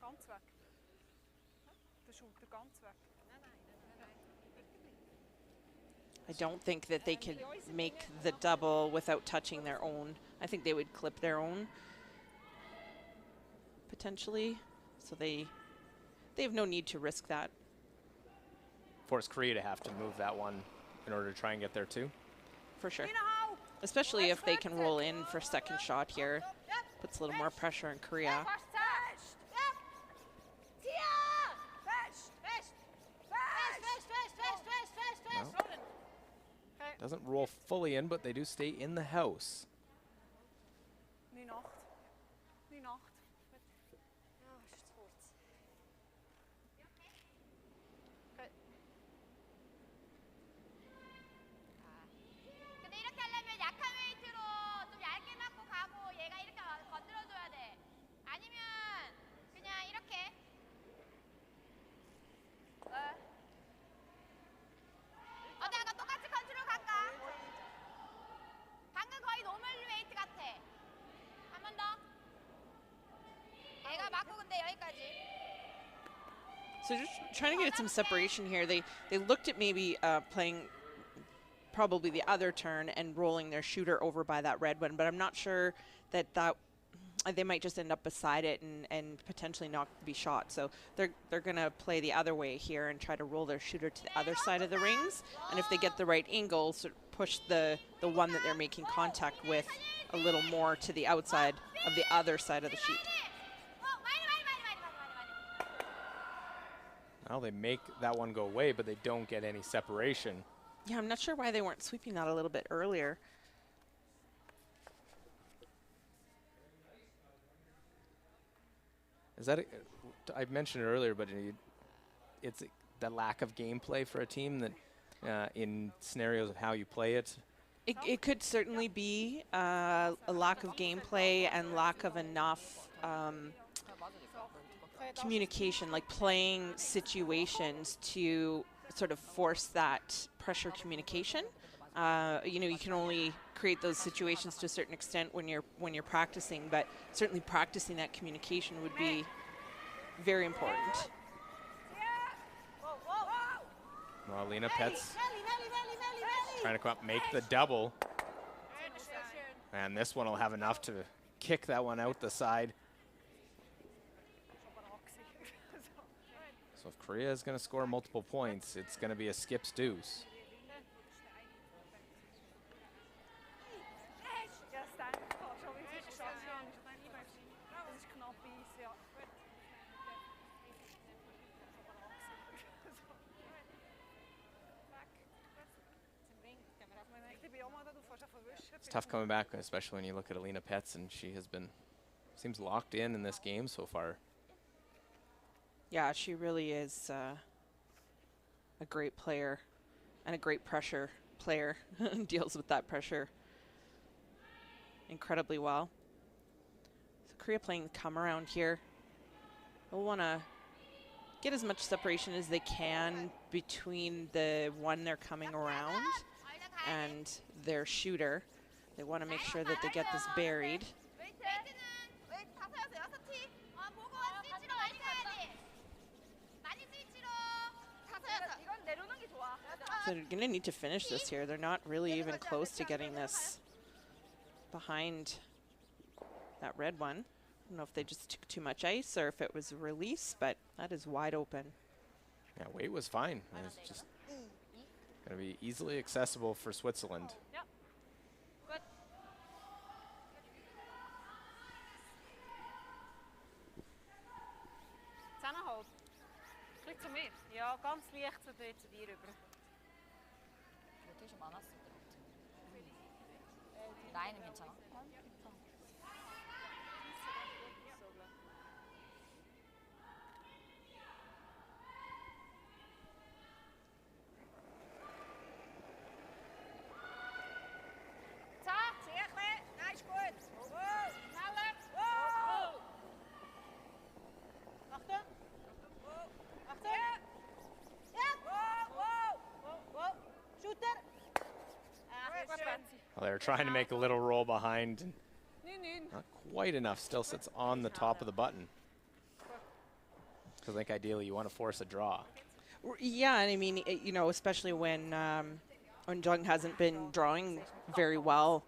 Ganz weg. Der Shooter ganz weg. I don't think that they could make the double without touching their own. I think they would clip their own, potentially. So they have no need to risk that. Force Korea to have to move that one in order to try and get there too. For sure. Especially if they can roll in for second shot here. Puts a little more pressure on Korea. Well, doesn't roll fully in, but they do stay in the house. Nu nacht. Nu nacht. 근데 이렇게 하려면 약한 웨이트로 좀 얇게 맞고 가고 얘가 이렇게 건드려줘야 돼. 아니면 그냥 이렇게. 내가 똑같이 컨트롤 갈까? 방금 거의 노멀 웨이트 같아. 한 번 더. 얘가 맞고 근데 여기까지. So just trying to get some separation here. They looked at maybe playing probably the other turn and rolling their shooter over by that red one, but I'm not sure that they might just end up beside it and potentially not be shot. So they're gonna play the other way here and try to roll their shooter to the other side of the rings. And if they get the right angle, sort of push the one that they're making contact with a little more to the outside of the other side of the sheet. Well, they make that one go away, but they don't get any separation. Yeah, I'm not sure why they weren't sweeping that a little bit earlier. Is that I mentioned it earlier, but it's the lack of gameplay for a team that in scenarios of how you play it. It could certainly be a lack of gameplay and lack of enough communication, like playing situations to sort of force that pressure communication. You know, you can only create those situations to a certain extent when you're practicing, but certainly practicing that communication would be very important. Well, Alina Petz trying to come up, make the double. And this one will have enough to kick that one out the side. So if Korea is going to score multiple points, it's going to be a skip's deuce. It's tough coming back, especially when you look at Alina Petz, and she has been, seems locked in this game so far. Yeah, she really is a great player and a great pressure player. Deals with that pressure incredibly well. So Korea playing the come around here. They'll want to get as much separation as they can between the one they're coming around and their shooter. They want to make sure that they get this buried. So they're going to need to finish this here. They're not really even close to getting this behind that red one. I don't know if they just took too much ice or if it was a release, but that is wide open. Yeah, weight was fine. It's just going to be easily accessible for Switzerland. Yep. Good. Zusammenhalt. Klick zu mir. Ja, ganz leicht zu dir rüber. 로테이션 많았을 때 라인은 괜찮아? 자, 지혜클. 나이스 굿. Schneller. Player trying to make a little roll behind. And not quite enough. Still sits on the top of the button. Because I think ideally you want to force a draw. Yeah, and I mean, you know, especially when Jung hasn't been drawing very well,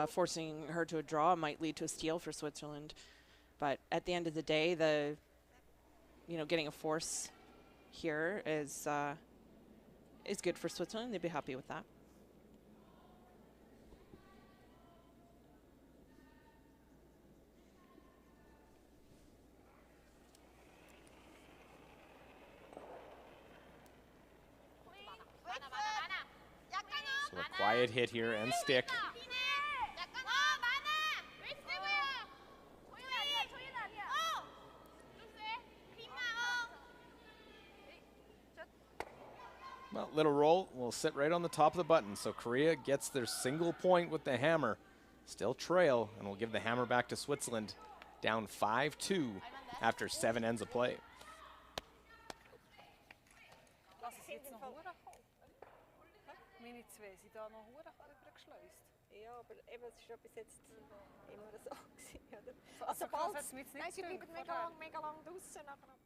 forcing her to a draw might lead to a steal for Switzerland. But at the end of the day, getting a force here is good for Switzerland. They'd be happy with that. So a quiet hit here and stick. Well, little roll will sit right on the top of the button. So Korea gets their single point with the hammer. Still trail, and will give the hammer back to Switzerland. Down 5-2 after 7 ends of play. Meine zwei sind da noch übergeschleust. Ja, aber eben, es ist ja bis jetzt immer so gewesen, oder? Also, Nein, sie bleiben mega lang draussen nachher.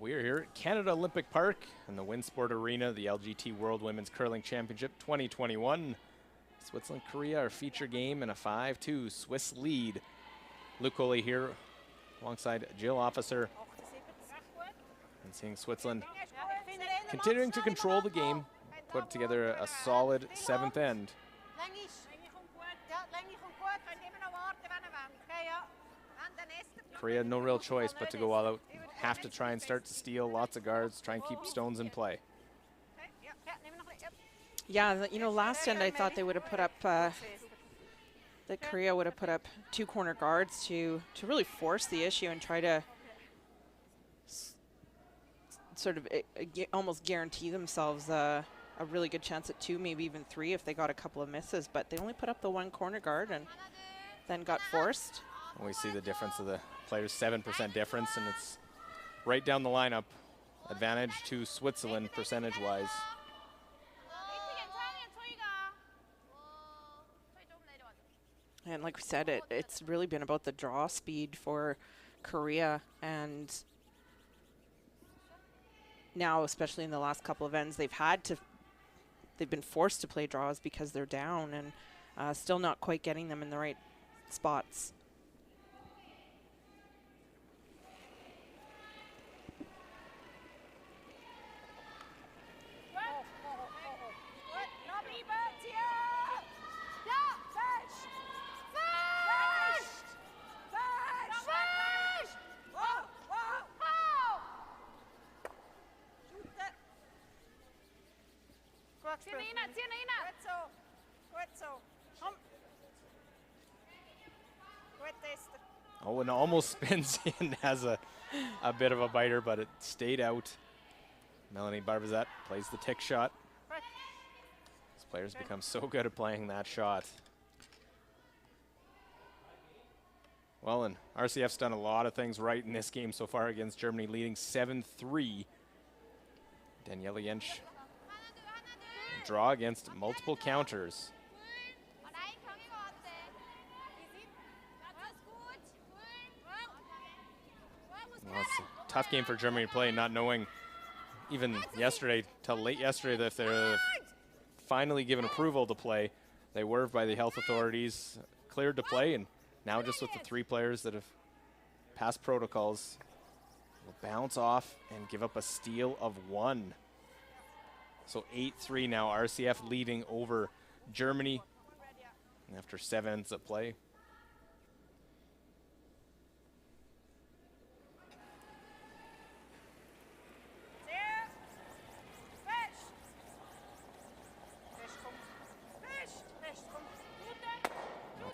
We're here at Canada Olympic Park in the Winsport Arena, the LGT World Women's Curling Championship 2021. Switzerland, Korea, our feature game in a 5-2 Swiss lead. Luke Coley here alongside Jill Officer. And seeing Switzerland continuing to control the game, put together a solid 7th end. Korea had no real choice but to go all out. Have to try and start to steal, lots of guards, try and keep stones in play. Yeah, you know, last end I thought they would have put up, that Korea would have put up 2 corner guards to really force the issue and try to sort of almost guarantee themselves a really good chance at 2, maybe even 3 if they got a couple of misses. But they only put up the 1 corner guard and then got forced. And we see the difference of the players, 7% difference, and it's right down the lineup. Advantage to Switzerland percentage-wise. And like we said, it's really been about the draw speed for Korea. And now, especially in the last couple of ends, they've been forced to play draws because they're down, and still not quite getting them in the right spots. Oh, and almost spins in as a bit of a biter, but it stayed out. Melanie Barbazet plays the tick shot. These players become so good at playing that shot. Well, and RCF's done a lot of things right in this game so far against Germany, leading 7-3. Daniela Jentsch draw against multiple counters. Well, it's a tough game for Germany to play, not knowing even yesterday, till late yesterday, that they're finally given approval to play. They were by the health authorities cleared to play, and now just with the 3 players that have passed protocols, will bounce off and give up a steal of 1. So 8-3 now, RCF leading over Germany after 7 ends of play.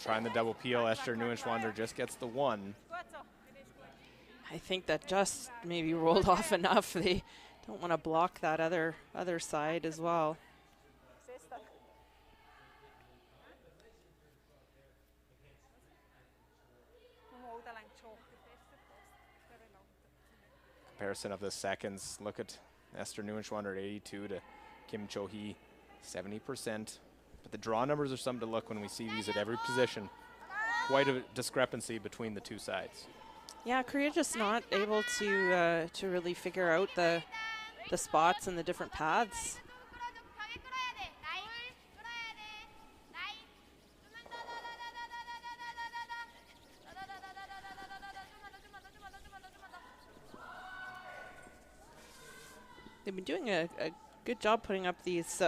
Trying the double peel, Esther Neuenschwander just gets the 1. I think that just maybe rolled off enough. They don't want to block that other side as well. Comparison of the seconds. Look at Esther Neuenschwander at 82 to Kim Cho-hee 70%. But the draw numbers are something to look when we see these at every position. Quite a discrepancy between the 2 sides. Yeah, Korea just not able to really figure out the spots and the different paths. They've been doing a good job putting up these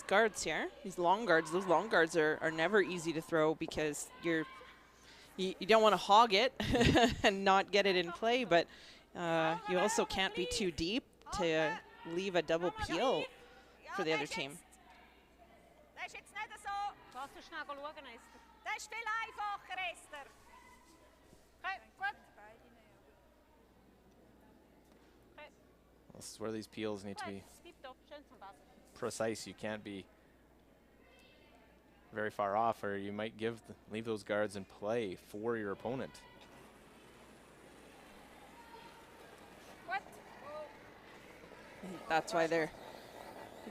guards here, these long guards. Those long guards are never easy to throw because you don't want to hog it and not get it in play, but you also can't be too deep to leave a double peel for the other team. This is where these peels need to be precise. You can't be very far off, or you might leave those guards in play for your opponent. That's why they're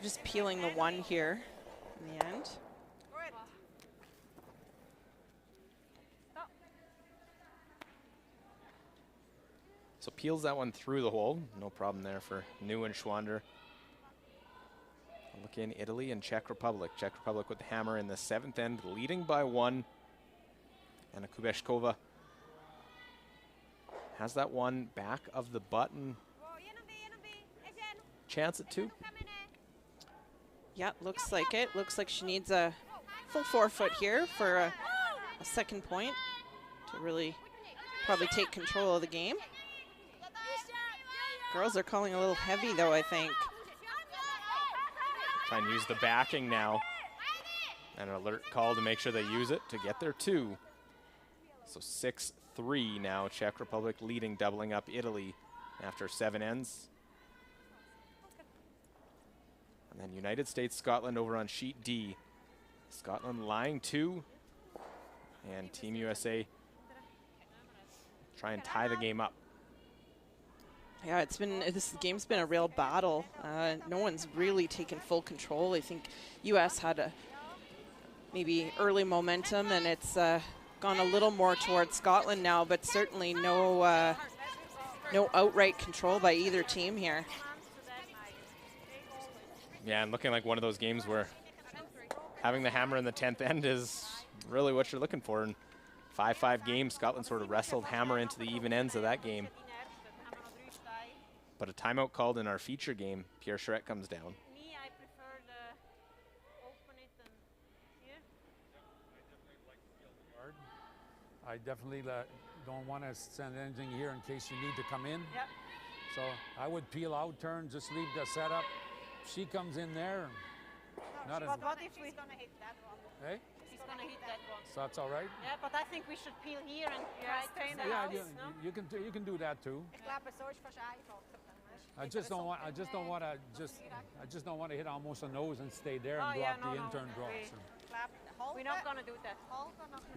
just peeling the 1 here in the end. So peels that one through the hole. No problem there for Neuenschwander. Look in Italy and Czech Republic. Czech Republic with the hammer in the 7th end, leading by 1. Anna Kubeshkova has that one back of the button. Chance at 2. Yeah, looks like it. Looks like she needs a full 4-foot here for a second point to really probably take control of the game. Girls are calling a little heavy though, I think. Try and use the backing now. And an alert call to make sure they use it to get their 2. So 6-3 now, Czech Republic leading, doubling up Italy after 7 ends. And then United States, Scotland over on sheet D. Scotland lying 2. And Team USA try and tie the game up. Yeah, this game's been a real battle. No one's really taken full control. I think U.S. had a maybe early momentum, and it's gone a little more towards Scotland now, but certainly no outright control by either team here. Yeah, and looking like one of those games where having the hammer in the 10th end is really what you're looking for. In 5-5 game, Scotland sort of wrestled hammer into the even ends of that game. But a timeout called in our feature game. Pierre Charette comes down. I definitely don't want to send anything here in case you need to come in. Yep. So I would peel out, turn, just leave the setup. She comes in there. What if she's going to hit that one? Hey? She's going to hit that one. So that's all right? Yeah, but I think we should peel here and try to stay Yeah, house, no? you can do that too. Ik laat me zo is verzaaivachter dan. I just don't want to hit almost the nose and stay there and Oh, drop yeah, the no, no. intern drops. We're not going to do that.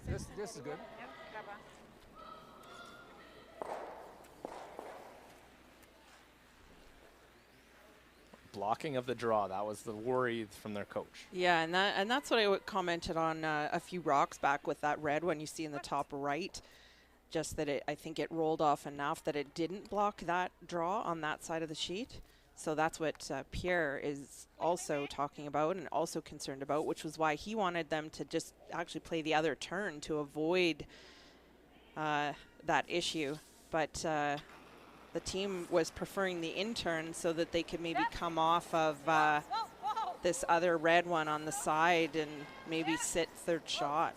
This is good. Yep, klappen. Blocking of the draw, that was the worry from their coach. Yeah, and that's what I commented on a few rocks back with that red one you see in the top right. Just that I think it rolled off enough that it didn't block that draw on that side of the sheet. So that's what Pierre is also talking about and also concerned about, which was why he wanted them to just actually play the other turn to avoid that issue. But the team was preferring the in-turn so that they could maybe come off of this other red one on the side and maybe sit third shot.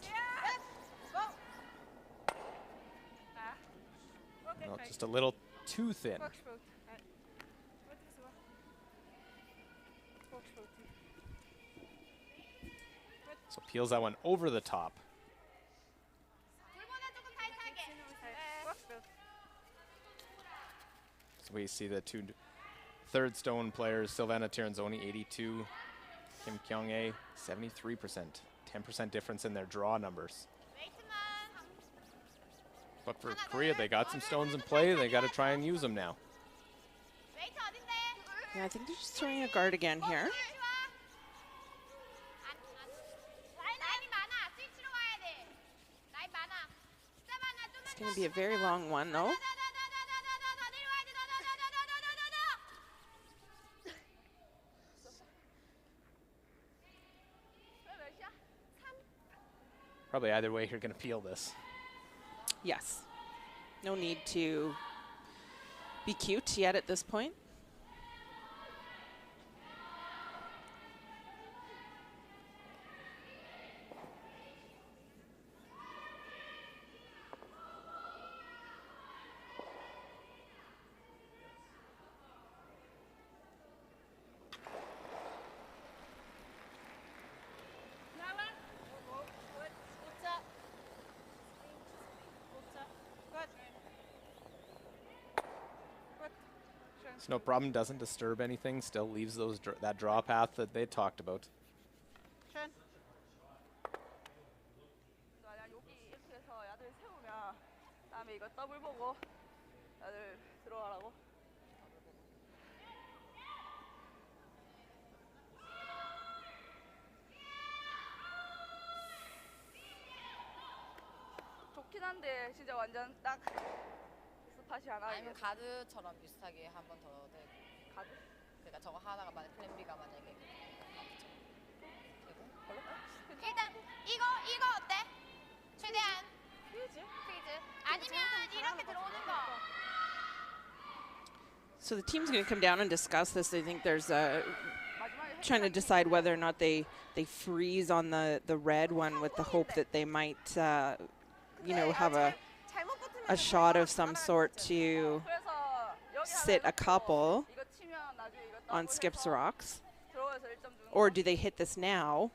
No, just a little too thin. So peels that one over the top. So we see the two third stone players, Silvana Tiranzoni, 82, Kim Kyung-ae, 73%. 10% difference in their draw numbers. But for Korea, they got some stones in play. They got to try and use them now. Yeah, I think they're just throwing a guard again here. It's going to be a very long one, though. Probably either way, you're going to peel this. Yes. No need to be cute yet at this point. It's no problem, doesn't disturb anything, still leaves those that draw path that they talked about. Schön. 여기 이렇게 해서 야들 세우면 다음에 이거 더블 보고 야들 들어가라고. 좋긴 한데 진짜 완전 딱 스팟이 안 하게. 아니면 가드처럼 비슷하게 한 번 더 되고. 가드? 그러니까 저거 하나가 만약 플랜 B가 만약에 되고 일단 이거 어때? 최대한 퀴즈? 아니면 이렇게 들어오는 거. So the team's going to come down and discuss this. I think there's trying to decide whether or not they freeze on the red one with the hope that they might, you know, have a shot of some sort to sit a couple on Skip's rocks. Or do they hit this now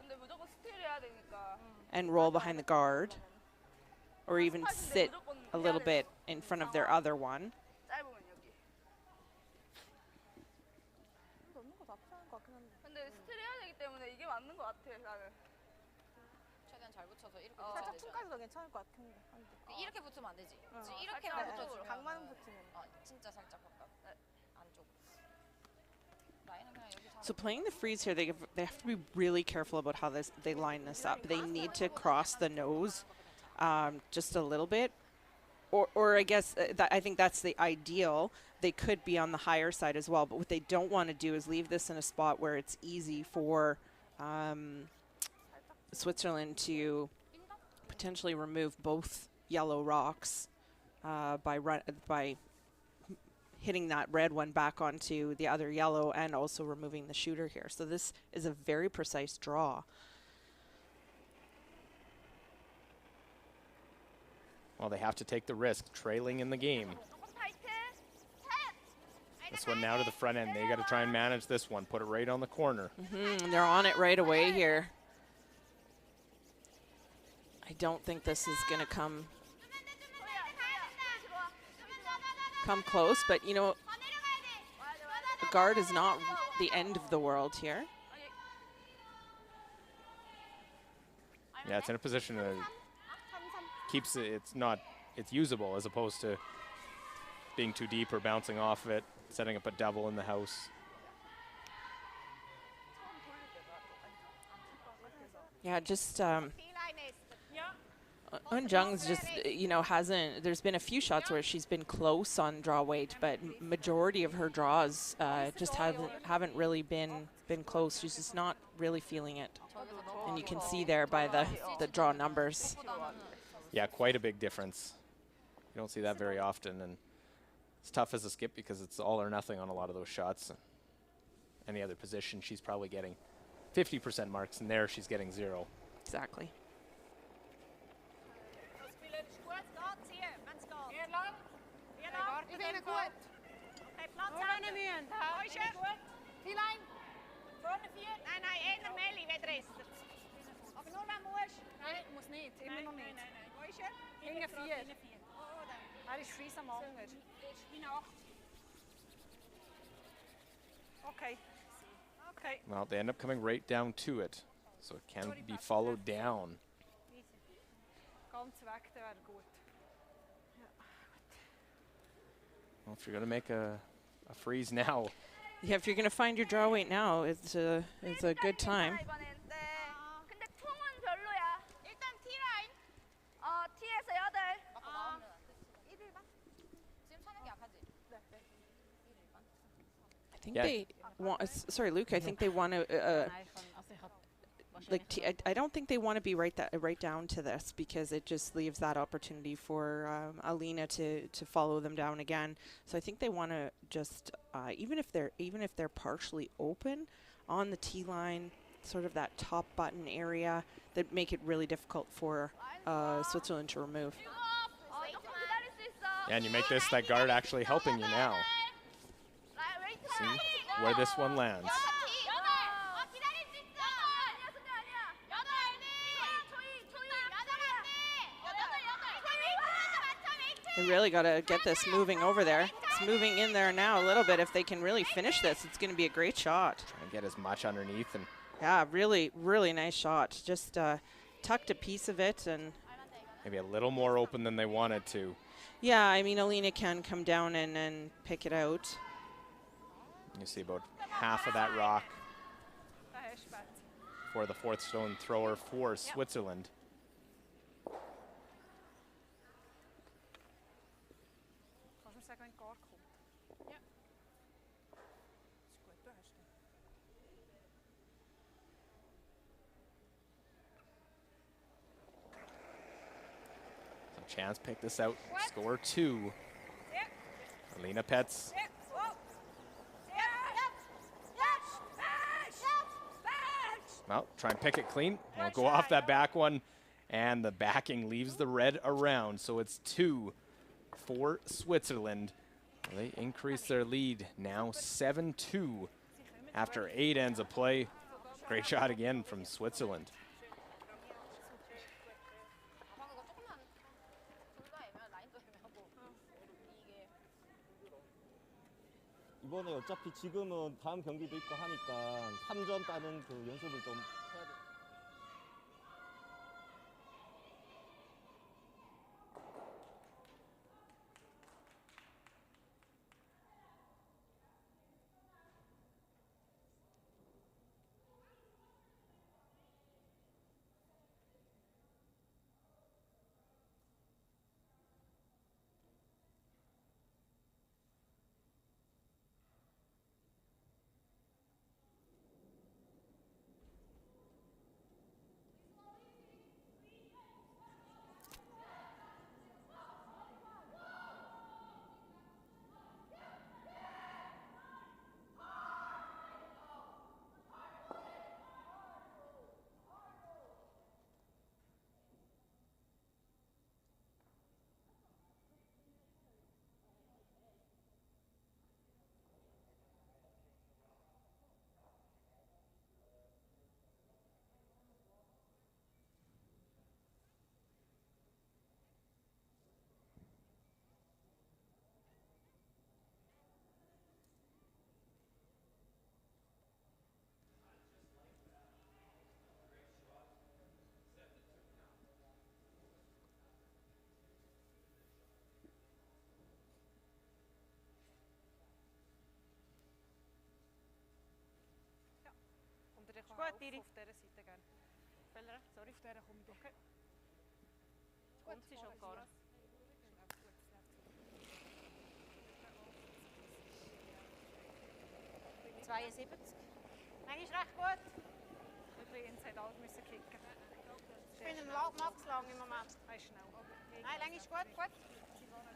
and roll behind the guard? Or even sit a little bit in front of their other one? 근데 스틸 해야 되기 때문에 이게 맞는 것 같아 나는. 최대한 잘 붙여서 이렇게 살짝 붙여야 퉁까지 더 괜찮을 것 같은데. 이렇게 붙으면 안 되지. 이렇게만 이렇게만 붙여주면 붙여주면 각만 붙이면. 진짜 살짝 바깥 안쪽. 라인은 그냥 여기 So playing the freeze here, they have to be really careful about how they line this up. They need to cross the nose just a little bit. Or I guess I think that's the ideal. They could be on the higher side as well. But what they don't want to do is leave this in a spot where it's easy for Switzerland to potentially remove both yellow rocks by hitting that red one back onto the other yellow and also removing the shooter here. So this is a very precise draw. Well, they have to take the risk, trailing in the game. This one now to the front end. They got to try and manage this one, put it right on the corner. They're on it right away here. I don't think this is going to come close, but you know, a guard is not the end of the world here. Yeah, it's in a position that keeps it, it's usable as opposed to being too deep or bouncing off of it, setting up a double in the house. Yeah, just Eunjung's just, you know, there's been a few shots where she's been close on draw weight, but majority of her draws just haven't really been close. She's just not really feeling it. And you can see there by the draw numbers. Yeah, quite a big difference. You don't see that very often, and it's tough as a skip because it's all or nothing on a lot of those shots. Any other position, she's probably getting 50% marks, and there she's getting 0. Exactly. Okay. Okay. Well, they end up coming right down to it, so it can be followed down. Ganz weg, der wäre gut. Well, if you're going to make a freeze now, Yeah, if you're going to find your draw weight now, it's a good time. 근데 통은 별로야. 일단 T라인. T에서 8. 지금 차는 게 약하지? I think Yeah. they want. Sorry, Luke. I think they want to. I don't think they want to be right down to this because it just leaves that opportunity for Alina to follow them down again. So I think they want to just even if they're partially open on the T line, sort of that top button area, that make it really difficult for Switzerland to remove. and you make this that guard actually helping you now. See where this one lands. They really got to get this moving over there. It's moving in there now a little bit. If they can really finish this, it's going to be a great shot. Try and get as much underneath. And yeah, really, really nice shot. Just tucked a piece of it and maybe a little more open than they wanted to. Yeah, I mean, Alina can come down and pick it out. You see about half of that rock for the fourth stone thrower for Switzerland. So chance pick this out, score 2. Alina Petz. Well, try and pick it clean. We'll go off that back one, and the backing leaves the red around. So it's 2 for Switzerland. They increase their lead now 7-2 after 8 ends of play. Great shot again from Switzerland. 이번에 어차피 지금은 다음 경기도 있고 하니까 3점 따는 그 연습을 좀 해야 돼. Gut, Diri. Auf dieser Seite gerne. Sorry. Auf dieser komme ich. Okay. Kommt sie schon gar. 72. Nein, ist recht gut. Ein bisschen inside out müssen kicken. Ich bin im Max lang im Moment. Er ist schnell. Nein, lang ist gut, gut. Schön, gut.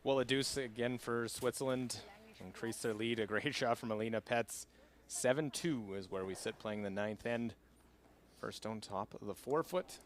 Well, a deuce again for Switzerland. Increase their lead. A great shot from Alina Petz. 7-2 is where we sit playing the ninth end. First stone top of the forefoot.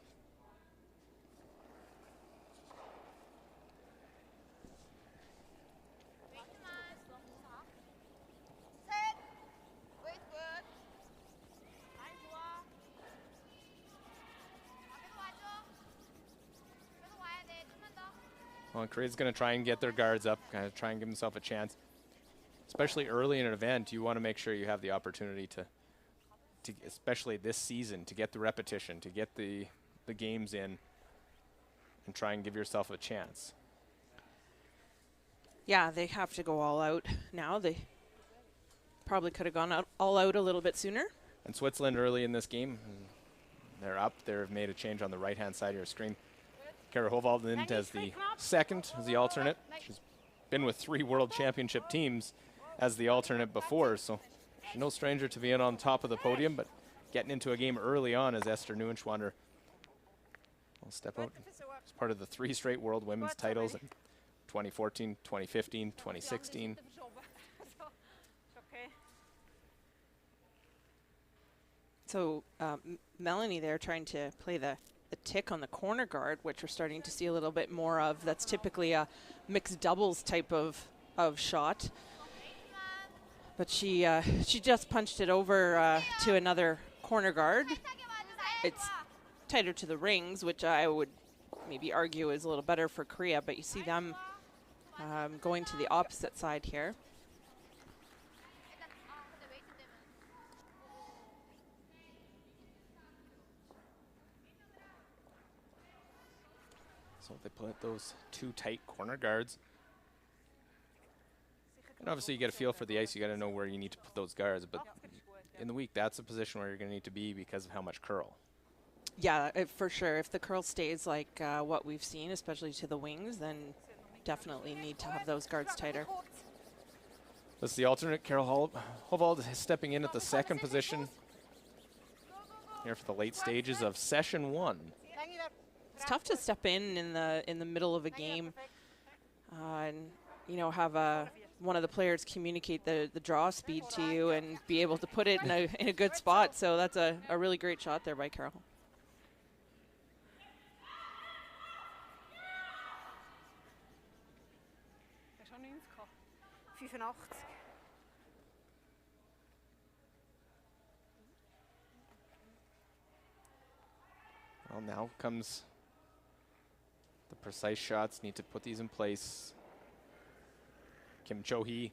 Well, Korea's going to try and get their guards up, kind of try and give himself a chance. Especially early in an event, you want to make sure you have the opportunity to especially this season, to get the repetition, to get the games in, and try and give yourself a chance. Yeah, they have to go all out now. They probably could have gone out all out a little bit sooner. And Switzerland early in this game, they're up. They've made a change on the right-hand side of your screen. Kara Hovald in as the second, as the alternate. She's been with 3 World Championship teams as the alternate before, so she's no stranger to being on top of the podium, but getting into a game early on as Esther Neuenschwander will step out as part of the 3 straight World Women's titles in 2014, 2015, 2016. So Melanie there trying to play the tick on the corner guard, which we're starting to see a little bit more of. That's typically a mixed doubles type of shot. But she just punched it over to another corner guard. It's tighter to the rings, which I would maybe argue is a little better for Korea, but you see them going to the opposite side here. So they put those 2 tight corner guards. And obviously you get a feel for the ice, you got to know where you need to put those guards, but in the week that's a position where you're going to need to be because of how much curl. Yeah, for sure. If the curl stays like what we've seen, especially to the wings, then definitely need to have those guards tighter. This is the alternate. Carol Hovald stepping in at the second position here for the late stages of session 1. It's tough to step in the middle of a game and have one of the players communicate the draw speed to you and be able to put it in a good spot. So that's a really great shot there by Carol. Well, now comes the precise shots. Need to put these in place. Kim Cho-hee.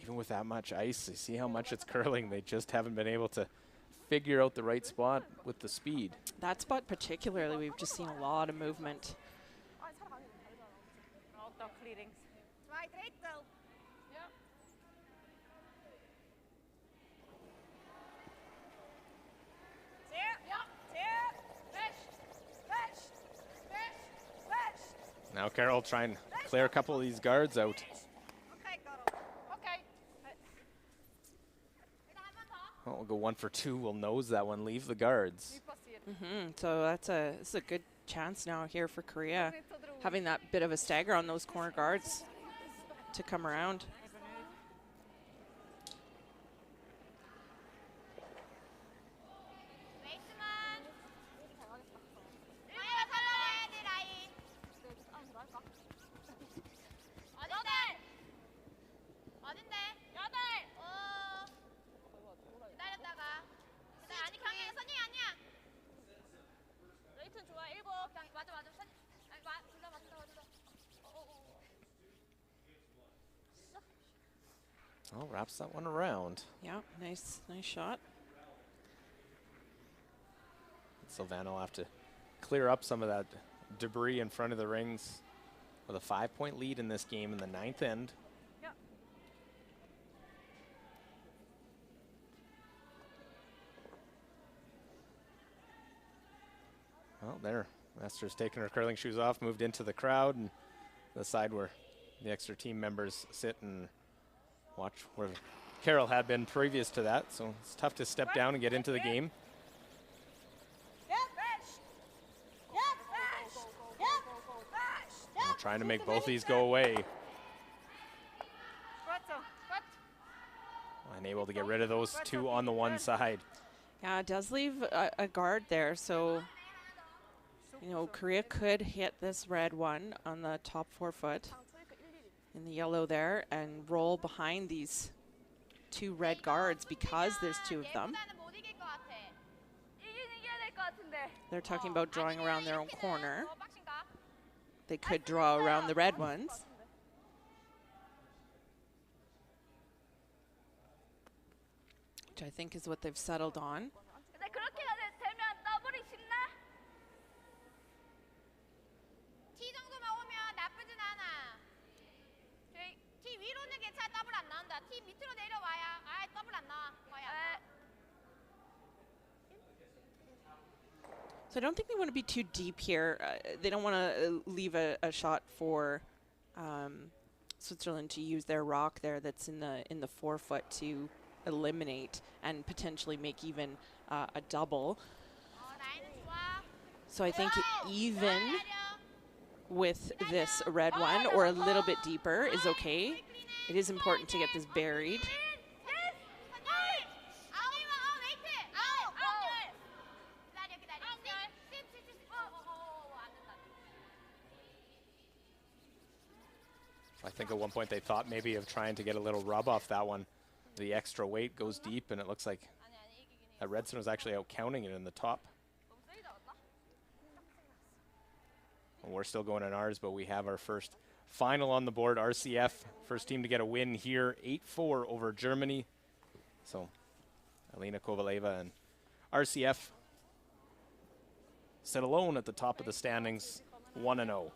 Even with that much ice, you see how much it's curling. They just haven't been able to figure out the right spot with the speed. That spot particularly, we've just seen a lot of movement. Now Carol trying to clear a couple of these guards out. Well, we'll go 1 for 2. We'll nose that one, leave the guards. So that's a good chance now here for Korea, having that bit of a stagger on those corner guards to come around. Oh, wraps that one around. Yeah, nice shot. Silvano will have to clear up some of that debris in front of the rings with a 5-point lead in this game in the 9th end. Ja. Well, there, Esther's taking her curling shoes off, moved into the crowd and the side where the extra team members sit and watch, where Carol had been previous to that. So it's tough to step down and get into the game. Trying to make both these go away. Unable to get rid of those two on the one side. Yeah, it does leave a guard there, so you know, Korea could hit this red one on the top 4 foot in the yellow there and roll behind these 2 red guards because there's 2 of them. They're talking about drawing around their own corner. They could draw around the red ones. Which I think is what they've settled on. So I don't think they want to be too deep here. They don't want to leave a shot for Switzerland to use their rock there that's in the 4 foot to eliminate and potentially make even a double. So I think even with this red one or a little bit deeper is okay. It is important to get this buried. I think at one point they thought maybe of trying to get a little rub off that one. The extra weight goes deep, and it looks like Redson was actually out counting it in the top. And we're still going on ours, but we have our first final on the board. RCF, first team to get a win here, 8-4 over Germany. So Alina Kovaleva and RCF sit alone at the top of the standings, 1-0.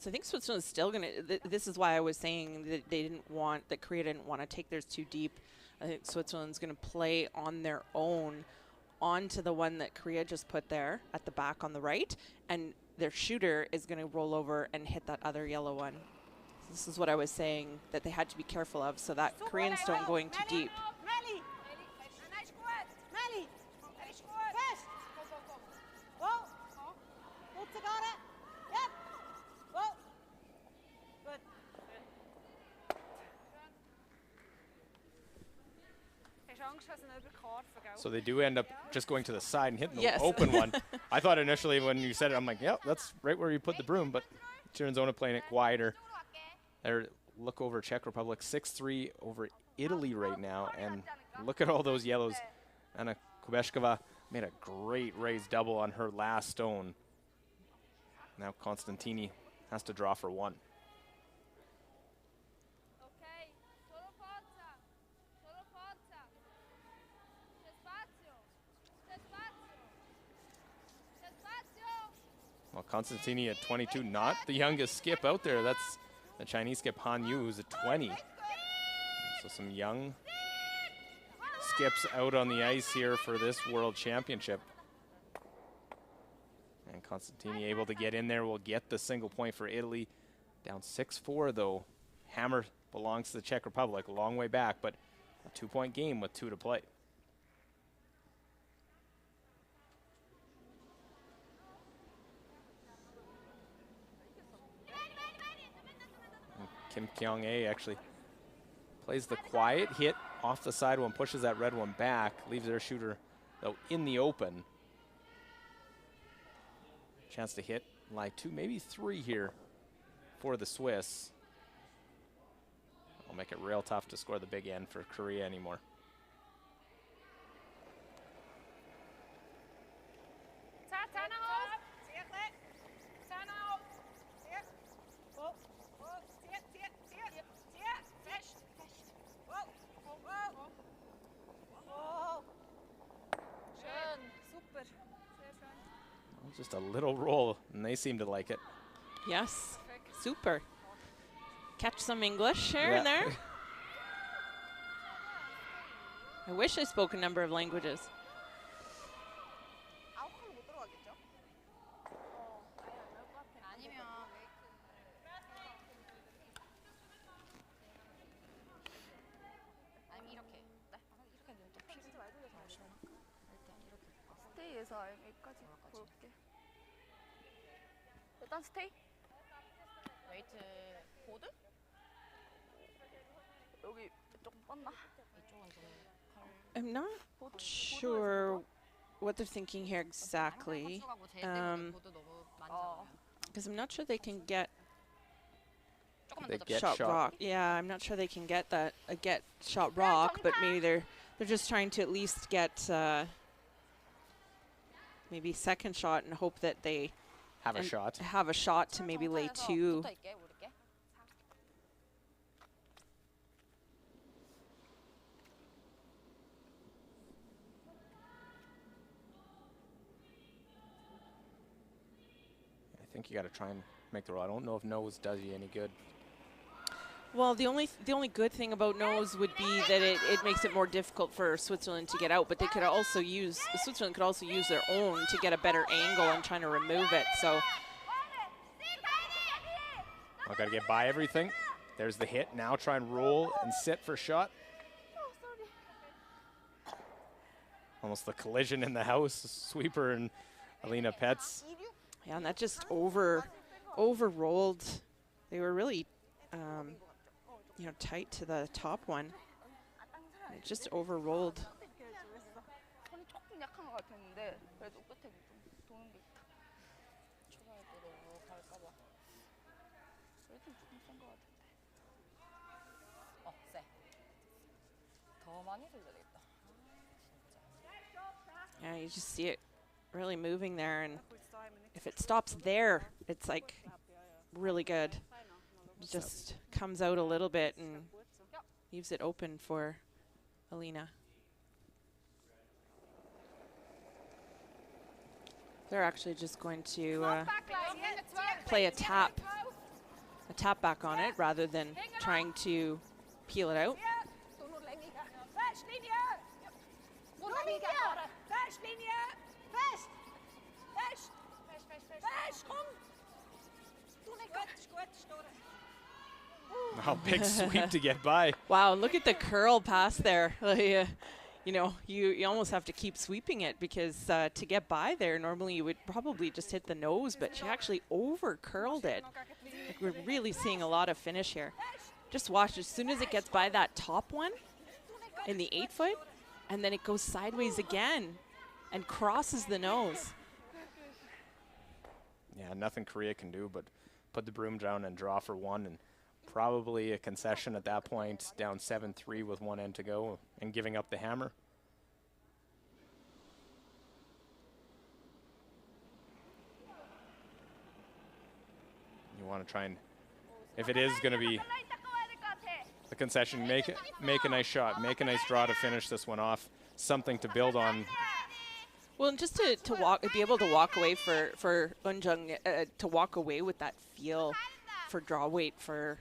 So I think Switzerland's still going to, this is why I was saying that they didn't want, that Korea didn't want to take theirs too deep. I think Switzerland's going to play on their own onto the one that Korea just put there at the back on the right, and their shooter is going to roll over and hit that other yellow one. So this is what I was saying that they had to be careful of so that Koreans don't go in too deep. So they do end up just going to the side and hitting the Yes. open one. I thought initially when you said it, I'm like, yep, that's right where you put the broom, but Tirenzona playing it quieter. There, look over Czech Republic, 6-3 over Italy right now, and look at all those yellows. Anna Kubeshkova made a great raised double on her last stone. Now Constantini has to draw for one. Well, Constantini at 22, not the youngest skip out there. That's the Chinese skip Han Yu, who's at 20. So some young skips out on the ice here for this World Championship. And Constantini able to get in there, will get the single point for Italy. Down 6-4 though. Hammer belongs to the Czech Republic, a long way back, but a 2-point game with 2 to play. Kim Kyung-ae actually plays the quiet hit off the side one, pushes that red one back, leaves their shooter though in the open. Chance to hit line 2, maybe 3 here for the Swiss. I'll make it real tough to score the big end for Korea anymore. Just a little roll, and they seem to like it. Yes, super. Catch some English here and there. I wish I spoke a number of languages. 스테이에서 알미까지 볼게. 일단 스테이. 웨이트 보드? 여기 조금 뻗나? 이쪽은 좀 I'm not sure what they're thinking here exactly. 보드 너무 많이 Because I'm not sure they can get 조금만 They 더 get shot shot. rock. Yeah, I'm not sure they can get that get shot rock, but maybe they're just trying to at least get maybe second shot and hope that they Have a shot. have a shot to maybe lay two. 붙어있게 모를게. I think you got to try and make the roll. I don't know if nose does you any good. Well, the only good thing about nose would be that it makes it more difficult for Switzerland to get out, but they could also use Switzerland could also use their own to get a better angle and trying to remove it. So I got to get by everything. There's the hit. Now try and roll and sit for shot. Almost the collision in the house. Sweeper and Alina Petz. yeah, and that just overrolled. They were really tight to the top one. It just overrolled. 손이 조금 약한 것 같았는데 그래도 끝에 좀 도는 게 있다. 초반에 또 너무 갈까봐. 그래도 조금 센 것 같은데. 세. 더 많이 돌려야 되겠다. Yeah, you just see it really moving there, and if it stops there, it's like really good. It just comes out a little bit and leaves it open for Alina. They're actually just going to play a tap back on it rather than trying to peel it out. Wow, big sweep to get by. Wow, look at the curl pass there. You almost have to keep sweeping it because to get by there, normally you would probably just hit the nose, but she actually over curled it. Like, we're really seeing a lot of finish here. Just watch, as soon as it gets by that top one in the 8-foot, and then it goes sideways again and crosses the nose. Yeah, nothing Korea can do but put the broom down and draw for one, and probably a concession at that point, down 7-3 with one end to go and giving up the hammer. You want to try and, if it is going to be the concession, make a nice shot, make a nice draw to finish this one off, something to build on. Well, and just to be able to walk away for Eunjung, to walk away with that feel for draw weight for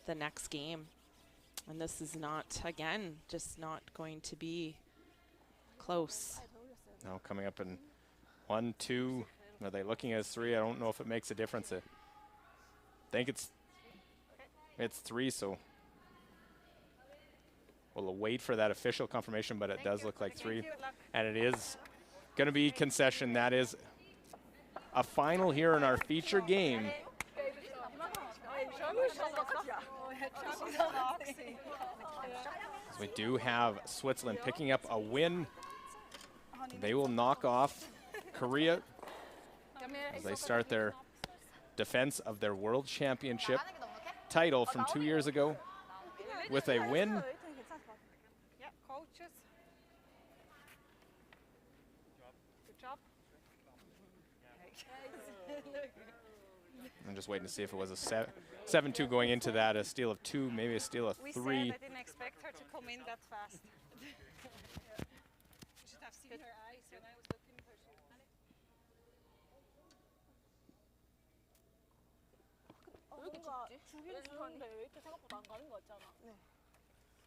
the next game. And this is not, again, just not going to be close. Now coming up in 1, 2, are they looking at 3? I don't know if it makes a difference. I think it's 3, so we'll wait for that official confirmation, but it does look like 3. And it is going to be concession. That is a final here in our feature game. So we do have Switzerland picking up a win. They will knock off Korea as they start their defense of their World Championship title from 2 years ago with a win. Yeah, coaches. Good job. I'm just waiting to see if it was a 7-2 going into that, a steal of 2, maybe a steal of 3. We said I didn't expect her to come in that fast. You should have seen her eyes when I was looking at her. 주긴 주는데 왜 이렇게 생각보다 안 가는 거 같지 않아? 네.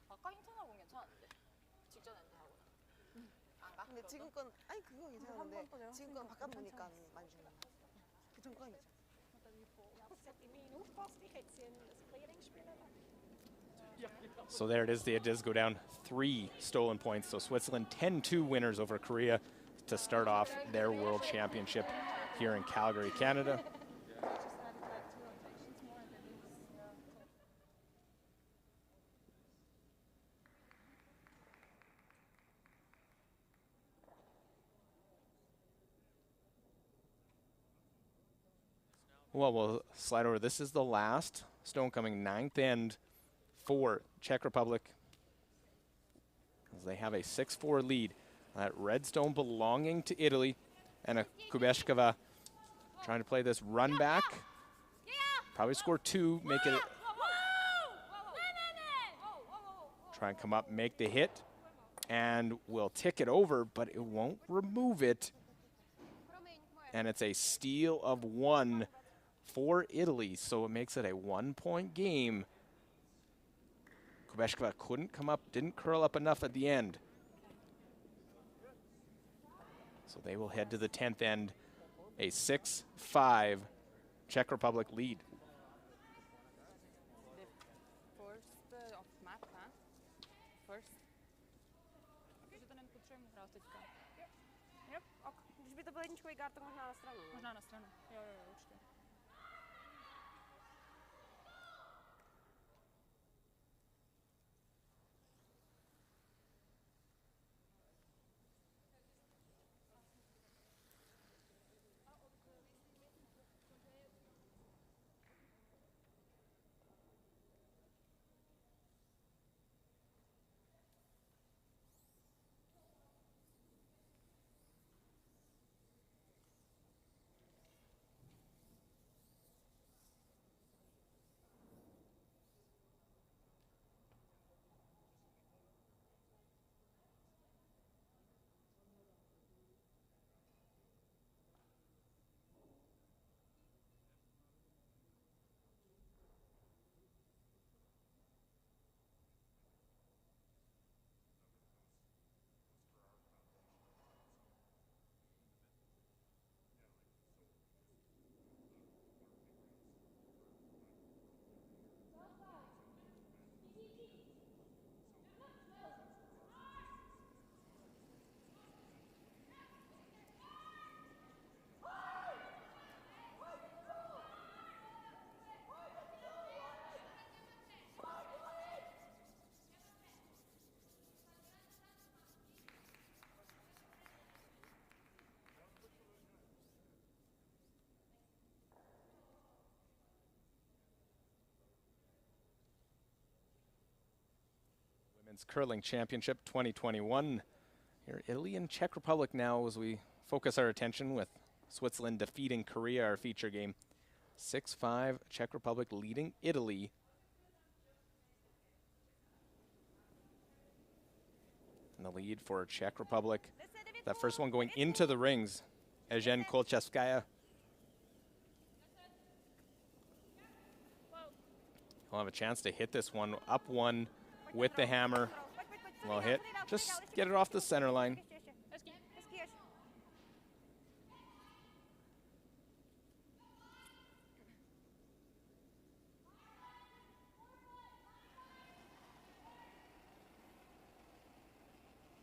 아까 힌트나고 괜찮은데. 직전 엔드하고는. 안 가? 근데 지금 건 아니 그거 괜찮은데 한번또 내가 지금 건 했으니까 바깥 괜찮지 보니까 않았어? 많이 주는 거. 그전 건 괜찮아. So there it is. It does go down 3 stolen points. So Switzerland 10-2 winners over Korea to start off their World Championship here in Calgary, Canada. Well, we'll slide over. This is the last stone coming, 9th end for Czech Republic, as they have a 6-4 lead. That red stone belonging to Italy, and a Kubeshkova trying to play this run back. Probably score 2, make it. Try and come up, make the hit, and will tick it over, but it won't remove it. And it's a steal of 1 for Italy, so it makes it a 1-point game. Kubeshkova couldn't come up, didn't curl up enough at the end. So they will head to the 10th end, a 6-5 Czech Republic lead. The first of map, huh? First. Že to nepotřebujeme hrát teďka. Jo, ok. Když by to byl jedničkový gard, tak možná na stranu. No. Možná na stranu. Jo, určitě. Women's Curling Championship 2021. Here, Italy and Czech Republic now as we focus our attention with Switzerland defeating Korea, our feature game. 6-5, Czech Republic leading Italy. And the lead for Czech Republic. That first one going into the rings, Evgenia Kolchevskaya. He'll have a chance to hit this one, up 1 with the hammer. Well hit, just get it off the center line.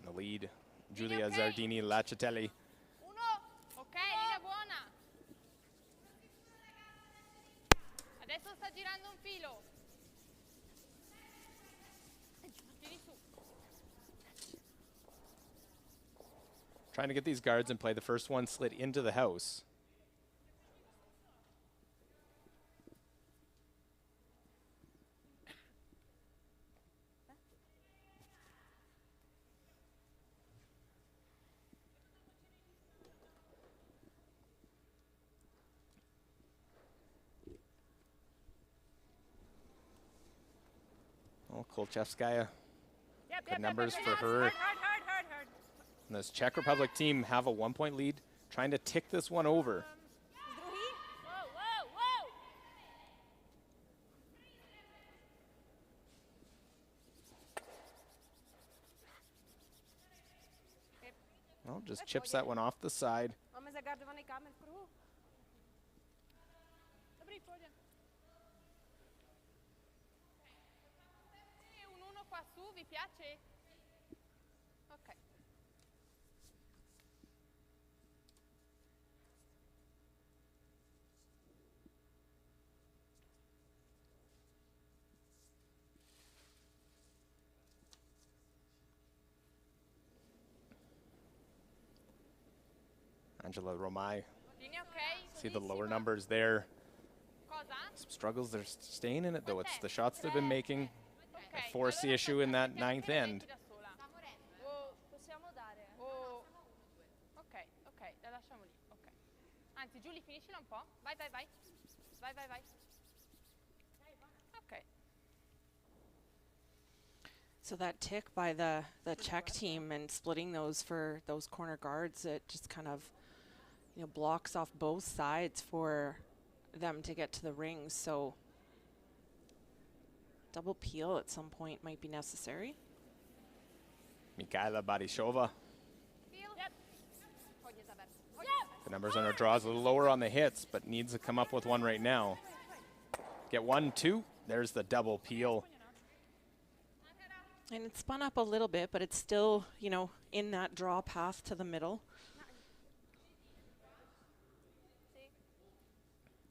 The lead, Giulia Zardini Lacatelli. Ok, linea buona. Adesso sta girando un filo. Tieni su. Trying to get these guards and play. The first one slid into the house. Oh, Kolchevskaya. Good numbers for her. And this Czech Republic team have a 1-point lead, trying to tick this one over. Whoa, whoa, whoa. just chips that one off the side. Un uno qua su, vi piace? Ok. Angela Romai, Linea ok? see the lower numbers there. Cosa? Some struggles, they're staying in it though. It's the shots they've been making that Ok. force the issue in that ninth end. Possiamo dare. Ok, ok, la lasciamo lì. Ok. Anzi, Giulia, finiscila un po'. Vai, vai, vai. Vai, vai, vai. Ok. So that tick by the Czech team and splitting those for those corner guards, it just kind of, you know, blocks off both sides for them to get to the rings. So double peel at some point might be necessary. Mikaela Barishova. Yep. The numbers on her draws a little lower on the hits, but needs to come up with one right now. Get 1, 2. There's the double peel. And it spun up a little bit, but it's still, you know, in that draw path to the middle.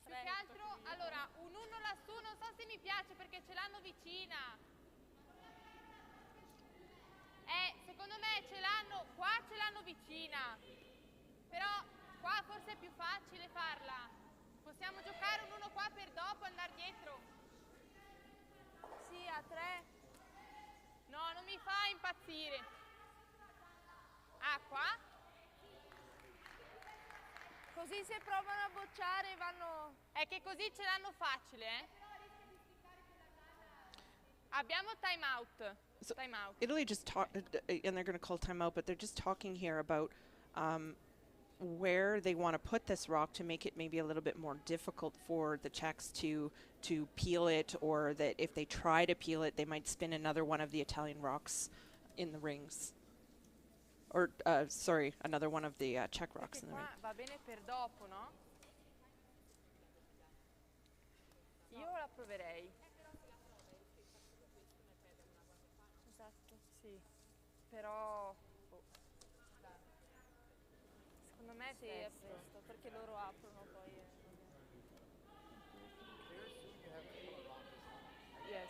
Più che altro, allora, un uno lassù non so se mi piace perché ce l'hanno vicina. Secondo me ce l'hanno vicina. Però qua forse è più facile farla. Possiamo giocare un uno qua per dopo andare dietro. Sì, a 3. No, non mi fa impazzire. Ah, qua? Così se provano a bocciare vanno... È che così ce l'hanno facile, eh? Abbiamo time out. So Time out. Italy just talked, and they're going to call timeout, but they're just talking here about where they want to put this rock to make it maybe a little bit more difficult for the Czechs to peel it, or that if they try to peel it, they might spin another one of the Italian rocks in the rings. Or, sorry, another one of the Czech rocks in the ring. Va bene per dopo, no? Io la proverei. Esatto, sì. Però... Secondo me sì, è presto, perché loro aprono poi. Yes.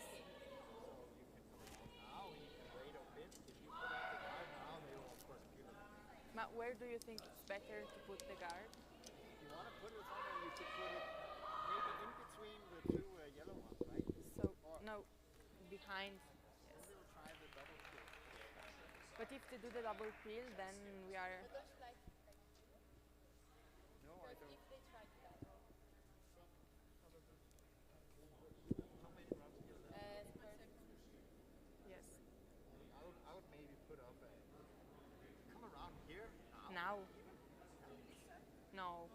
But where do you think it's better to put the guard? If you want to put it somewhere, you could put it maybe in between the two yellow ones, right? So, no, behind. Yes. We'll try the double peel. But if they do the double peel, then we are... No, I don't. How many rocks do you have? Yes. I would maybe put up a... Come around here. Now? No.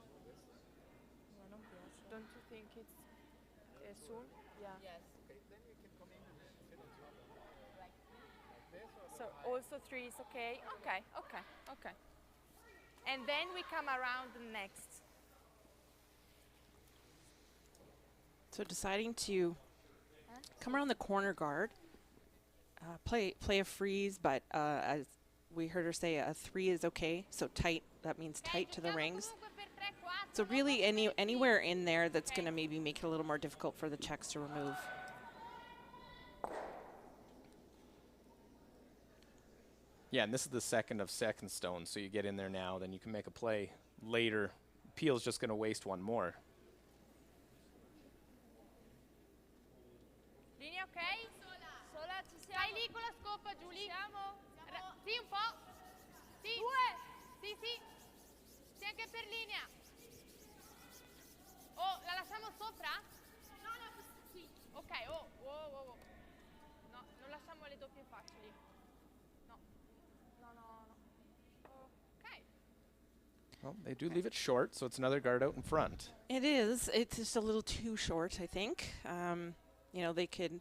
Don't you think it's soon? Yeah. Yes. Okay, then you can come in and fill it up. Like this or So also 3 is okay? Okay, okay, okay. And then we come around next. So deciding to come around the corner guard, play a freeze, but as we heard her say, a 3 is okay. So tight, that means tight to the rings. So really anywhere in there that's going to maybe make it a little more difficult for the Czechs to remove. Yeah, and this is the second of second stone, so you get in there now, then you can make a play later. Peel's just going to waste one more. Linea ok? Sola, ci siamo? Stai lì con la scopa, Giulia. Siamo? Sì, un po'. Sì. 2! Sì, sì. Sì, anche per linea. Oh, la lasciamo sopra? No, no, sì. Ok, oh. No, non lasciamo le doppie facili. No. Ok. Well, they do leave it short, so it's another guard out in front. It is. It's just a little too short, I think. You know, they could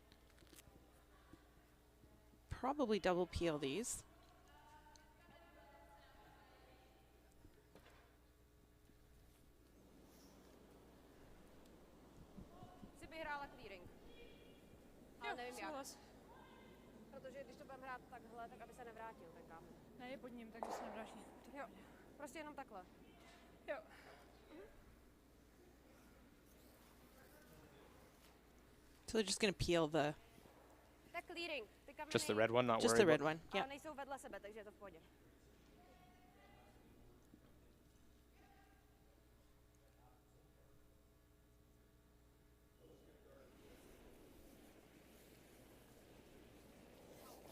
probably double peel these. Jo, nevím jak. souhlas. Protože když to budeme hrát takhle, tak aby se nevrátil ten kámen. Ne, je pod ním, takže se nevrátí. Jo, prostě jenom takhle. Jo. So they're just going to peel the Tak clearing. Ty kameny Just the red one, not just worried the red about- one. Yeah. ale nejsou vedle sebe, takže je to v pohodě.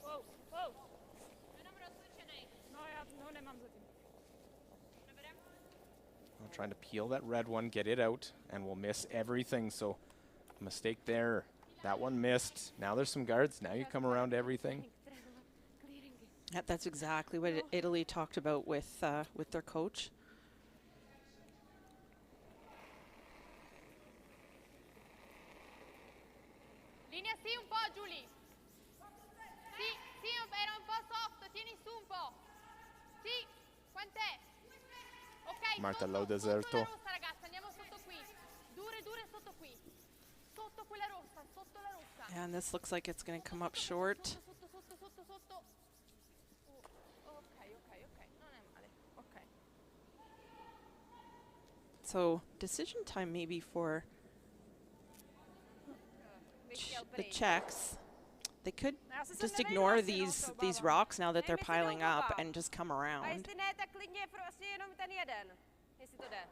Wow, wow. No, já no, nemám zatím. Well, trying to peel that red one, get it out, and we'll miss everything. So, a mistake there. That one missed. Now there's some guards. Now you come around everything. Yeah, that's exactly what Italy talked about with their coach. Linea sì un po', Giulia. Sì, sì, era un po' soft, tieni su un po'. Sì, quant'è? Ok, Marta sotto, Lau sotto deserto. la rossa, ragazzi, andiamo sotto qui. Dure, dure sotto qui. Sotto quella rossa, sotto la rossa. And this looks like it's going to come up short. Sotto, sotto, sotto, sotto. Ok, ok, ok, non è male. Ok. So decision time maybe for the Czechs. They could just ignore these rocks now that they're piling up and just come A around. jestli ne, tak klidně prostě jenom ten jeden, jestli to jde.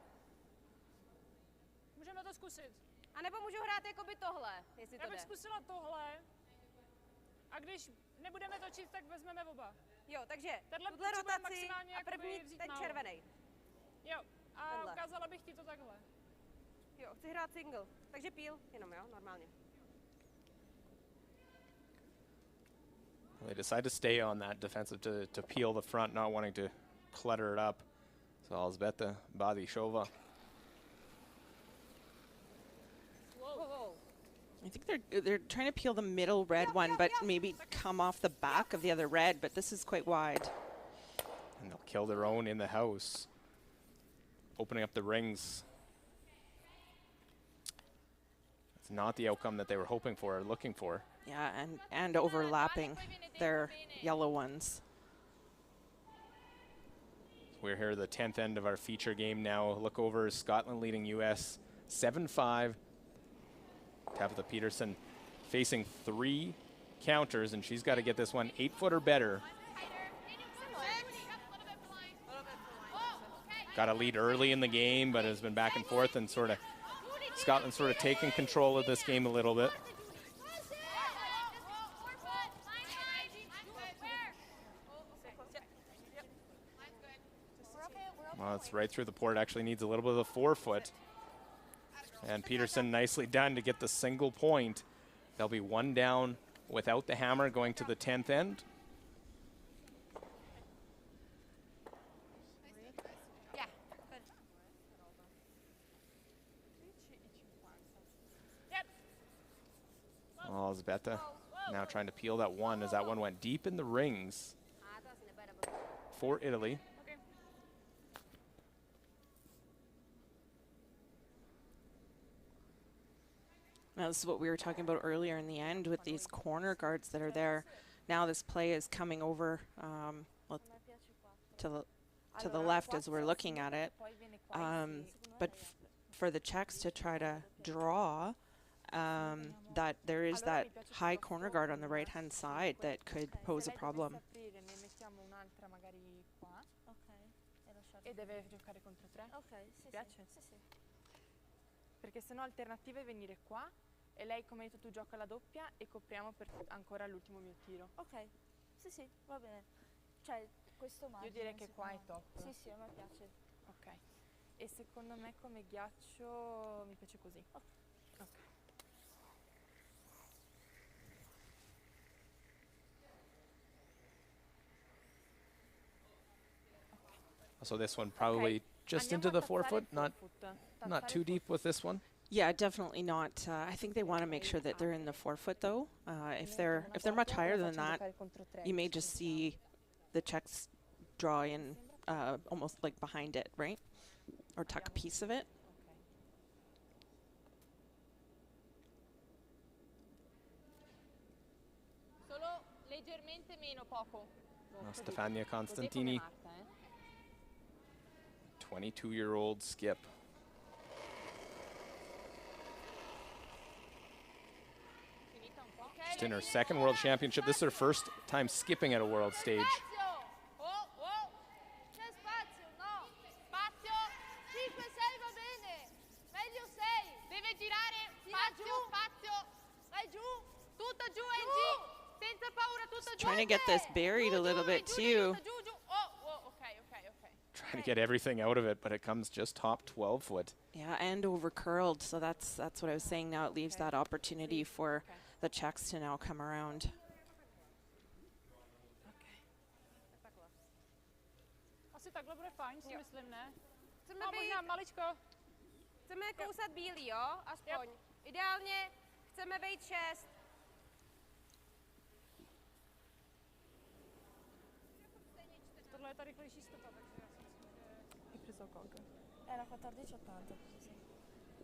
Můžeme to zkusit. A nebo můžu hrát jakoby tohle, jestli Já to bych jde. zkusila tohle. A když nebudeme točit, tak vezmeme oba. Jo, takže Tenhle tuhle potřebujeme rotaci maximálně a jakoby první vzít ten málo. červený. Jo, a Tenhle. ukázala bych ti to takhle. Jo, chci hrát single, takže píl, jenom jo, normálně. They decide to stay on that defensive to peel the front, not wanting to clutter it up. So Alzbeta Badishova. I think they're trying to peel the middle red one, but maybe come off the back of the other red. But this is quite wide. And they'll kill their own in the house, opening up the rings. It's not the outcome that they were hoping for or looking for. Yeah, and overlapping their yellow ones. We're here at the 10th end of our feature game now. Look over, Scotland leading US 7-5. Tabitha Peterson facing 3 counters, and she's got to get this one 8 foot or better. Got a lead early in the game, but has been back and forth, and sort of Scotland sort of taking control of this game a little bit. Well, it's right through the port. Actually needs a little bit of the 4 foot. And Peterson nicely done to get the single point. They'll be 1 down without the hammer going to the 10th end. Yeah, good. Alzbeta now trying to peel that one as that one went deep in the rings for Italy. Now, this is what we were talking about earlier in the end with these corner guards that are there. Now this play is coming over well, to the left as we're looking at it. But for the Czechs to try to draw, that there is that high corner guard on the right-hand side that could pose a problem. E deve giocare contro 3. Ok, Ti piace? Perché sennò l'alternativa è venire qua e lei, come hai detto tu, gioca la doppia e copriamo per ancora l'ultimo mio tiro. Ok, sì, va bene. Cioè, questo margine. Io direi che qua è top. Sì, a me piace. Ok. E secondo me come ghiaccio mi piace così. Ok. So this one probably just into the 4 foot, not too deep with this one. Yeah, definitely not. I think they want to make sure that they're in the 4 foot though. If they're much higher than that, you may just see the Czechs draw in almost like behind it, right? Or tuck a piece of it. Now Stefania Constantini, 22-year-old skip. Just in her second world championship. This is her first time skipping at a world stage. Trying to get this buried a little bit too. Trying to get everything out of it, but it comes just top 12 foot. Yeah, and over curled. So that's what I was saying. Now it leaves that opportunity for the Czechs to now come around. Asi takhle bude fajn, si myslím, ne? Chceme možná maličko. Chceme kousat bílý, jo? Aspoň. Ideálně chceme vejít 6. Tohle je ta rychlejší stopa, takže já si myslím, že... I přes okolka. Era 14:80.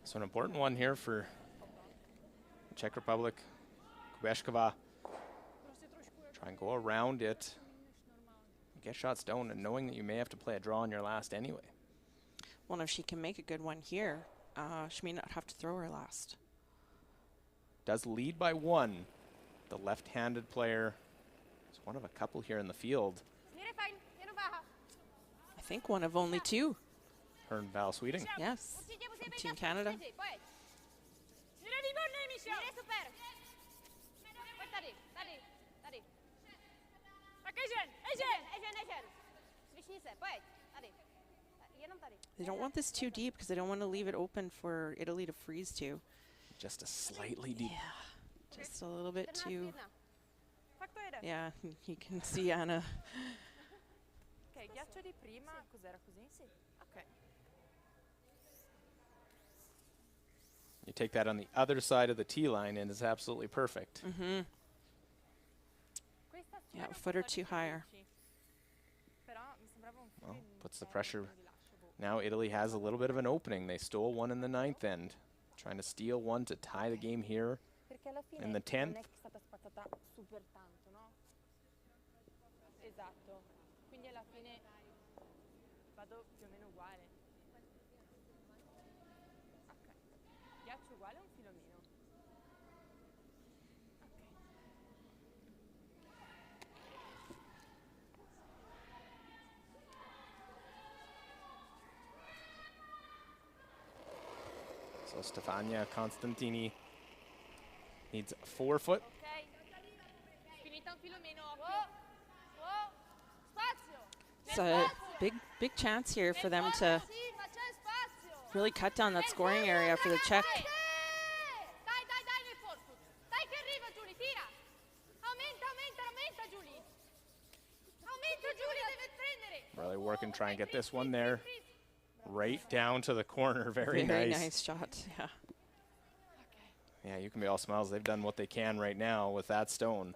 So an important one here for Czech Republic. Kubeškova try and go around it, get shots down, and knowing that you may have to play a draw on your last anyway. Well, if she can make a good one here, she may not have to throw her last. Does lead by 1. The left-handed player is one of a couple here in the field. I think one of only 2. Her and Val Sweeting. Yes, from Team Canada. They don't want this too deep because they don't want to leave it open for Italy to freeze to. Just a slightly deep. Yeah, just a little bit too. Yeah, you can see Anna. Ok, ghiaccio di prima, cos'era così? Sì. Ok. You take that on the other side of the tee line and it's absolutely perfect. Mm-hmm. Yeah, a foot or 2 higher. Well, puts the pressure. Now Italy has a little bit of an opening. They stole one in the 9th end, trying to steal one to tie the game here in the 10th. Esatto. Quindi alla fine vado più o meno uguale. Ok. Ghiaccio uguale o un filo meno? So Stefania Constantini needs 4 foot. Ok. Finita un filo meno. It's a big chance here for them to really cut down that scoring area for the Czech. Really working, try and get this one there. Right down to the corner. Very nice shot, yeah. Yeah, you can be all smiles. They've done what they can right now with that stone.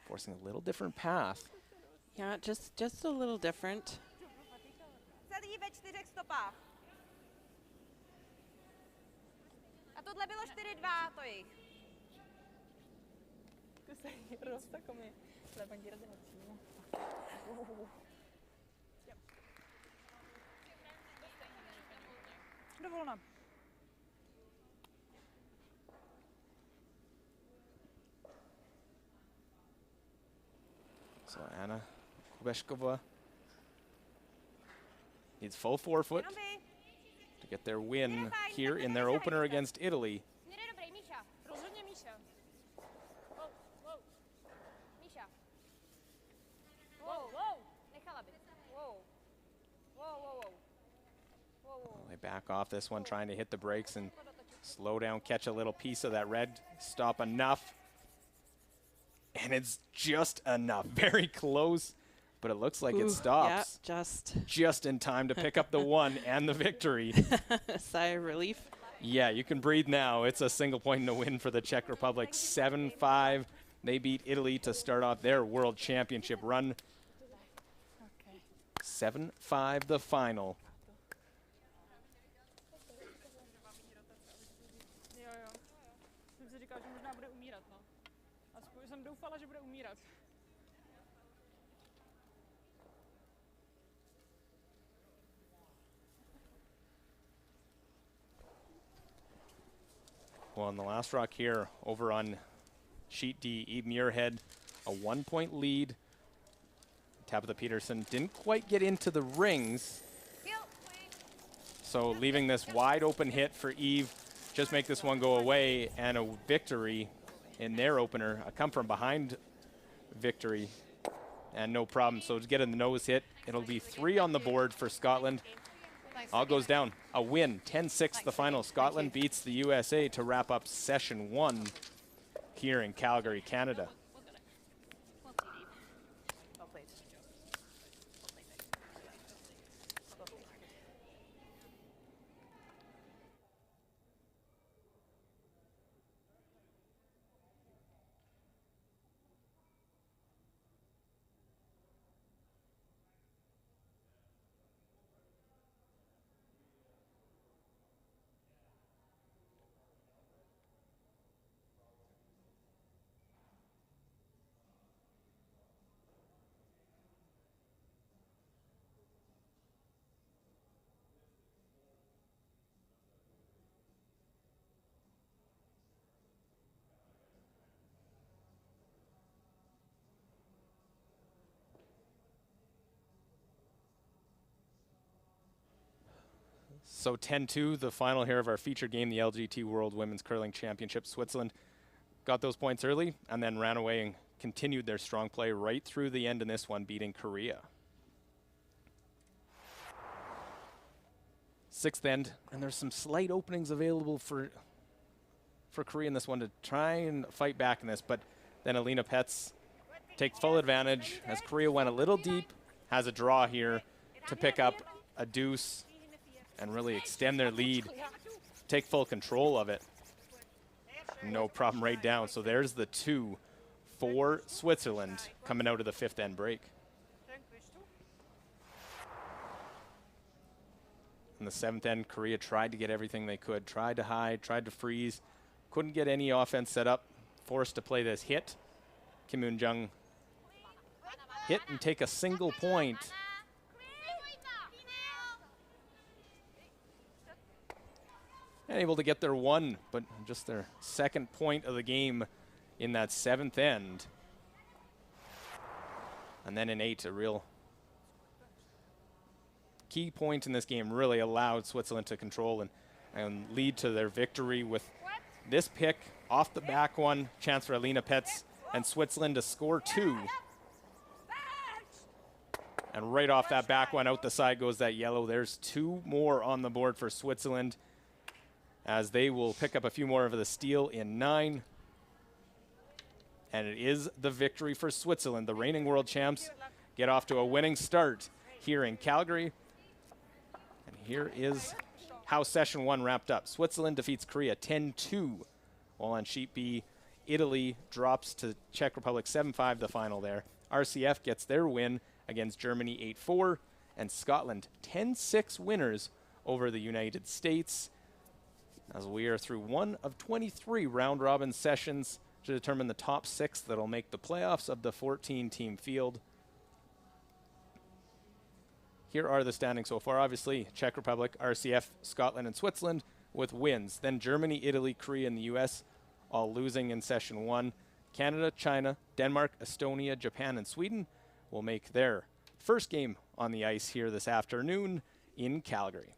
Forcing a little different path. Yeah, just a little different. Celý ve 4 stopách. A tohle bylo 4-2, to jich. Tu sei rossa come la bandiera della Cina. Dovolna. So Anna Kubeškova needs full 4 foot to get their win here in their opener against Italy. Rozhodně Míša. Míša. Nechala by. They back off this one, trying to hit the brakes and slow down, catch a little piece of that red, stop enough. And it's just enough, very close, but it looks like it stops. Yeah, just in time to pick up the 1 and the victory. Sigh of relief. Yeah, you can breathe now. It's a single point in the win for the Czech Republic, 7-5. They beat Italy to start off their World Championship run. 7-5 the final. Jsem si říkal, že možná bude umírat, no. Aspoň jsem doufala, že bude umírat. Well, in the last rock here, over on sheet D, Eve Muirhead, a 1-point lead. Tabitha Peterson didn't quite get into the rings. So leaving this wide open hit for Eve, just make this one go away, and a victory in their opener, a come from behind victory, and no problem. So to get a nose hit, it'll be 3 on the board for Scotland. All goes down. A win, 10-6 the final. Scotland beats the USA to wrap up session 1 here in Calgary, Canada. So 10-2, the final here of our feature game, the LGT World Women's Curling Championship. Switzerland got those points early and then ran away and continued their strong play right through the end in this one, beating Korea. 6th end, and there's some slight openings available for Korea in this one to try and fight back in this, but then Alina Petz takes full advantage as Korea went a little deep, has a draw here to pick up a deuce and really extend their lead, take full control of it. No problem right down. So there's the 2 for Switzerland coming out of the 5th end break. In the 7th end, Korea tried to get everything they could, tried to hide, tried to freeze, couldn't get any offense set up, forced to play this hit. Kim Eun-jung hit and take a single point. And able to get their 1, but just their 2nd point of the game in that 7th end. And then in 8, a real key point in this game, really allowed Switzerland to control and lead to their victory with this pick off the back one, chance for Alina Petz and Switzerland to score 2. And right off that back one, out the side goes that yellow. There's 2 more on the board for Switzerland, as they will pick up a few more of the steal in 9. And it is the victory for Switzerland. The reigning world champs get off to a winning start here in Calgary. And here is how session 1 wrapped up. Switzerland defeats Korea 10-2, while on sheet B, Italy drops to Czech Republic 7-5 the final there. RCF gets their win against Germany 8-4, and Scotland 10-6 winners over the United States, as we are through 1 of 23 round-robin sessions to determine the top 6 that'll make the playoffs of the 14-team field. Here are the standings so far. Obviously, Czech Republic, RCF, Scotland, and Switzerland with wins. Then Germany, Italy, Korea, and the US all losing in session 1. Canada, China, Denmark, Estonia, Japan, and Sweden will make their first game on the ice here this afternoon in Calgary.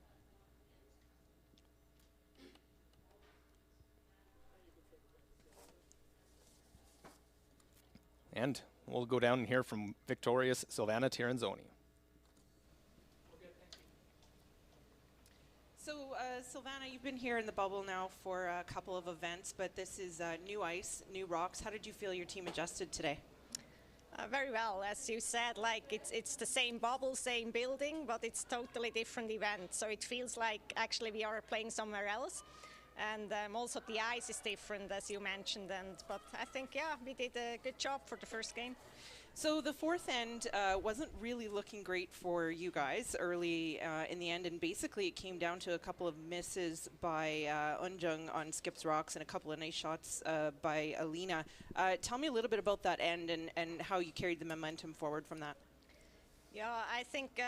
And we'll go down and hear from victorious Silvana Tiranzoni. So, Silvana, you've been here in the bubble now for a couple of events, but this is new ice, new rocks. How did you feel your team adjusted today? Very well, as you said, like it's the same bubble, same building, but it's totally different event. So it feels like actually we are playing somewhere else. And also the ice is different, as you mentioned. But I think, yeah, we did a good job for the first game. So the 4th end wasn't really looking great for you guys early in the end, and basically it came down to a couple of misses by Eun-jung on skips rocks and a couple of nice shots by Alina. Tell me a little bit about that end and how you carried the momentum forward from that. Yeah, I think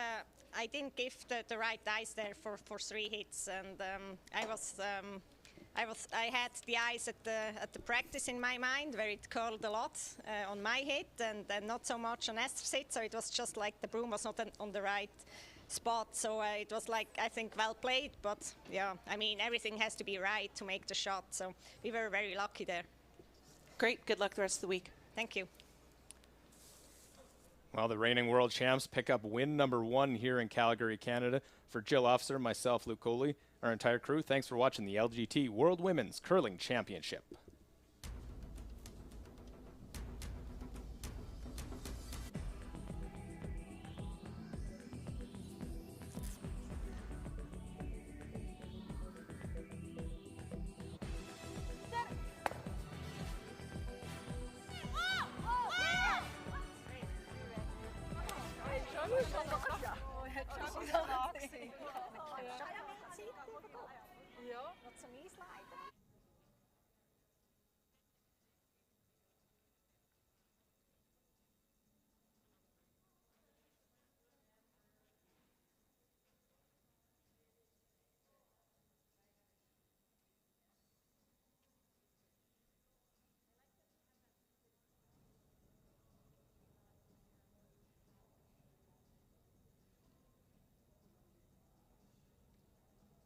I didn't give the right ice there for 3 hits, and I had the ice at the practice in my mind, where it curled a lot on my hit and not so much on Esther's hit. So it was just like the broom was not on the right spot. So it was like, I think, well played. But yeah, I mean, everything has to be right to make the shot. So we were very lucky there. Great. Good luck the rest of the week. Thank you. Well, the reigning world champs pick up win number 1 here in Calgary, Canada. For Jill Officer, myself, Luke Coley, our entire crew, thanks for watching the LGT World Women's Curling Championship. Wat ze meeslijten.